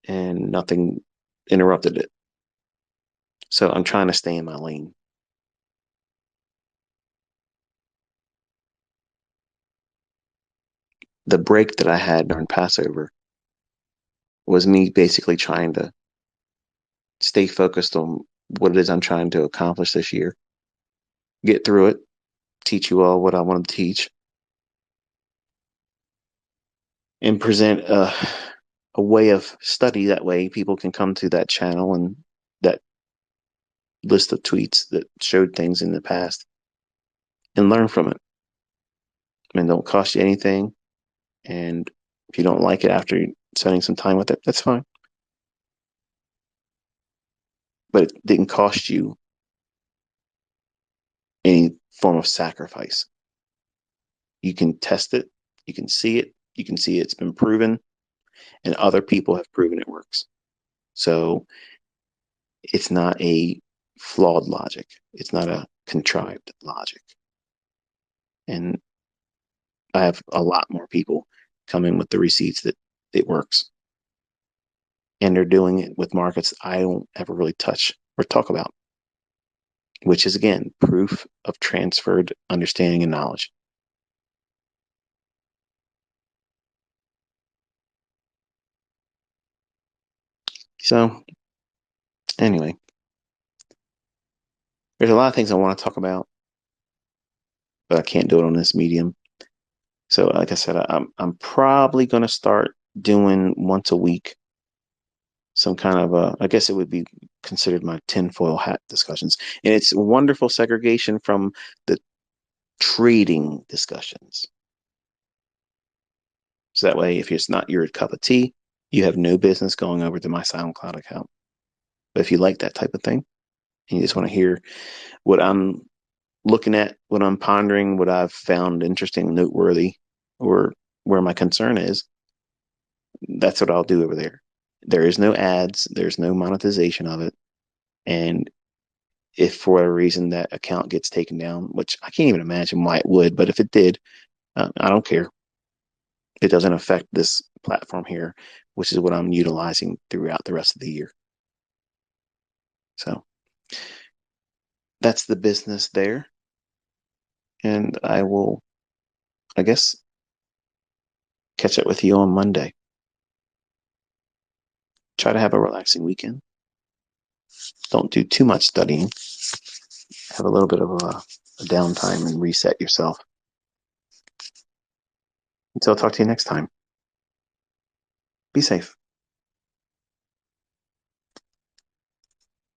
and nothing interrupted it. So I'm trying to stay in my lane. The break that I had during Passover was me basically trying to stay focused on what it is I'm trying to accomplish this year, get through it, teach you all what I want to teach, and present a way of study. That way people can come to that channel and that list of tweets that showed things in the past and learn from it. I mean, don't cost you anything. And if you don't like it after spending some time with it, that's fine. But it didn't cost you any form of sacrifice. You can test it, you can see it, you can see it's been proven, and other people have proven it works. So it's not a flawed logic, it's not a contrived logic. And I have a lot more people come in with the receipts that it works. And they're doing it with markets I don't ever really touch or talk about, which is again proof of transferred understanding and knowledge. So, anyway, there's a lot of things I want to talk about, but I can't do it on this medium. So, like I said, I'm probably going to start doing once a week some kind of I guess it would be considered my tinfoil hat discussions, and it's wonderful segregation from the trading discussions. So that way, if it's not your cup of tea, you have no business going over to my SoundCloud account. But if you like that type of thing, and you just want to hear what I'm looking at, what I'm pondering, what I've found interesting, noteworthy, or where my concern is, that's what I'll do over there. There is no ads, there's no monetization of it. And if for whatever reason that account gets taken down, which I can't even imagine why it would, but if it did, I don't care. It doesn't affect this platform here, which is what I'm utilizing throughout the rest of the year. So that's the business there. And I will, I guess, catch up with you on Monday. Try to have a relaxing weekend. Don't do too much studying. Have a little bit of a downtime and reset yourself. Until I'll talk to you next time. Be safe.